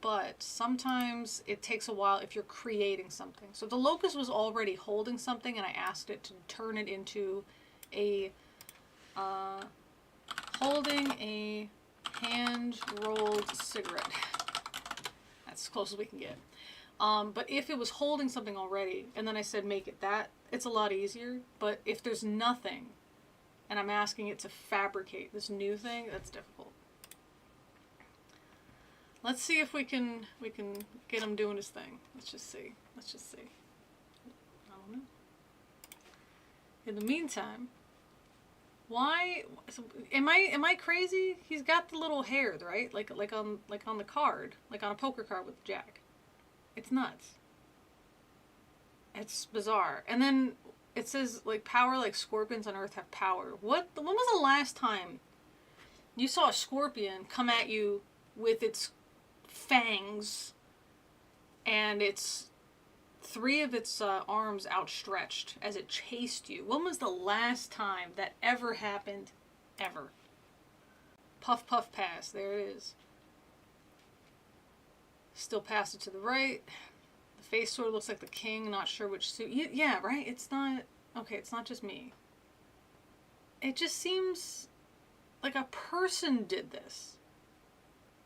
but sometimes it takes a while if you're creating something. So the locust was already holding something, and I asked it to turn it into a holding a hand-rolled cigarette. That's as close as we can get. But if it was holding something already, and then I said make it that, it's a lot easier. But if there's nothing, and I'm asking it to fabricate this new thing, that's difficult. Let's see if we can get him doing his thing. Let's just see. I don't know. In the meantime, why am I crazy? He's got the little hair, right? Like on the card, like on a poker card with Jack. It's nuts. It's bizarre. And then it says like power like scorpions on Earth have power. When was the last time you saw a scorpion come at you with its fangs and its three of its arms outstretched as it chased you? When was the last time that ever happened? Ever. Puff, puff, pass. There it is. Still pass it to the right. The face sort of looks like the king. Not sure which suit. Yeah, right? It's not... Okay, it's not just me. It just seems like a person did this.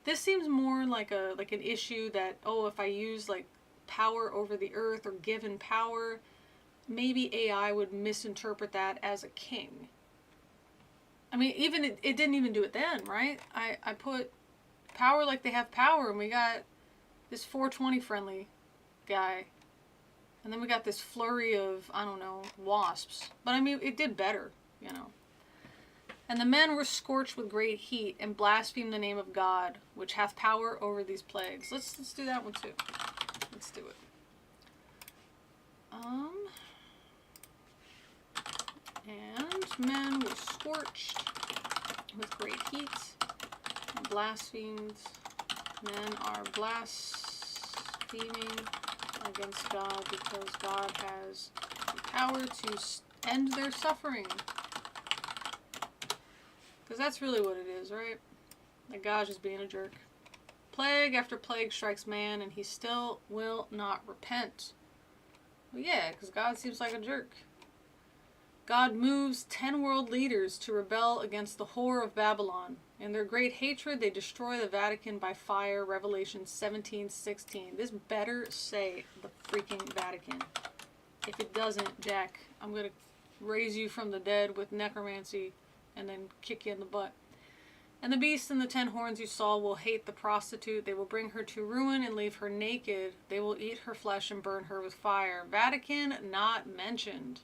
This seems more like an issue that, oh, if I use like power over the earth or given power, maybe AI would misinterpret that as a king. I mean, even it didn't even do it then, right? I put power like they have power, and we got this 420 friendly guy, and then we got this flurry of, I don't know, wasps. But I mean, it did better, you know. And the men were scorched with great heat and blasphemed the name of God, which hath power over these plagues. Let's do that one too. Let's do it. And men were scorched with great heat and blasphemed. Men are blaspheming against God because God has the power to end their suffering. Because that's really what it is, right? Like God's just being a jerk. Plague after plague strikes man, and he still will not repent. Well, yeah, because God seems like a jerk. God moves 10 world leaders to rebel against the whore of Babylon. In their great hatred, they destroy the Vatican by fire. Revelation 17:16. This better say the freaking Vatican. If it doesn't, Jack, I'm going to raise you from the dead with necromancy and then kick you in the butt. And the beast and the 10 horns you saw will hate the prostitute. They will bring her to ruin and leave her naked. They will eat her flesh and burn her with fire. Vatican not mentioned.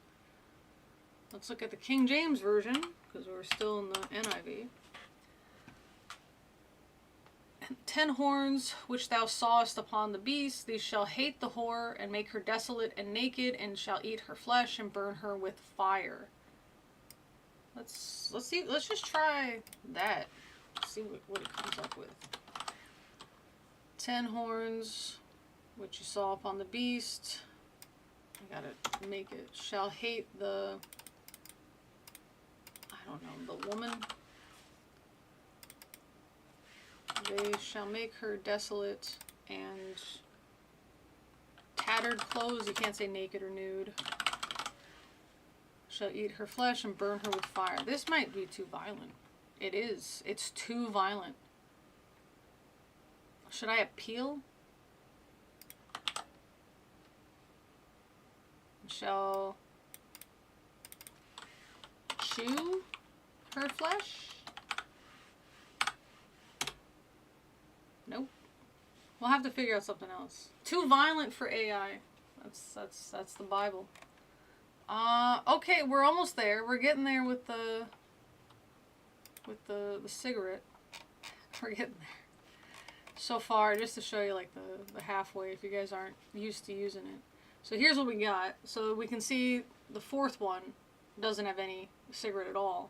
Let's look at the King James Version, because we're still in the NIV. 10 horns which thou sawest upon the beast, these shall hate the whore, and make her desolate and naked, and shall eat her flesh and burn her with fire. Let's see. Let's just try that. See what it comes up with. 10 horns which you saw upon the beast. I gotta make it. Shall hate the, I don't know, the woman. They shall make her desolate and tattered clothes. You can't say naked or nude. Shall eat her flesh and burn her with fire. This might be too violent. It is. It's too violent. Should I appeal? Shall chew her flesh? Nope. We'll have to figure out something else. Too violent for AI. That's the Bible. Okay, we're almost there. We're getting there with the cigarette. We're getting there. So far, just to show you like the halfway if you guys aren't used to using it. So here's what we got. So we can see the fourth one doesn't have any cigarette at all.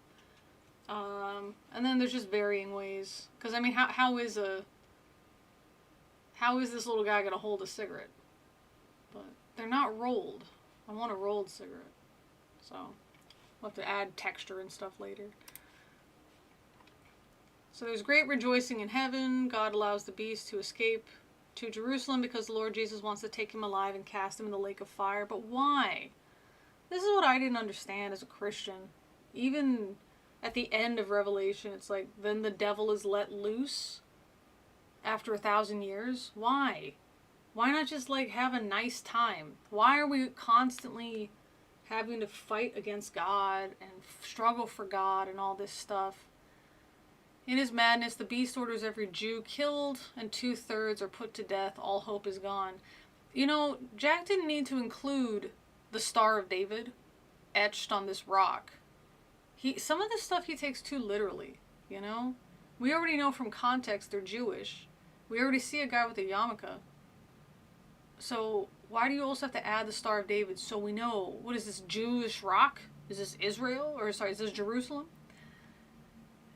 And then there's just varying ways. Because I mean, how is this little guy gonna hold a cigarette? But they're not rolled. I want a rolled cigarette. So we'll have to add texture and stuff later. So there's great rejoicing in heaven. God allows the beast to escape to Jerusalem because the Lord Jesus wants to take him alive and cast him in the lake of fire. But why? This is what I didn't understand as a Christian. Even at the end of Revelation, it's like, then the devil is let loose after 1,000 years. Why? Why not just like have a nice time? Why are we constantly having to fight against God and struggle for God and all this stuff? In his madness, the beast orders every Jew killed, and 2/3 are put to death. All hope is gone. You know, Jack didn't need to include the Star of David etched on this rock. Some of this stuff he takes too literally, you know? We already know from context they're Jewish. We already see a guy with a yarmulke. So why do you also have to add the Star of David so we know, what is this, Jewish rock? Is this Israel? Or sorry, is this Jerusalem?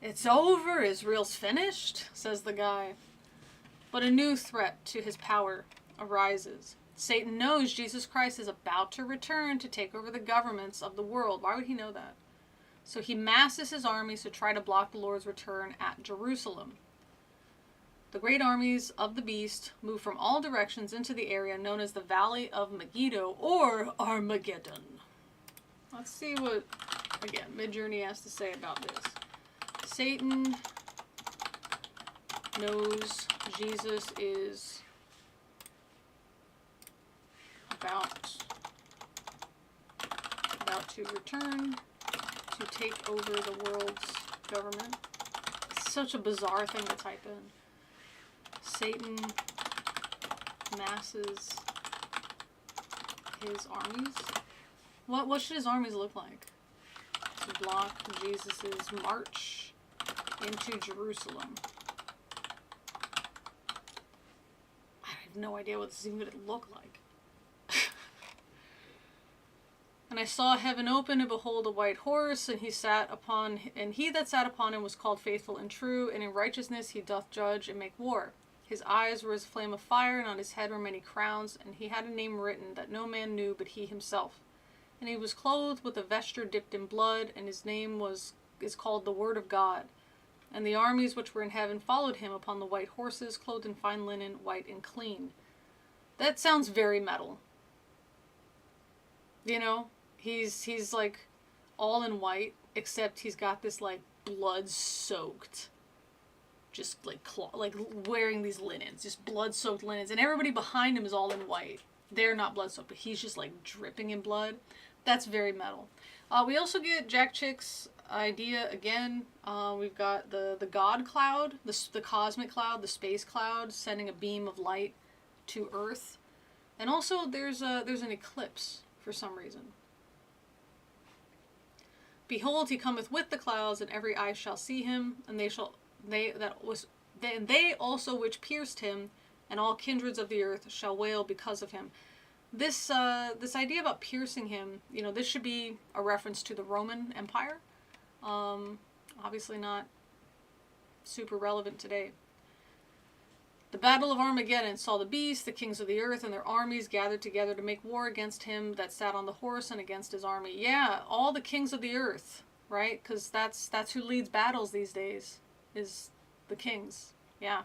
It's over, Israel's finished, says the guy. But a new threat to his power arises. Satan knows Jesus Christ is about to return to take over the governments of the world. Why would he know that? So he masses his armies to try to block the Lord's return at Jerusalem. The great armies of the beast move from all directions into the area known as the Valley of Megiddo, or Armageddon. Let's see what, again, Midjourney has to say about this. Satan knows Jesus is about to return to take over the world's government. It's such a bizarre thing to type in. Satan masses his armies. What should his armies look like? To block Jesus's march into Jerusalem. I have no idea what this is even going to look like. And I saw heaven open, and behold a white horse, and he that sat upon him was called Faithful and True, and in righteousness he doth judge and make war. His eyes were as a flame of fire, and on his head were many crowns, and he had a name written that no man knew but he himself. And he was clothed with a vesture dipped in blood, and his name is called the Word of God. And the armies which were in heaven followed him upon the white horses, clothed in fine linen, white and clean. That sounds very metal. You know? He's like all in white, except he's got this like blood-soaked, just like wearing these linens, just blood-soaked linens, and everybody behind him is all in white. They're not blood-soaked, but he's just like dripping in blood. That's very metal. We also get Jack Chick's idea again. We've got the God cloud, the cosmic cloud, the space cloud, sending a beam of light to Earth, and also there's an eclipse for some reason. Behold, he cometh with the clouds, and every eye shall see him, and they also which pierced him, and all kindreds of the earth shall wail because of him. This idea about piercing him, you know, this should be a reference to the Roman Empire. Obviously not super relevant today. The battle of Armageddon saw the beast, the kings of the earth, and their armies gathered together to make war against him that sat on the horse and against his army. Yeah, all the kings of the earth, right? Because that's who leads battles these days, is the kings. Yeah.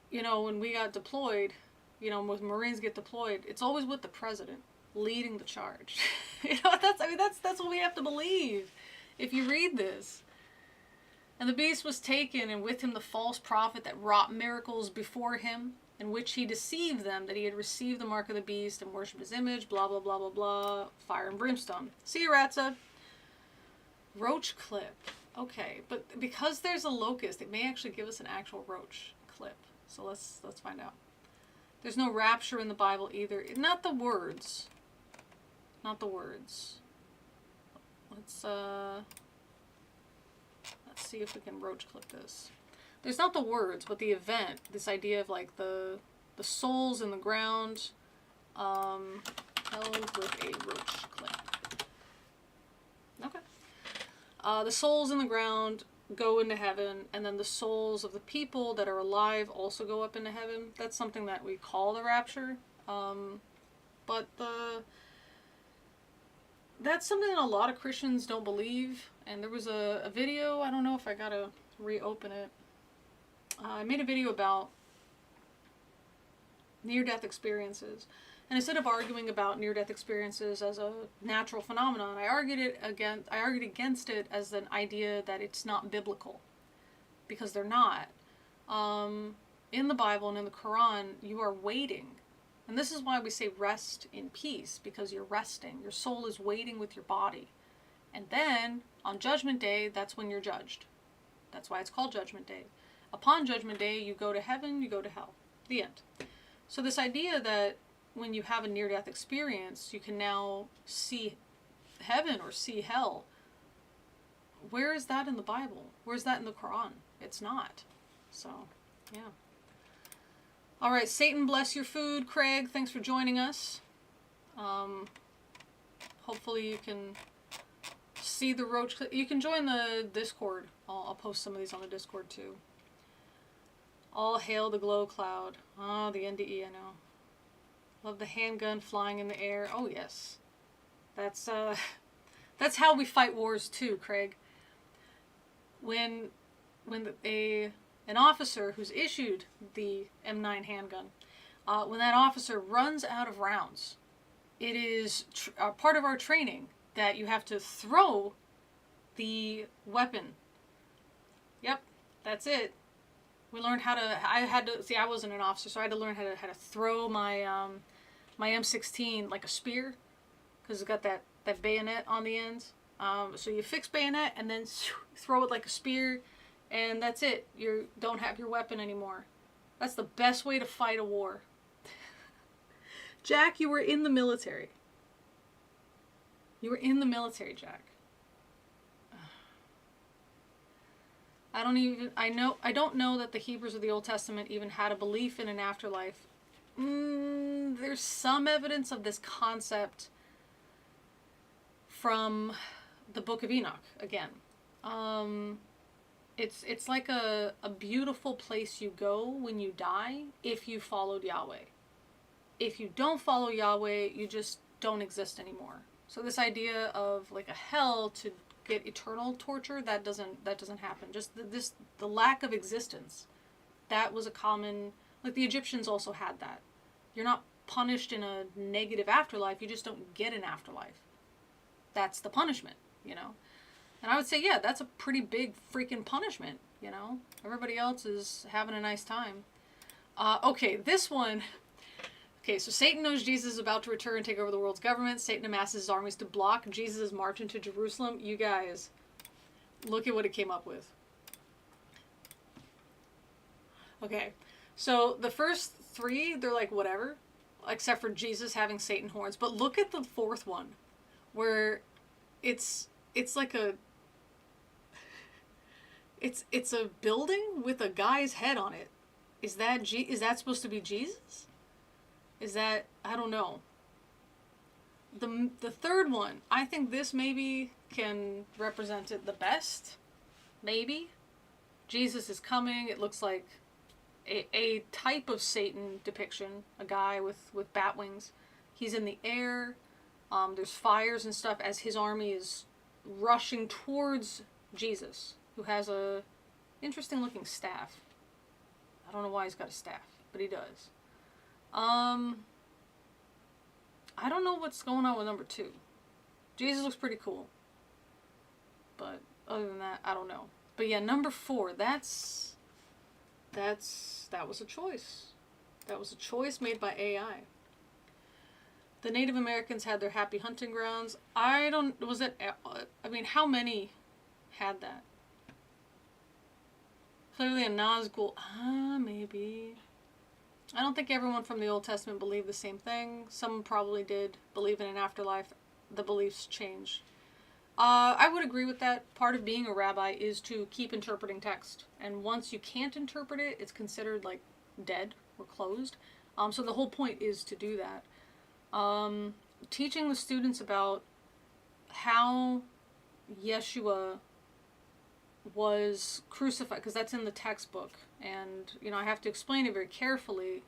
You know, when we got deployed, you know, when Marines get deployed, it's always with the president leading the charge. You know, that's what we have to believe if you read this. And the beast was taken, and with him the false prophet that wrought miracles before him, in which he deceived them that he had received the mark of the beast and worshipped his image, blah, blah, blah, blah, blah, fire and brimstone. See you, Ratza. Roach clip. Okay, but because there's a locust, it may actually give us an actual roach clip. So let's find out. There's no rapture in the Bible either. Not the words. Not the words. Let's see if we can roach clip this. There's not the words, but the event. This idea of like the souls in the ground held with a roach clip. Okay. The souls in the ground go into heaven, and then the souls of the people that are alive also go up into heaven. That's something that we call the rapture. But that's something that a lot of Christians don't believe. And there was a video, I don't know if I gotta reopen it. I made a video about near-death experiences. And instead of arguing about near-death experiences as a natural phenomenon, I argued against it as an idea that it's not biblical. Because they're not. In the Bible and in the Quran, you are waiting. And this is why we say rest in peace, because you're resting. Your soul is waiting with your body. And then, on Judgment Day, that's when you're judged. That's why it's called Judgment Day. Upon Judgment Day, you go to heaven, you go to hell. The end. So this idea that when you have a near-death experience, you can now see heaven or see hell. Where is that in the Bible? Where is that in the Quran? It's not. So, yeah. All right, Satan bless your food. Craig, thanks for joining us. Hopefully you can see the roach. You can join the Discord. I'll post some of these on the Discord too. All hail the glow cloud. Ah, the NDE, I know. Love the handgun flying in the air. Oh yes, that's how we fight wars too, Craig. When an officer who's issued the M9 handgun, when that officer runs out of rounds, it is part of our training that you have to throw the weapon. Yep, that's it. We learned how to. I wasn't an officer, so I had to learn how to throw my my M16 like a spear, because it's got that bayonet on the end. So you fix bayonet and then throw it like a spear, and that's it. You don't have your weapon anymore. That's the best way to fight a war. Jack, you were in the military. You were in the military, Jack. I don't know that the Hebrews of the Old Testament even had a belief in an afterlife. There's some evidence of this concept from the Book of Enoch again. It's like a beautiful place you go when you die if you followed Yahweh. If you don't follow Yahweh, you just don't exist anymore. So this idea of like a hell to get eternal torture, that doesn't happen. Just the lack of existence. That was a common, like the Egyptians also had that. You're not punished in a negative afterlife, you just don't get an afterlife. That's the punishment, you know. And I would say, yeah, that's a pretty big freaking punishment, you know. Everybody else is having a nice time. Okay, this one. Okay, so Satan knows Jesus is about to return and take over the world's government. Satan amasses his armies to block Jesus' march into Jerusalem. You guys, look at what it came up with. Okay, so the first three, they're like whatever, except for Jesus having Satan horns. But look at the fourth one, where it's like a... It's a building with a guy's head on it. Is that supposed to be Jesus? Is that, I don't know. The third one, I think this maybe can represent it the best. Maybe. Jesus is coming. It looks like a type of Satan depiction, a guy with bat wings. He's in the air. There's fires and stuff as his army is rushing towards Jesus, who has a interesting looking staff. I don't know why he's got a staff, but he does. I don't know what's going on with number 2. Jesus looks pretty cool. But other than that, I don't know. But yeah, number 4, that was a choice. That was a choice made by AI. The Native Americans had their happy hunting grounds. I mean, how many had that? Clearly a Nazgul. Maybe. I don't think everyone from the Old Testament believed the same thing. Some probably did believe in an afterlife. The beliefs change. I would agree with that. Part of being a rabbi is to keep interpreting text. And once you can't interpret it, it's considered like dead or closed. So the whole point is to do that. Teaching the students about how Yeshua was crucified, because that's in the textbook, and I have to explain it very carefully.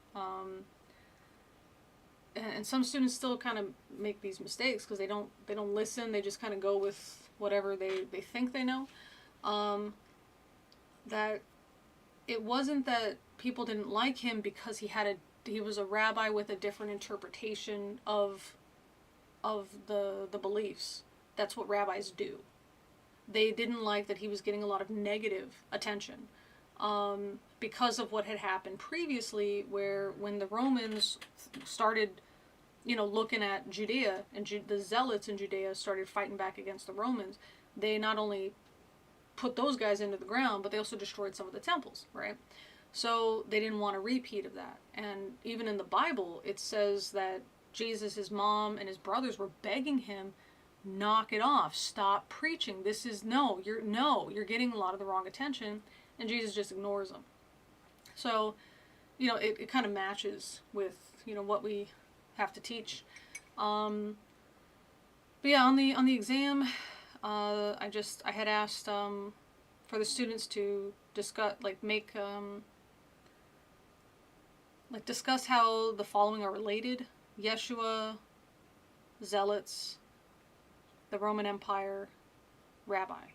And some students still kind of make these mistakes because they don't listen. They just kind of go with whatever they think they know. That it wasn't that people didn't like him because he was a rabbi with a different interpretation of the beliefs. That's what rabbis do. They didn't like that he was getting a lot of negative attention because of what had happened previously, where when the Romans started looking at Judea, and the zealots in Judea started fighting back against the Romans, they not only put those guys into the ground, but they also destroyed some of the temples, right? So they didn't want a repeat of that. And even in the Bible, it says that Jesus, his mom, and his brothers were begging him, knock it off, stop preaching. You're getting a lot of the wrong attention, and Jesus just ignores them. So, it kind of matches with, what we have to teach. But yeah, on the exam, I had asked for the students to discuss, discuss how the following are related: Yeshua, zealots, the Roman Empire, rabbi.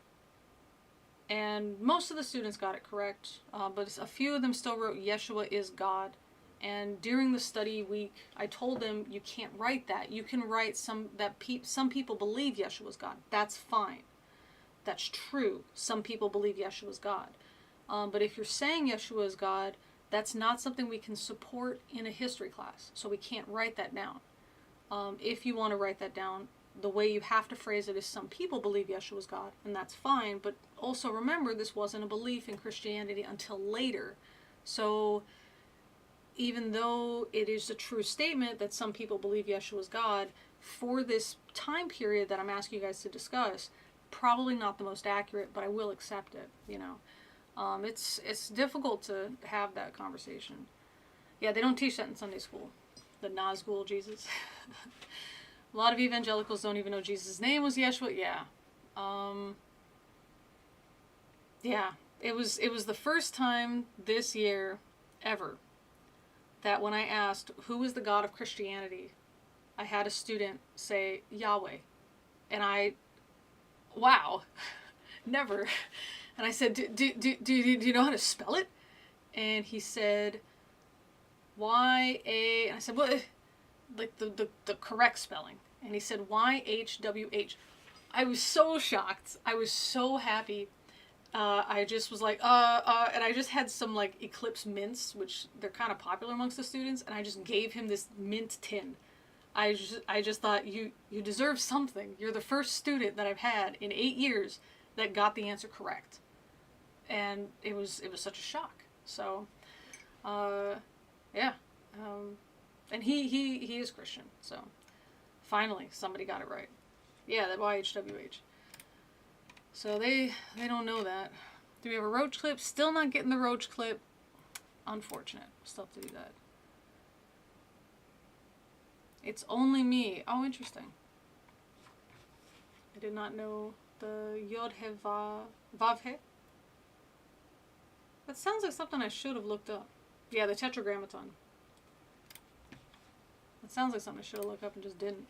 And most of the students got it correct, but a few of them still wrote Yeshua is God. And during the study week, I told them, you can't write that. You can write some people believe Yeshua is God. That's fine. That's true. Some people believe Yeshua is God. But if you're saying Yeshua is God, that's not something we can support in a history class. So we can't write that down. If you want to write that down, the way you have to phrase it is some people believe Yeshua is God, and that's fine. But also remember, this wasn't a belief in Christianity until later. So even though it is a true statement that some people believe Yeshua is God, for this time period that I'm asking you guys to discuss, probably not the most accurate, but I will accept it, It's difficult to have that conversation. Yeah, they don't teach that in Sunday school. The Nazgul Jesus. A lot of evangelicals don't even know Jesus' name was Yeshua. Yeah. Yeah. It was the first time this year ever that when I asked who is the God of Christianity, I had a student say Yahweh. And wow, never. And I said, do you know how to spell it? And he said, Y-A, and I said, what? Like the correct spelling. And he said Y-H-W-H. I was so shocked. I was so happy. I just was like, and I just had some Eclipse mints, which they're kind of popular amongst the students, and I just gave him this mint tin. I just thought, you deserve something. You're the first student that I've had in 8 years that got the answer correct. And it was such a shock. So, yeah. And he is Christian, so finally somebody got it right. Yeah, that YHWH. So they don't know that. Do we have a roach clip? Still not getting the roach clip. Unfortunate. Still have to do that. It's only me. Oh, interesting. I did not know the Yod He Vav He. That sounds like something I should have looked up. Yeah, the Tetragrammaton. That sounds like something I should have looked up and just didn't.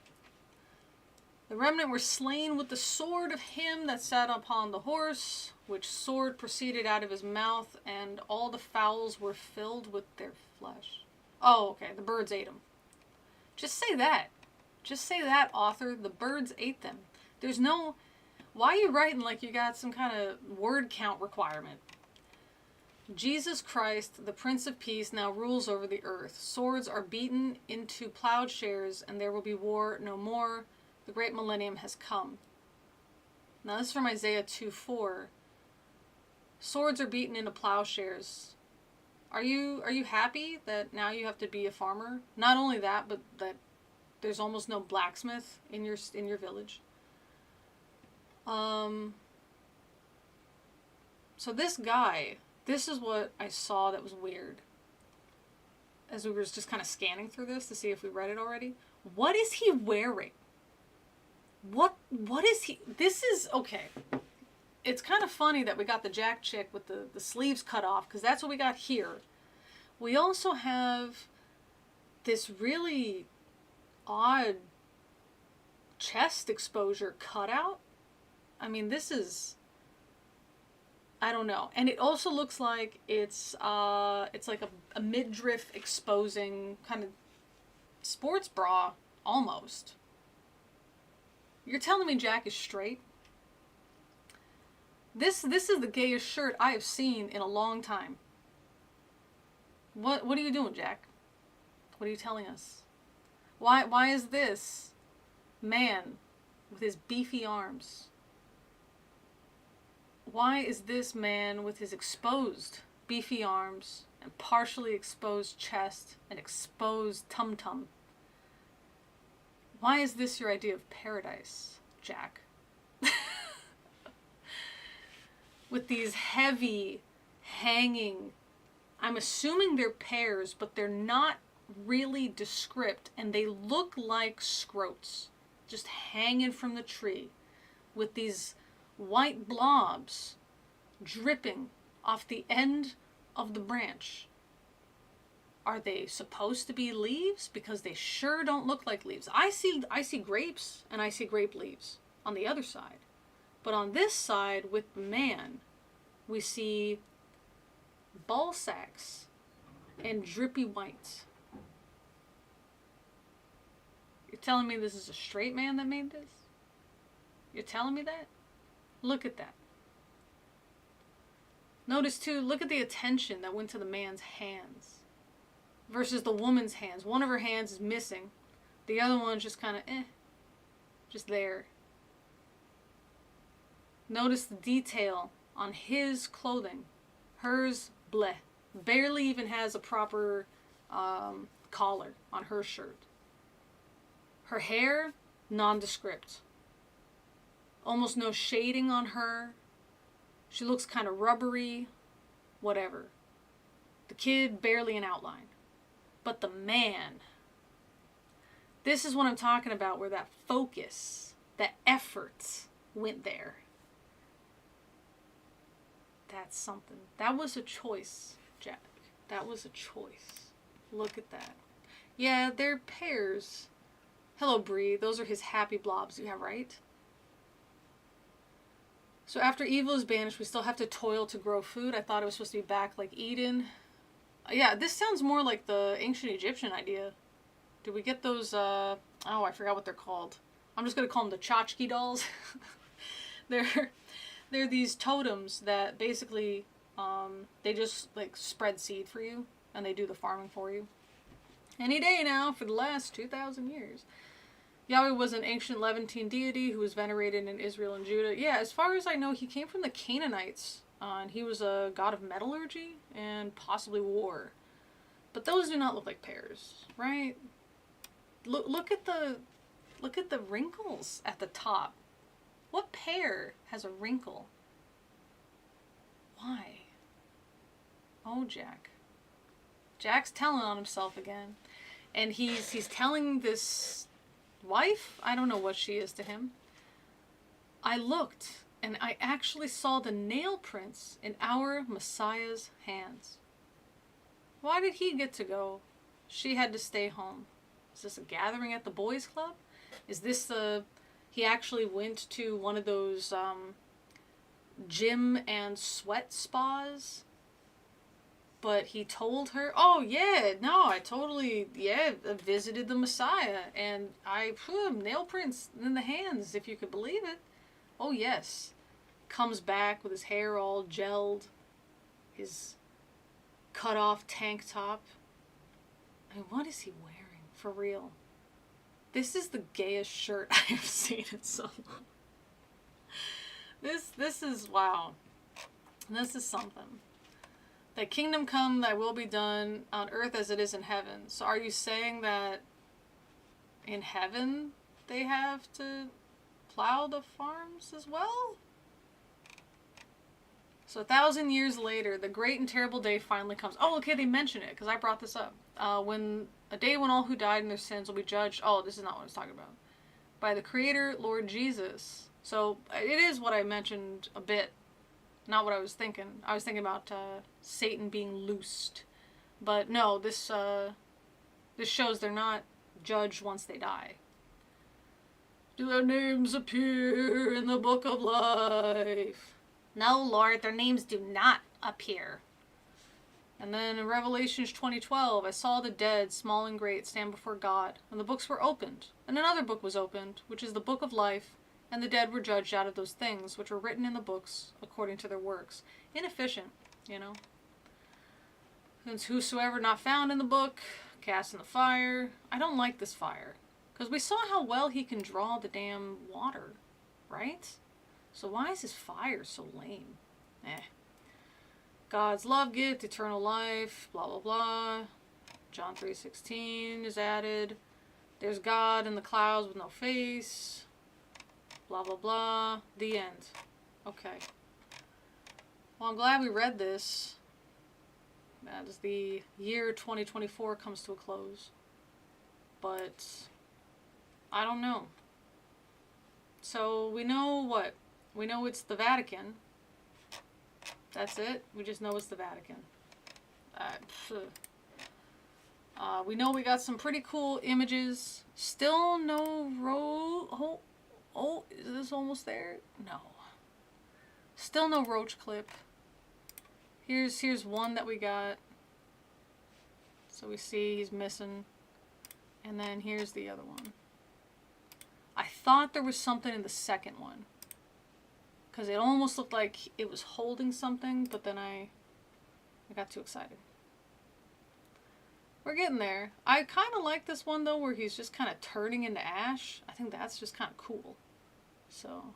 The remnant were slain with the sword of him that sat upon the horse, which sword proceeded out of his mouth, and all the fowls were filled with their flesh. Oh, okay, the birds ate them. Just say that. Just say that, author. The birds ate them. There's no... Why are you writing like you got some kind of word count requirement? Jesus Christ, the Prince of Peace, now rules over the earth. Swords are beaten into plowshares, and there will be war no more. The great millennium has come. Now this is from Isaiah 2:4. Swords are beaten into plowshares. Are you happy that now you have to be a farmer? Not only that, but that there's almost no blacksmith in your village. So this guy, this is what I saw that was weird. As we were just kind of scanning through this to see if we read it already. What is he wearing? What is he? This is, okay. It's kind of funny that we got the Jack chick with the sleeves cut off, because that's what we got here. We also have this really odd chest exposure cutout. I mean, this is, I don't know. And it also looks like it's like a midriff exposing kind of sports bra, almost. You're telling me Jack is straight? This is the gayest shirt I have seen in a long time. What are you doing, Jack? What are you telling us? Why is this man with his beefy arms? Why is this man with his exposed beefy arms and partially exposed chest and exposed tum-tum? Why is this your idea of paradise, Jack? With these heavy, hanging, I'm assuming they're pears, but they're not really descript, and they look like scrotes, just hanging from the tree, with these white blobs dripping off the end of the branch. Are they supposed to be leaves? Because they sure don't look like leaves. I see grapes, and I see grape leaves on the other side. But on this side, with the man, we see ball sacks and drippy whites. You're telling me this is a straight man that made this? You're telling me that? Look at that. Notice too, look at the attention that went to the man's hands versus the woman's hands. One of her hands is missing. The other one's just kind of just there. Notice the detail on his clothing. Hers, bleh. Barely even has a proper collar on her shirt. Her hair, nondescript. Almost no shading on her. She looks kind of rubbery. Whatever. The kid, barely an outline. But the man. This is what I'm talking about, where that focus, that effort went there. That's something. That was a choice, Jack. That was a choice. Look at that. Yeah, they're pears. Hello, Bree. Those are his happy blobs. Yeah, right? So after evil is banished, we still have to toil to grow food. I thought it was supposed to be back like Eden. Yeah, this sounds more like the ancient Egyptian idea. Did we get those, oh, I forgot what they're called. I'm just going to call them the tchotchke dolls. They're these totems that basically, they just like spread seed for you, and they do the farming for you. Any day now for the last 2,000 years. Yahweh was an ancient Levantine deity who was venerated in Israel and Judah. Yeah, as far as I know, he came from the Canaanites, and he was a god of metallurgy and possibly war. But those do not look like pears, right? Look at the wrinkles at the top. What pear has a wrinkle? Why? Oh, Jack. Jack's telling on himself again. And he's telling this wife, I don't know what she is to him. I looked, and I actually saw the nail prints in our Messiah's hands. Why did he get to go? She had to stay home. Is this a gathering at the boys' club? Is this the... He actually went to one of those gym and sweat spas? But he told her, oh yeah, no, I totally, yeah, visited the Messiah. And I put nail prints in the hands, if you could believe it. Oh yes. Comes back with his hair all gelled. His cut off tank top. I mean, what is he wearing? For real. This is the gayest shirt I have seen in so long. This is, wow. This is something. Thy kingdom come, thy will be done on earth as it is in heaven. So are you saying that in heaven they have to plow the farms as well? So 1,000 years later, the great and terrible day finally comes. Oh, okay, they mention it, because I brought this up. When a day when all who died in their sins will be judged. Oh, this is not what I was talking about. By the Creator, Lord Jesus. So it is what I mentioned a bit. Not what I was thinking. I was thinking about Satan being loosed. But no, this shows they're not judged once they die. Do their names appear in the book of life? No, Lord, their names do not appear. And then in Revelations 20:12, I saw the dead, small and great, stand before God, and the books were opened. And another book was opened, which is the book of life, and the dead were judged out of those things which were written in the books according to their works. Inefficient, you know. Since whosoever not found in the book, cast in the fire. I don't like this fire. Because we saw how well he can draw the damn water, right? So why is his fire so lame? God's love gift, eternal life, blah, blah, blah. John 3:16 is added. There's God in the clouds with no face. Blah, blah, blah. The end. Okay. Well, I'm glad we read this. As the year 2024 comes to a close. But I don't know. So we know what? We know it's the Vatican. That's it. We just know it's the Vatican. We know we got some pretty cool images. Still no oh, is this almost there? No. Still no roach clip. Here's one that we got. So we see he's missing. And then here's the other one. I thought there was something in the second one. Because it almost looked like it was holding something, but then I got too excited. We're getting there. I kind of like this one, though, where he's just kind of turning into ash. I think that's just kind of cool. So,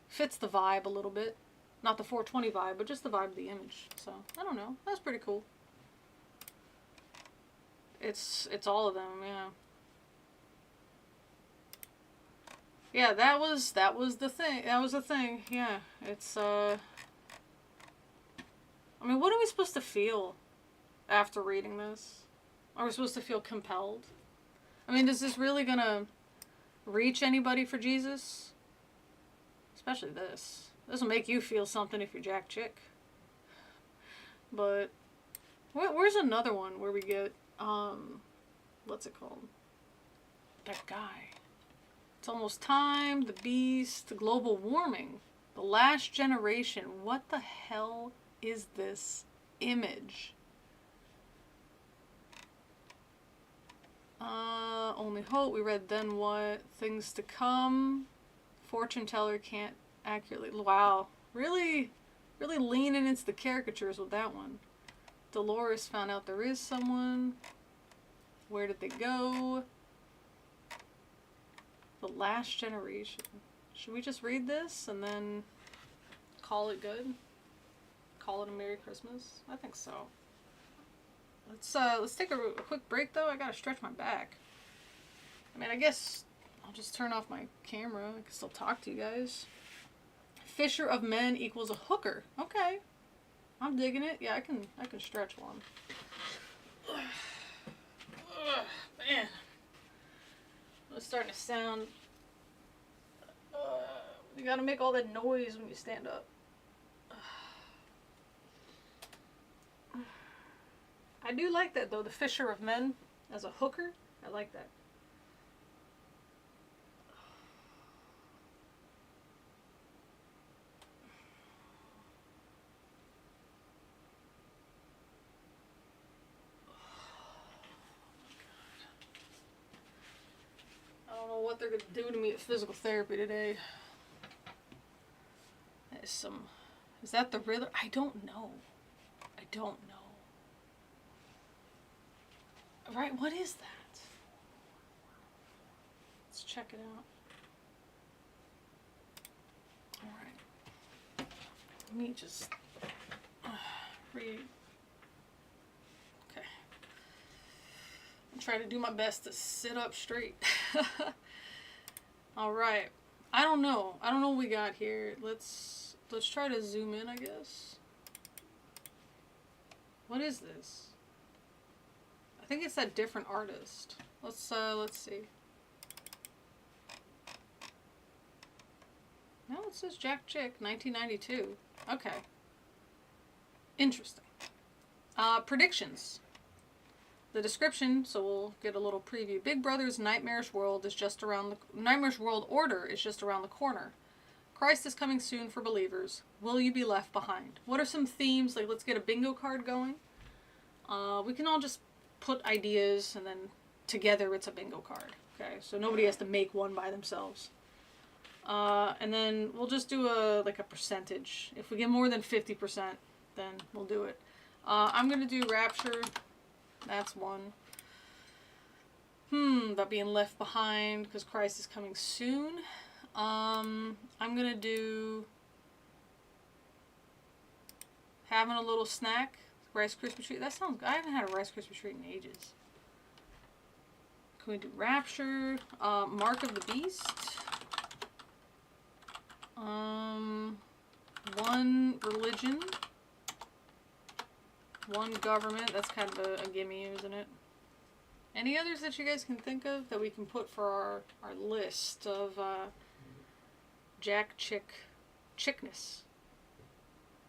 fits the vibe a little bit. Not the 420 vibe, but just the vibe of the image. So, I don't know. That's pretty cool. It's all of them, yeah. Yeah, that was the thing. That was the thing. Yeah, it's I mean, what are we supposed to feel after reading this? Are we supposed to feel compelled? I mean, is this really gonna reach anybody for Jesus? Especially this. This will make you feel something if you're Jack Chick. But where's another one where we get what's it called? That guy. It's almost time, the beast, the global warming, the last generation. What the hell is this image? Only hope. We read then what? Things to come. Fortune teller can't accurately. Wow. Really leaning into the caricatures with that one. Dolores found out there is someone. Where did they go? The last generation. Should we just read this and then call it good? Call it a Merry Christmas? I think so. Let's take a quick break though. I gotta stretch my back. I mean, I guess I'll just turn off my camera. I can still talk to you guys. Fisher of men equals a hooker. Okay. I'm digging it. Yeah, I can stretch one. Man. It's starting to sound... you gotta make all that noise when you stand up. I do like that though, the Fisher of Men as a hooker. I like that. I don't know what they're gonna do to me at physical therapy today. That is some. Is that the Riddler? I don't know. I don't know. Right, what is that? Let's check it out. Alright. Let me just read. Okay. I'm trying to do my best to sit up straight. Alright. I don't know. I don't know what we got here. Let's try to zoom in, I guess. What is this? I think it's that different artist. Let's see. No, it says Jack Chick, 1992. Okay. Interesting. Predictions. The description, so we'll get a little preview. Big Brother's Nightmarish World is just around the Nightmarish World Order is just around the corner. Christ is coming soon for believers. Will you be left behind? What are some themes? Like, let's get a bingo card going. We can all just put ideas and then together it's a bingo card. Okay, so nobody has to make one by themselves. And then we'll just do a percentage. If we get more than 50%, then we'll do it. I'm gonna do Rapture. That's one. About being left behind because Christ is coming soon. I'm gonna do having a little snack. Rice Krispie treat. That sounds good. I haven't had a Rice Krispie treat in ages. Can we do Rapture? Mark of the Beast. One religion. One government. That's kind of a gimme, isn't it? Any others that you guys can think of that we can put for our list of Jack Chickness?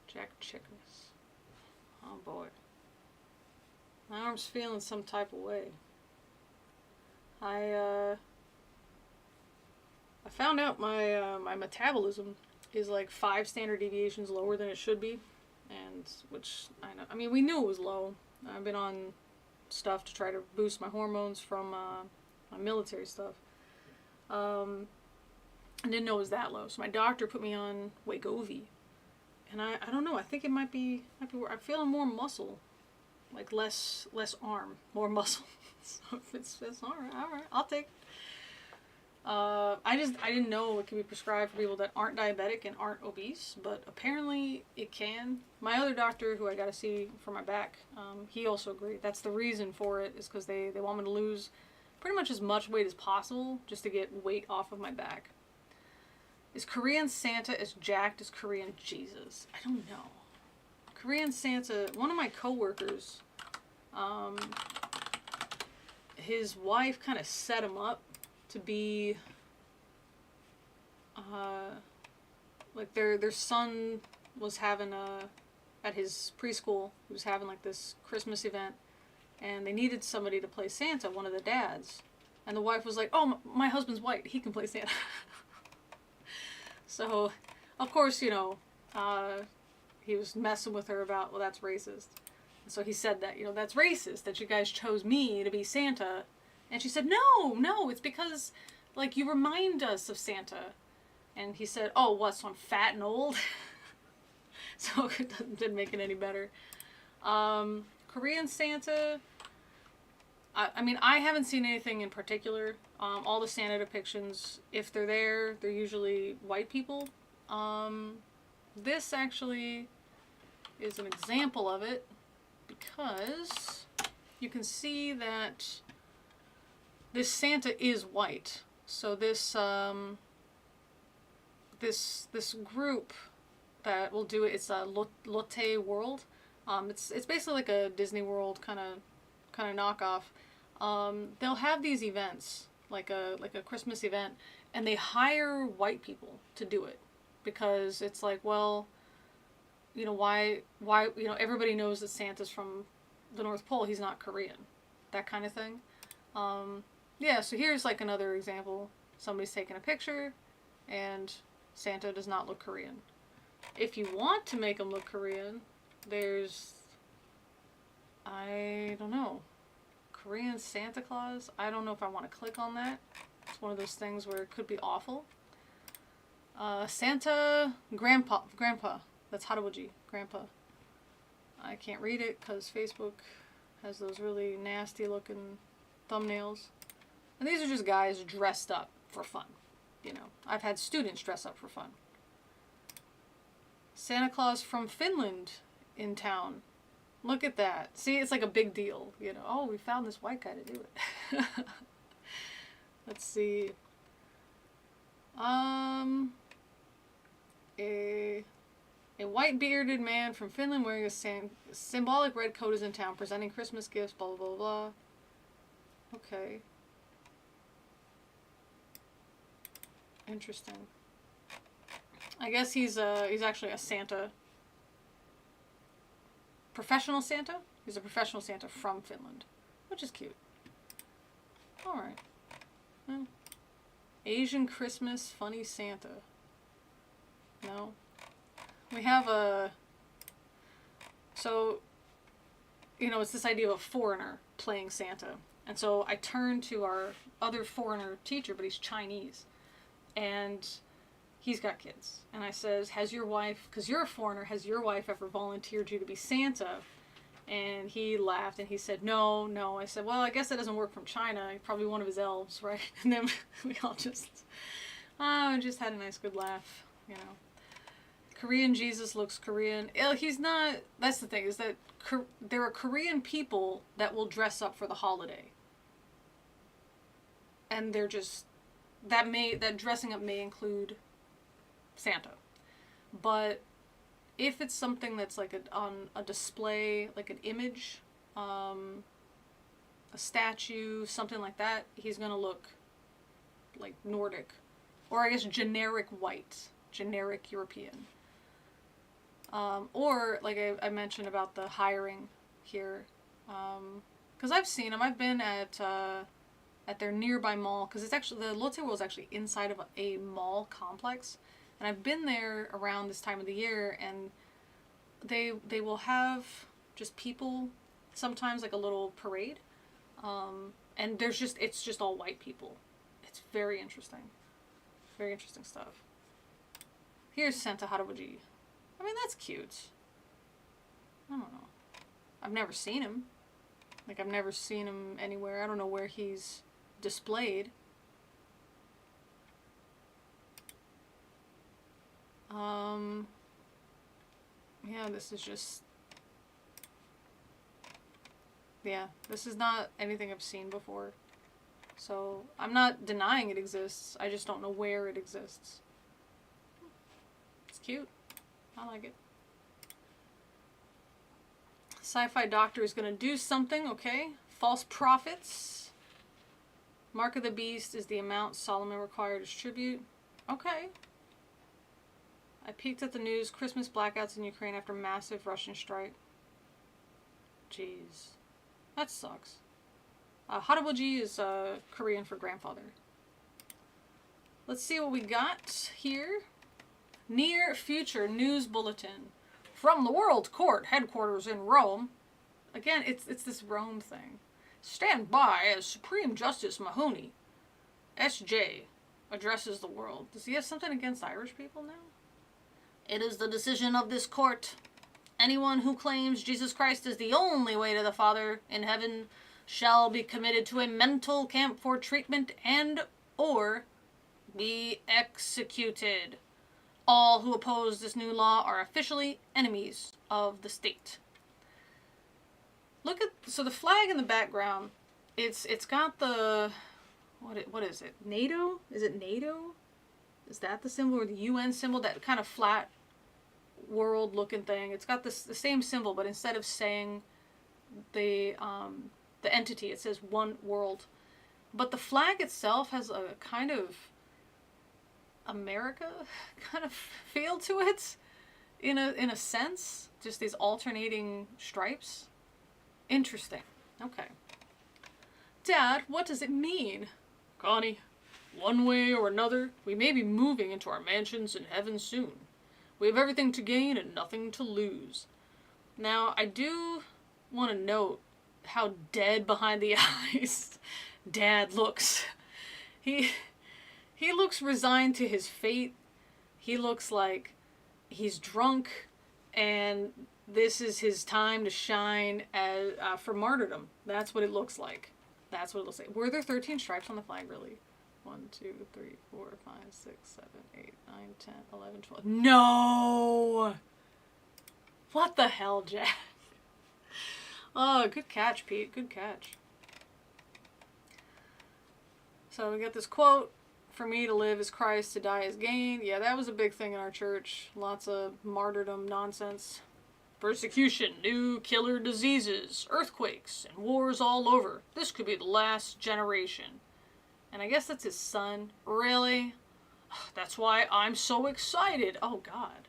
Jack Chickness. Oh boy. My arm's feeling some type of way. I found out my metabolism is like 5 standard deviations lower than it should be, and which I mean we knew it was low. I've been on stuff to try to boost my hormones from my military stuff. I didn't know it was that low, so my doctor put me on Wegovy, and I don't know. I think it might be I'm feeling more muscle, like less arm, more muscle. So if it's all right, I'll take it. I didn't know it can be prescribed for people that aren't diabetic and aren't obese, but apparently it can. My other doctor, who I got to see for my back, he also agreed. That's the reason for it, is because they want me to lose pretty much as much weight as possible just to get weight off of my back. Is Korean Santa as jacked as Korean Jesus? I don't know. Korean Santa, one of my coworkers, his wife kind of set him up to be like their son was having at his preschool, he was having like this Christmas event, and they needed somebody to play Santa, one of the dads, and the wife was like, oh, my husband's white, he can play Santa. So of course, you know, he was messing with her about, well, that's racist. And so he said that, you know, that's racist that you guys chose me to be Santa. And she said, no, it's because, like, you remind us of Santa. And he said, oh, what, so I'm fat and old? So it didn't make it any better. Korean Santa, I mean, I haven't seen anything in particular. All the Santa depictions, if they're there, they're usually white people. This actually is an example of it, because you can see that this Santa is white. So this this group that will do it, it's a Lotte World. It's basically like a Disney World kind of knockoff. They'll have these events, like a Christmas event, and they hire white people to do it, because it's like, well, you know, why, you know, everybody knows that Santa's from the North Pole, he's not Korean. That kind of thing. Yeah, so here's like another example. Somebody's taking a picture and Santa does not look Korean. If you want to make him look Korean, there's, I don't know, Korean Santa Claus. I don't know if I want to click on that. It's one of those things where it could be awful. Santa Grandpa. That's Harabuji. Grandpa. I can't read it because Facebook has those really nasty looking thumbnails. And these are just guys dressed up for fun. You know, I've had students dress up for fun. Santa Claus from Finland in town. Look at that. See, it's like a big deal. You know, oh, we found this white guy to do it. Let's see. A white bearded man from Finland wearing a symbolic red coat is in town presenting Christmas gifts, blah, blah, blah, blah. Okay. Interesting. I guess he's actually a Santa. Professional Santa? He's a professional Santa from Finland, which is cute. Alright. Well, Asian Christmas funny Santa. No. We have a... So, you know, it's this idea of a foreigner playing Santa. And so I turned to our other foreigner teacher, but he's Chinese. And he's got kids. And I says, has your wife, because you're a foreigner, has your wife ever volunteered you to be Santa? And he laughed and he said, no. I said, well, I guess that doesn't work from China. Probably one of his elves, right? And then we all just had a nice good laugh, you know. Korean Jesus looks Korean. He's not, that's the thing, is that there are Korean people that will dress up for the holiday. And they're just, that dressing up may include Santa. But if it's something that's like on a display, like an image, a statue, something like that, he's gonna look like Nordic. Or I guess generic white, generic European. Or, like I mentioned about the hiring here, because I've seen them. I've been at their nearby mall, because it's actually, the Lotte World is actually inside of a mall complex, and I've been there around this time of the year, and they will have just people, sometimes like a little parade, and it's just all white people. It's very interesting. Very interesting stuff. Here's Santa Harabuji. I mean, that's cute. I don't know. I've never seen him. Like, I've never seen him anywhere. I don't know where he's displayed. Yeah, this is just... Yeah, this is not anything I've seen before. So, I'm not denying it exists. I just don't know where it exists. It's cute. I like it. Sci-fi doctor is going to do something, okay? False prophets. Mark of the beast is the amount Solomon required to distribute. Okay. I peeked at the news. Christmas blackouts in Ukraine after massive Russian strike. Jeez. That sucks. Harabuji is Korean for grandfather. Let's see what we got here. Near future news bulletin. From the World Court headquarters in Rome. Again, it's this Rome thing. Stand by as Supreme Justice Mahoney, S.J., addresses the world. Does he have something against Irish people now? It is the decision of this court. Anyone who claims Jesus Christ is the only way to the Father in heaven shall be committed to a mental camp for treatment and or be executed. All who oppose this new law are officially enemies of the state. Look at, so the flag in the background, it's got the, what is it? NATO? Is it NATO? Is that the symbol, or the UN symbol? That kind of flat world looking thing. It's got the same symbol, but instead of saying the entity, it says one world. But the flag itself has a kind of America kind of feel to it, in a sense. Just these alternating stripes. Interesting. Okay. Dad, what does it mean? Connie, one way or another, we may be moving into our mansions in heaven soon. We have everything to gain and nothing to lose. Now, I do want to note how dead behind the eyes Dad looks. He looks resigned to his fate. He looks like he's drunk, and this is his time to shine as for martyrdom. That's what it looks like. That's what it looks like. Were there 13 stripes on the flag, really? 1, 2, 3, 4, 5, 6, 7, 8, 9, 10, 11, 12. No! What the hell, Jack? Oh, good catch, Pete. Good catch. So we got this quote, "For me to live is Christ, to die is gain." Yeah, that was a big thing in our church. Lots of martyrdom nonsense. Persecution, new killer diseases, earthquakes, and wars all over. This could be the last generation. And I guess that's his son. Really? That's why I'm so excited. Oh, God.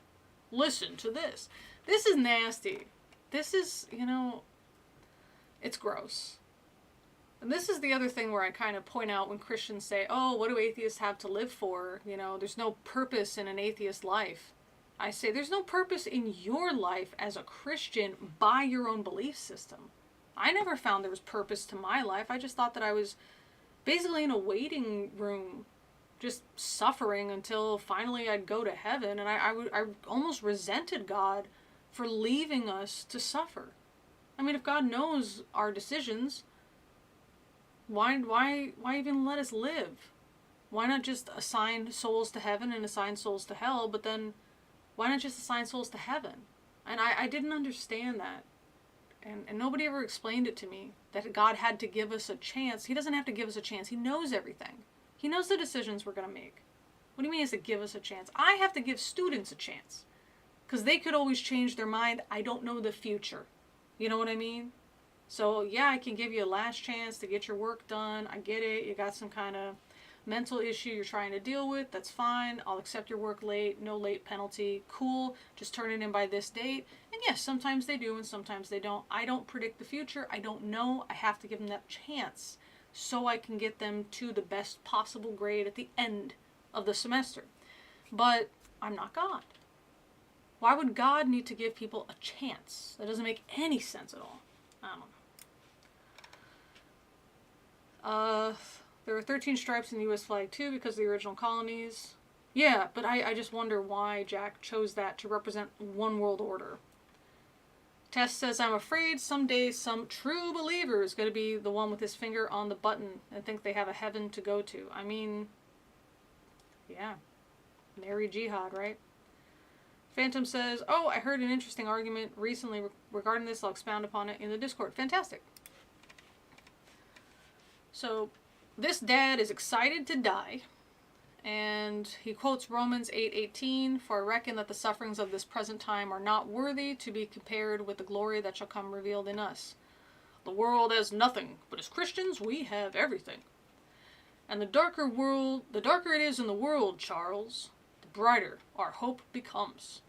Listen to this. This is nasty. This is, it's gross. And this is the other thing where I kind of point out when Christians say, oh, what do atheists have to live for? There's no purpose in an atheist life. I say there's no purpose in your life as a Christian by your own belief system. I never found there was purpose to my life. I just thought that I was basically in a waiting room, just suffering until finally I'd go to heaven. And I almost resented God for leaving us to suffer. I mean, if God knows our decisions, why even let us live? Why not just assign souls to heaven and assign souls to hell, but then why not just assign souls to heaven? And I didn't understand that. And nobody ever explained it to me, that God had to give us a chance. He doesn't have to give us a chance. He knows everything. He knows the decisions we're going to make. What do you mean he has to give us a chance? I have to give students a chance. Because they could always change their mind. I don't know the future. You know what I mean? So, yeah, I can give you a last chance to get your work done. I get it. You got some kind of mental issue you're trying to deal with. That's fine. I'll accept your work late. No late penalty. Cool. Just turn it in by this date. And yes, sometimes they do and sometimes they don't. I don't predict the future. I don't know. I have to give them that chance so I can get them to the best possible grade at the end of the semester. But I'm not God. Why would God need to give people a chance? That doesn't make any sense at all. I don't know. There are 13 stripes in the U.S. flag too because of the original colonies. Yeah, but I just wonder why Jack chose that to represent one world order. Tess says, I'm afraid someday some true believer is going to be the one with his finger on the button and think they have a heaven to go to. I mean, yeah. Nary jihad, right? Phantom says, oh, I heard an interesting argument recently regarding this. I'll expound upon it in the Discord. Fantastic. So, this dad is excited to die, and he quotes Romans 8:18, for I reckon that the sufferings of this present time are not worthy to be compared with the glory that shall come revealed in us. The world has nothing, but as Christians we have everything. And the darker it is in the world, Charles, the brighter our hope becomes.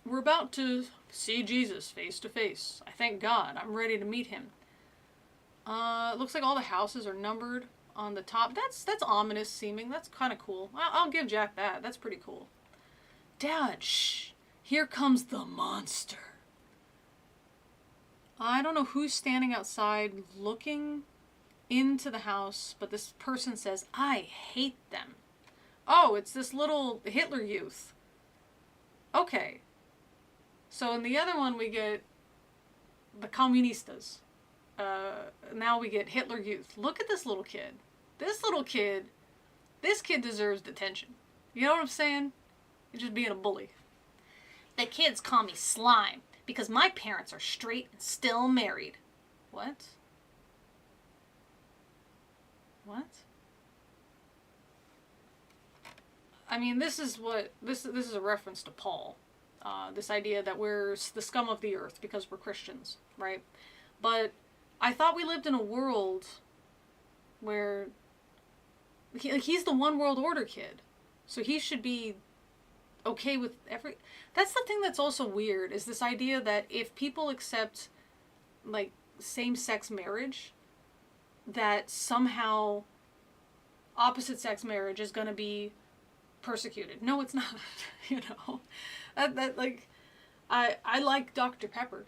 We're about to see Jesus face to face. I thank God. I'm ready to meet him. It looks like all the houses are numbered on the top. That's ominous seeming. That's kind of cool. I'll give Jack that. That's pretty cool. Dad, shh. Here comes the monster. I don't know who's standing outside looking into the house, but this person says, I hate them. Oh, it's this little Hitler youth. Okay. So in the other one we get the Communistas. Now we get Hitler Youth. Look at this little kid. This kid deserves detention. You know what I'm saying? He's just being a bully. The kids call me Slime because my parents are straight and still married. What? What? I mean, this is a reference to Paul. This idea that we're the scum of the earth because we're Christians, right? But I thought we lived in a world where he's the one world order kid. So he should be okay with every... That's the thing that's also weird, is this idea that if people accept like, same-sex marriage, that somehow opposite-sex marriage is going to be persecuted. No, it's not. You know, that like, I like Dr. Pepper.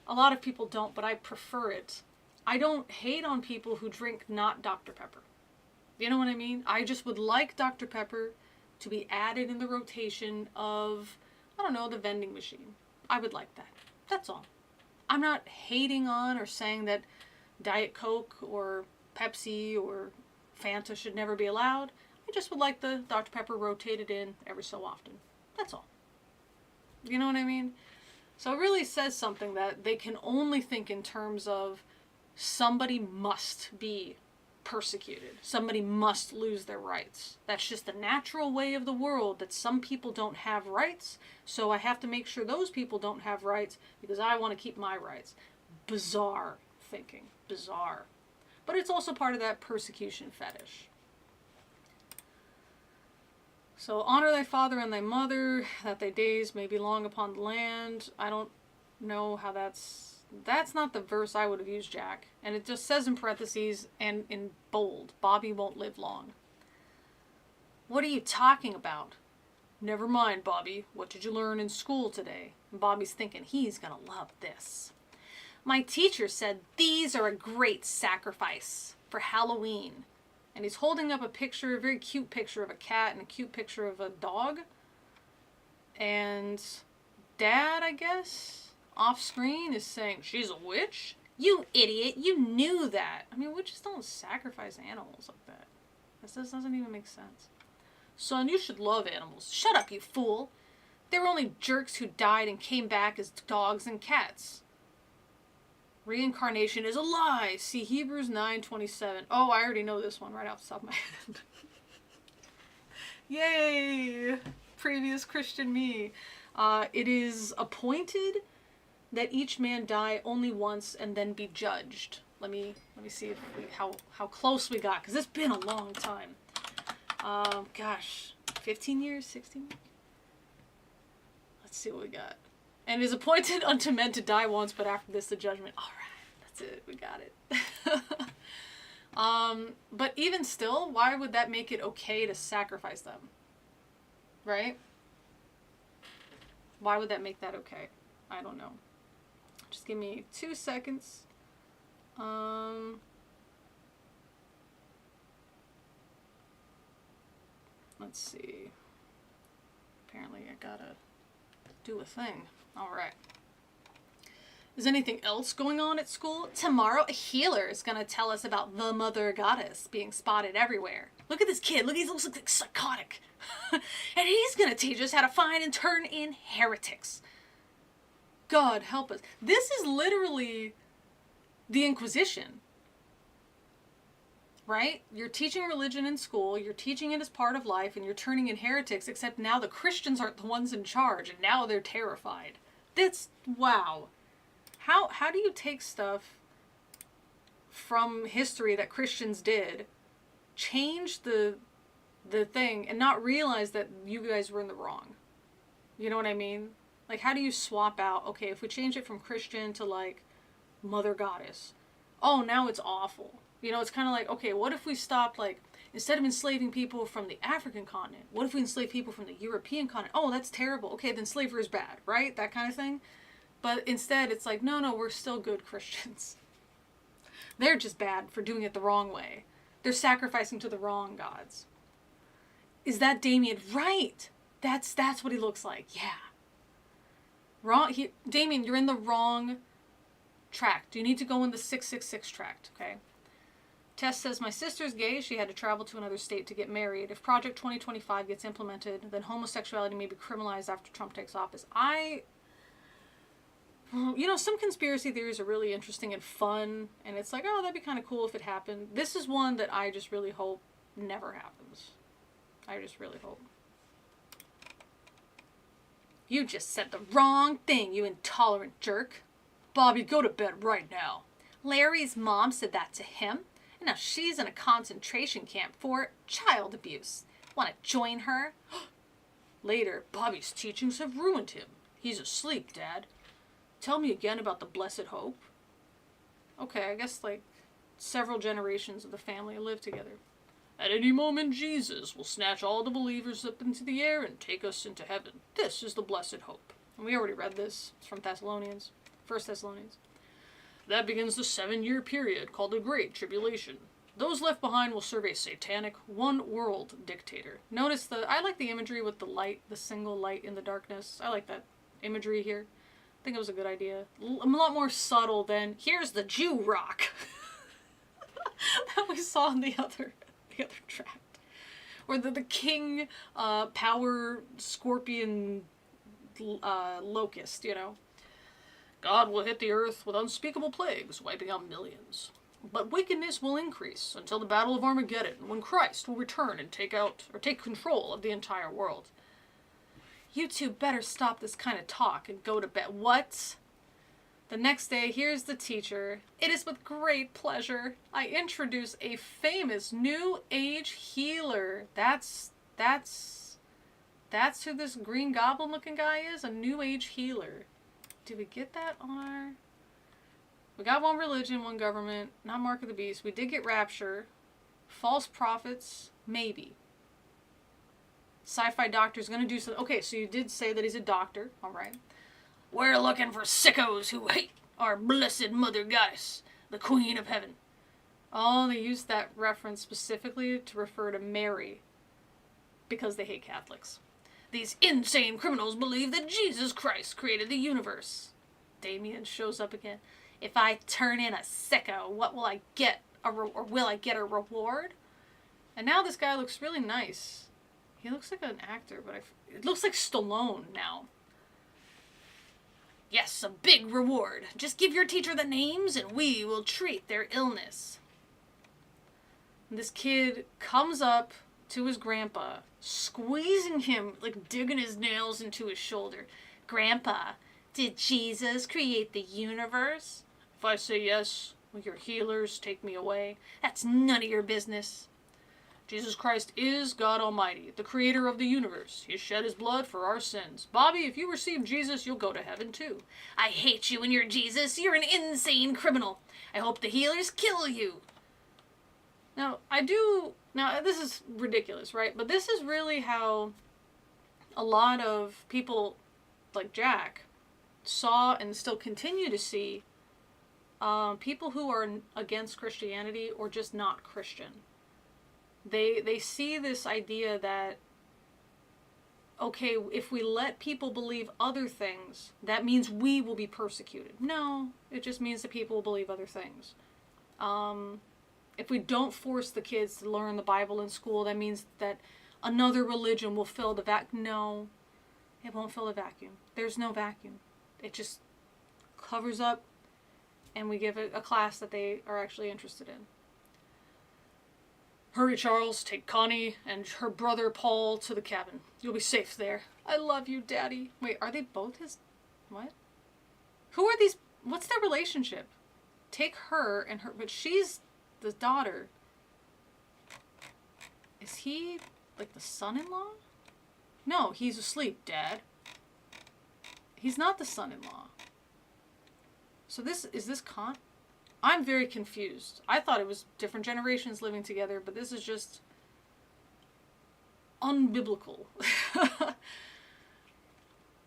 A lot of people don't, but I prefer it. I don't hate on people who drink not Dr. Pepper. You know what I mean? I just would like Dr. Pepper to be added in the rotation of, I don't know, the vending machine. I would like that. That's all. I'm not hating on or saying that Diet Coke or Pepsi or Fanta should never be allowed. I just would like the Dr. Pepper rotated in every so often. That's all. You know what I mean? So it really says something that they can only think in terms of somebody must be persecuted. Somebody must lose their rights. That's just the natural way of the world, that some people don't have rights, so I have to make sure those people don't have rights because I want to keep my rights. Bizarre thinking. Bizarre. But it's also part of that persecution fetish. So, honor thy father and thy mother, that thy days may be long upon the land. I don't know how that's not the verse I would have used, Jack. And it just says in parentheses and in bold, Bobby won't live long. What are you talking about? Never mind, Bobby. What did you learn in school today? And Bobby's thinking, he's gonna love this. My teacher said these are a great sacrifice for Halloween. And he's holding up a picture, a very cute picture of a cat and a cute picture of a dog. And Dad, I guess, off screen is saying, she's a witch? You idiot, you knew that. I mean, witches don't sacrifice animals like that. This doesn't even make sense. Son, you should love animals. Shut up, you fool. They were only jerks who died and came back as dogs and cats. Reincarnation is a lie. See Hebrews 9:27. Oh, I already know this one right off the top of my head. Yay! Previous Christian me. It is appointed that each man die only once and then be judged. Let me see if how close we got, because it's been a long time. Gosh, 15 years, 16 years? Let's see what we got. And it is appointed unto men to die once, but after this the judgment. All right, that's it. We got it. But even still, why would that make it okay to sacrifice them? Right? Why would that make that okay? I don't know. Just give me 2 seconds. Let's see. Apparently I gotta do a thing. Alright. Is anything else going on at school? Tomorrow a healer is gonna tell us about the mother goddess being spotted everywhere. Look at this kid. Look, he looks like psychotic. And he's gonna teach us how to find and turn in heretics. God help us. This is literally the Inquisition. Right? You're teaching religion in school, you're teaching it as part of life, and you're turning in heretics, except now the Christians aren't the ones in charge, and now they're terrified. That's, wow. How do you take stuff from history that Christians did, change the thing, and not realize that you guys were in the wrong? You know what I mean? Like, how do you swap out, okay, if we change it from Christian to, like, Mother Goddess, oh, now it's awful. You know, it's kind of like, okay, what if we stopped, like, instead of enslaving people from the African continent, what if we enslave people from the European continent? Oh, that's terrible. Okay, then slavery is bad, right? That kind of thing. But instead, it's like, no, we're still good Christians. They're just bad for doing it the wrong way. They're sacrificing to the wrong gods. Is that Damien? Right. That's what he looks like. Yeah. Wrong. Damien, you're in the wrong tract. You need to go in the 666 tract, okay? Tess says, my sister's gay. She had to travel to another state to get married. If Project 2025 gets implemented, then homosexuality may be criminalized after Trump takes office. You know, some conspiracy theories are really interesting and fun, and it's like, oh, that'd be kind of cool if it happened. This is one that I just really hope never happens. I just really hope. You just said the wrong thing, you intolerant jerk. Bobby, go to bed right now. Larry's mom said that to him. And now she's in a concentration camp for child abuse. Want to join her? Later, Bobby's teachings have ruined him. He's asleep, Dad. Tell me again about the blessed hope. Okay, I guess like several generations of the family live together. At any moment, Jesus will snatch all the believers up into the air and take us into heaven. This is the blessed hope. And we already read this. It's from Thessalonians. 1 Thessalonians. That begins the 7-year period called the Great Tribulation. Those left behind will serve a satanic, one-world dictator. Notice I like the imagery with the light, the single light in the darkness. I like that imagery here. I think it was a good idea. A lot more subtle than, here's the Jew rock that we saw in the other tract. Or the king power scorpion locust, you know. God will hit the earth with unspeakable plagues, wiping out millions. But wickedness will increase until the Battle of Armageddon, when Christ will return and take control of the entire world. You two better stop this kind of talk and go to bed. What? The next day, here's the teacher. It is with great pleasure I introduce a famous New Age healer. That's who this Green Goblin looking guy is? A New Age healer. Did we get that on our... We got one religion, one government, not Mark of the Beast. We did get rapture. False prophets, maybe. Sci-fi doctor's gonna do something. Okay, so you did say that he's a doctor. All right. We're looking for sickos who hate our blessed mother goddess, the Queen of Heaven. Oh, they used that reference specifically to refer to Mary because they hate Catholics. These insane criminals believe that Jesus Christ created the universe. Damien shows up again. If I turn in a sicko, what will I get? Or will I get a reward? And now this guy looks really nice. He looks like an actor, but it looks like Stallone now. Yes, a big reward. Just give your teacher the names and we will treat their illness. And this kid comes up to his grandpa, squeezing him, like digging his nails into his shoulder. Grandpa, did Jesus create the universe? If I say yes, will your healers take me away? That's none of your business. Jesus Christ is God Almighty, the creator of the universe. He shed his blood for our sins. Bobby, if you receive Jesus, you'll go to heaven too. I hate you and your Jesus. You're an insane criminal. I hope the healers kill you. Now, this is ridiculous, right? But this is really how a lot of people like Jack saw and still continue to see people who are against Christianity or just not Christian. They see this idea that, okay, if we let people believe other things, that means we will be persecuted. No, it just means that people will believe other things. If we don't force the kids to learn the Bible in school, that means that another religion will fill the vacuum. No, it won't fill the vacuum. There's no vacuum. It just covers up, and we give it a class that they are actually interested in. Hurry, Charles. Take Connie and her brother Paul to the cabin. You'll be safe there. I love you, Daddy. Wait, are they both his... What? Who are these... What's their relationship? Take her and her... But she's the daughter. Is he, like, the son-in-law? No, he's asleep, Dad. He's not the son-in-law. So is this Con... I'm very confused. I thought it was different generations living together, but this is just unbiblical.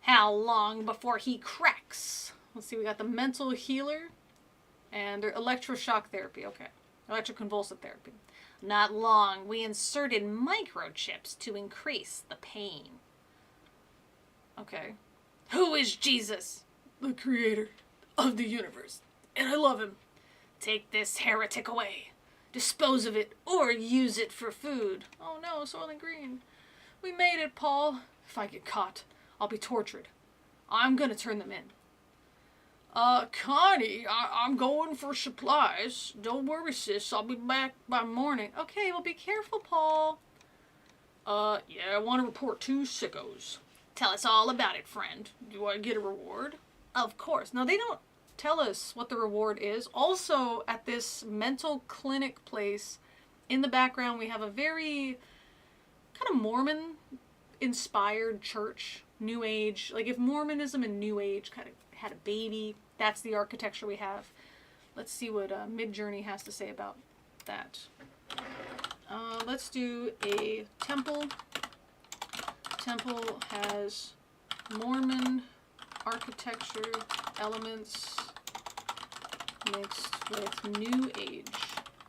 How long before he cracks? Let's see, we got the mental healer and electroshock therapy. Okay. Electroconvulsive therapy. Not long. We inserted microchips to increase the pain. Okay. Who is Jesus? The creator of the universe. And I love him. Take this heretic away. Dispose of it or use it for food. Oh no, Soylent Green. We made it, Paul. If I get caught, I'll be tortured. I'm gonna turn them in. Connie, I'm going for supplies. Don't worry, sis. I'll be back by morning. Okay, well, be careful, Paul. Yeah, I want to report 2 sickos. Tell us all about it, friend. Do I get a reward? Of course. No, they don't tell us what the reward is. Also, at this mental clinic place, in the background, we have a very kind of Mormon-inspired church, New Age. Like, if Mormonism and New Age kind of had a baby, that's the architecture we have. Let's see what Midjourney has to say about that. Let's do a temple. Temple has Mormon architecture elements mixed with New Age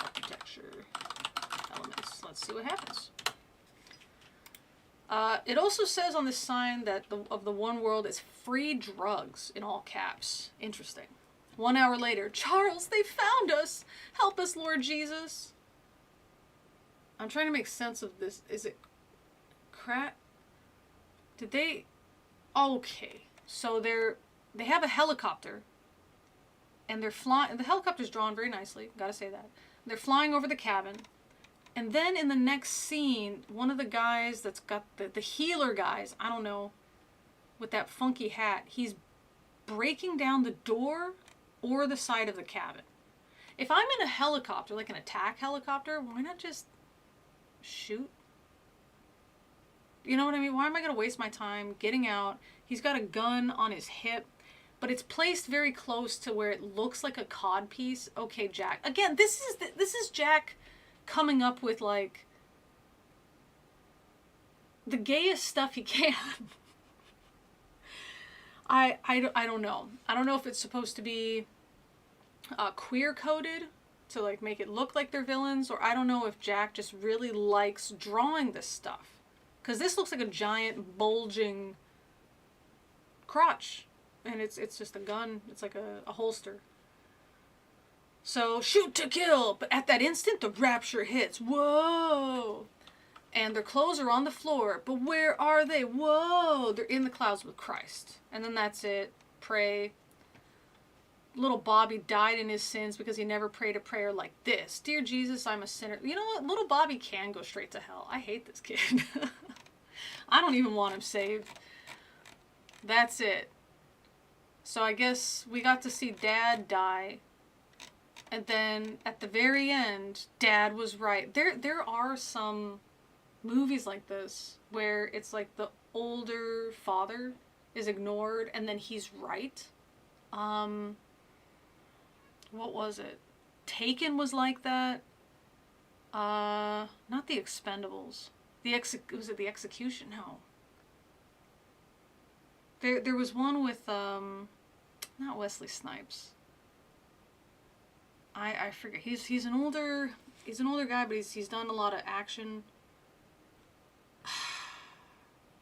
architecture elements. Let's see what happens. It also says on this sign that of the one world is free drugs in all caps. Interesting. 1 hour later, Charles, they found us! Help us, Lord Jesus! I'm trying to make sense of this. Is it crack? Did they... Okay. So they have a helicopter. And they're flying... The helicopter's drawn very nicely. Gotta say that. They're flying over the cabin. And then in the next scene, one of the guys that's got the healer guys, I don't know, with that funky hat, he's breaking down the door or the side of the cabin. If I'm in a helicopter, like an attack helicopter, why not just shoot? You know what I mean? Why am I going to waste my time getting out? He's got a gun on his hip, but it's placed very close to where it looks like a cod piece. Okay, Jack. Again, this is Jack coming up with, like, the gayest stuff he can. I don't know. I don't know if it's supposed to be queer coded to, like, make it look like they're villains, or I don't know if Jack just really likes drawing this stuff. Because this looks like a giant bulging crotch, and it's just a gun. It's like a holster. So, shoot to kill! But at that instant, the rapture hits. Whoa! And their clothes are on the floor. But where are they? Whoa! They're in the clouds with Christ. And then that's it. Pray. Little Bobby died in his sins because he never prayed a prayer like this. Dear Jesus, I'm a sinner. You know what? Little Bobby can go straight to hell. I hate this kid. I don't even want him saved. That's it. So I guess we got to see Dad die. And then at the very end, Dad was right. There are some movies like this where it's like the older father is ignored and then he's right. What was it? Taken was like that. Not The Expendables. Was it The Execution? No. There was one with not Wesley Snipes. I forget. He's an older guy, but he's done a lot of action.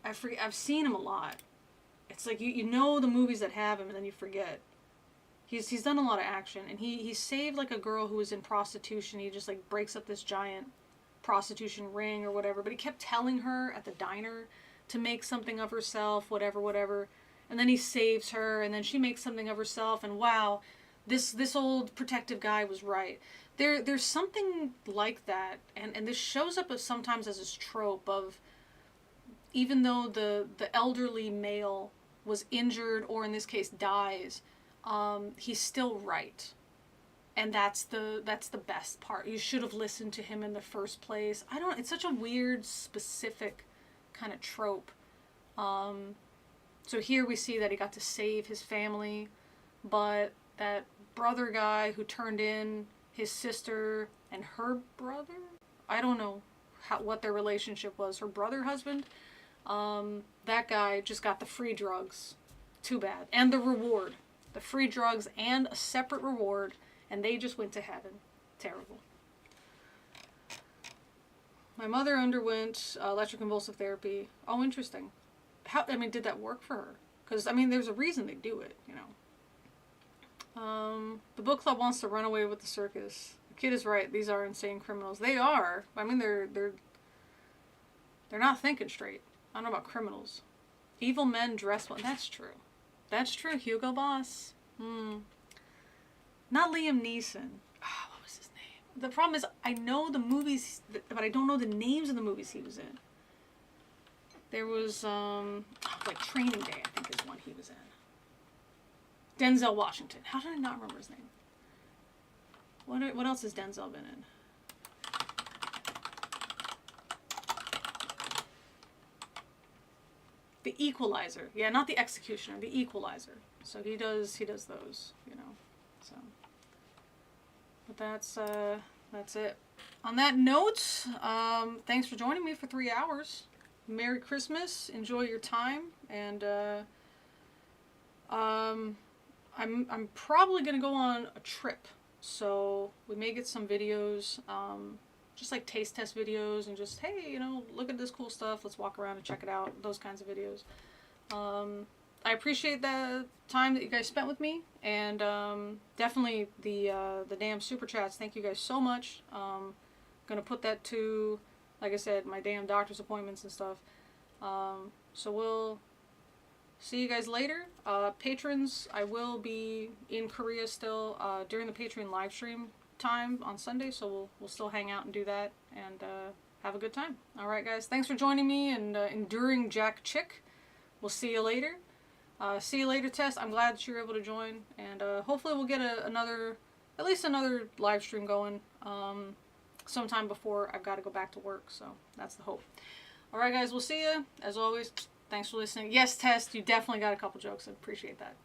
I forget. I've seen him a lot. It's like you know the movies that have him, and then you forget. He's done a lot of action, and he saved like a girl who was in prostitution. He just like breaks up this giant prostitution ring or whatever, but he kept telling her at the diner to make something of herself, whatever. And then he saves her, and then she makes something of herself, and wow. This old protective guy was right. There's something like that, and this shows up sometimes as this trope of, even though the elderly male was injured, or in this case dies, he's still right. And that's the best part. You should have listened to him in the first place. It's such a weird, specific kind of trope. So here we see that he got to save his family, but that brother guy who turned in his sister and her brother, I don't know what their relationship was, her brother, husband, that guy just got the free drugs. Too bad. And the reward. The free drugs and a separate reward, and they just went to heaven. Terrible. My mother underwent electroconvulsive therapy. Oh, interesting. Did that work for her? Because, there's a reason they do it, you know. The book club wants to run away with the circus. The kid is right. These are insane criminals. They are. They're not thinking straight. I don't know about criminals. Evil men dress well. That's true. That's true. Hugo Boss. Not Liam Neeson. What was his name? The problem is I know the movies, but I don't know the names of the movies he was in. There was, like Training Day, I think is one he was in. Denzel Washington. How did I not remember his name? What else has Denzel been in? The Equalizer. Yeah, not The Executioner. The Equalizer. So he does those, you know. So But that's it. On that note, thanks for joining me for 3 hours. Merry Christmas. Enjoy your time. And I'm probably gonna go on a trip, so we may get some videos, just like taste test videos, and just, hey, look at this cool stuff. Let's walk around and check it out. Those kinds of videos. I appreciate the time that you guys spent with me, and definitely the damn super chats. Thank you guys so much. Gonna put that to, like I said, my damn doctor's appointments and stuff. So we'll see you guys later. Patrons, I will be in Korea still during the Patreon live stream time on Sunday, so we'll still hang out and do that, and have a good time. All right, guys, thanks for joining me and enduring Jack Chick. We'll see you later. See you later, Tess. I'm glad that you were able to join, and hopefully we'll get at least another live stream going sometime before I've got to go back to work. So that's the hope. All right, guys, we'll see you. As always, thanks for listening. Yes, Tess, you definitely got a couple jokes. I appreciate that.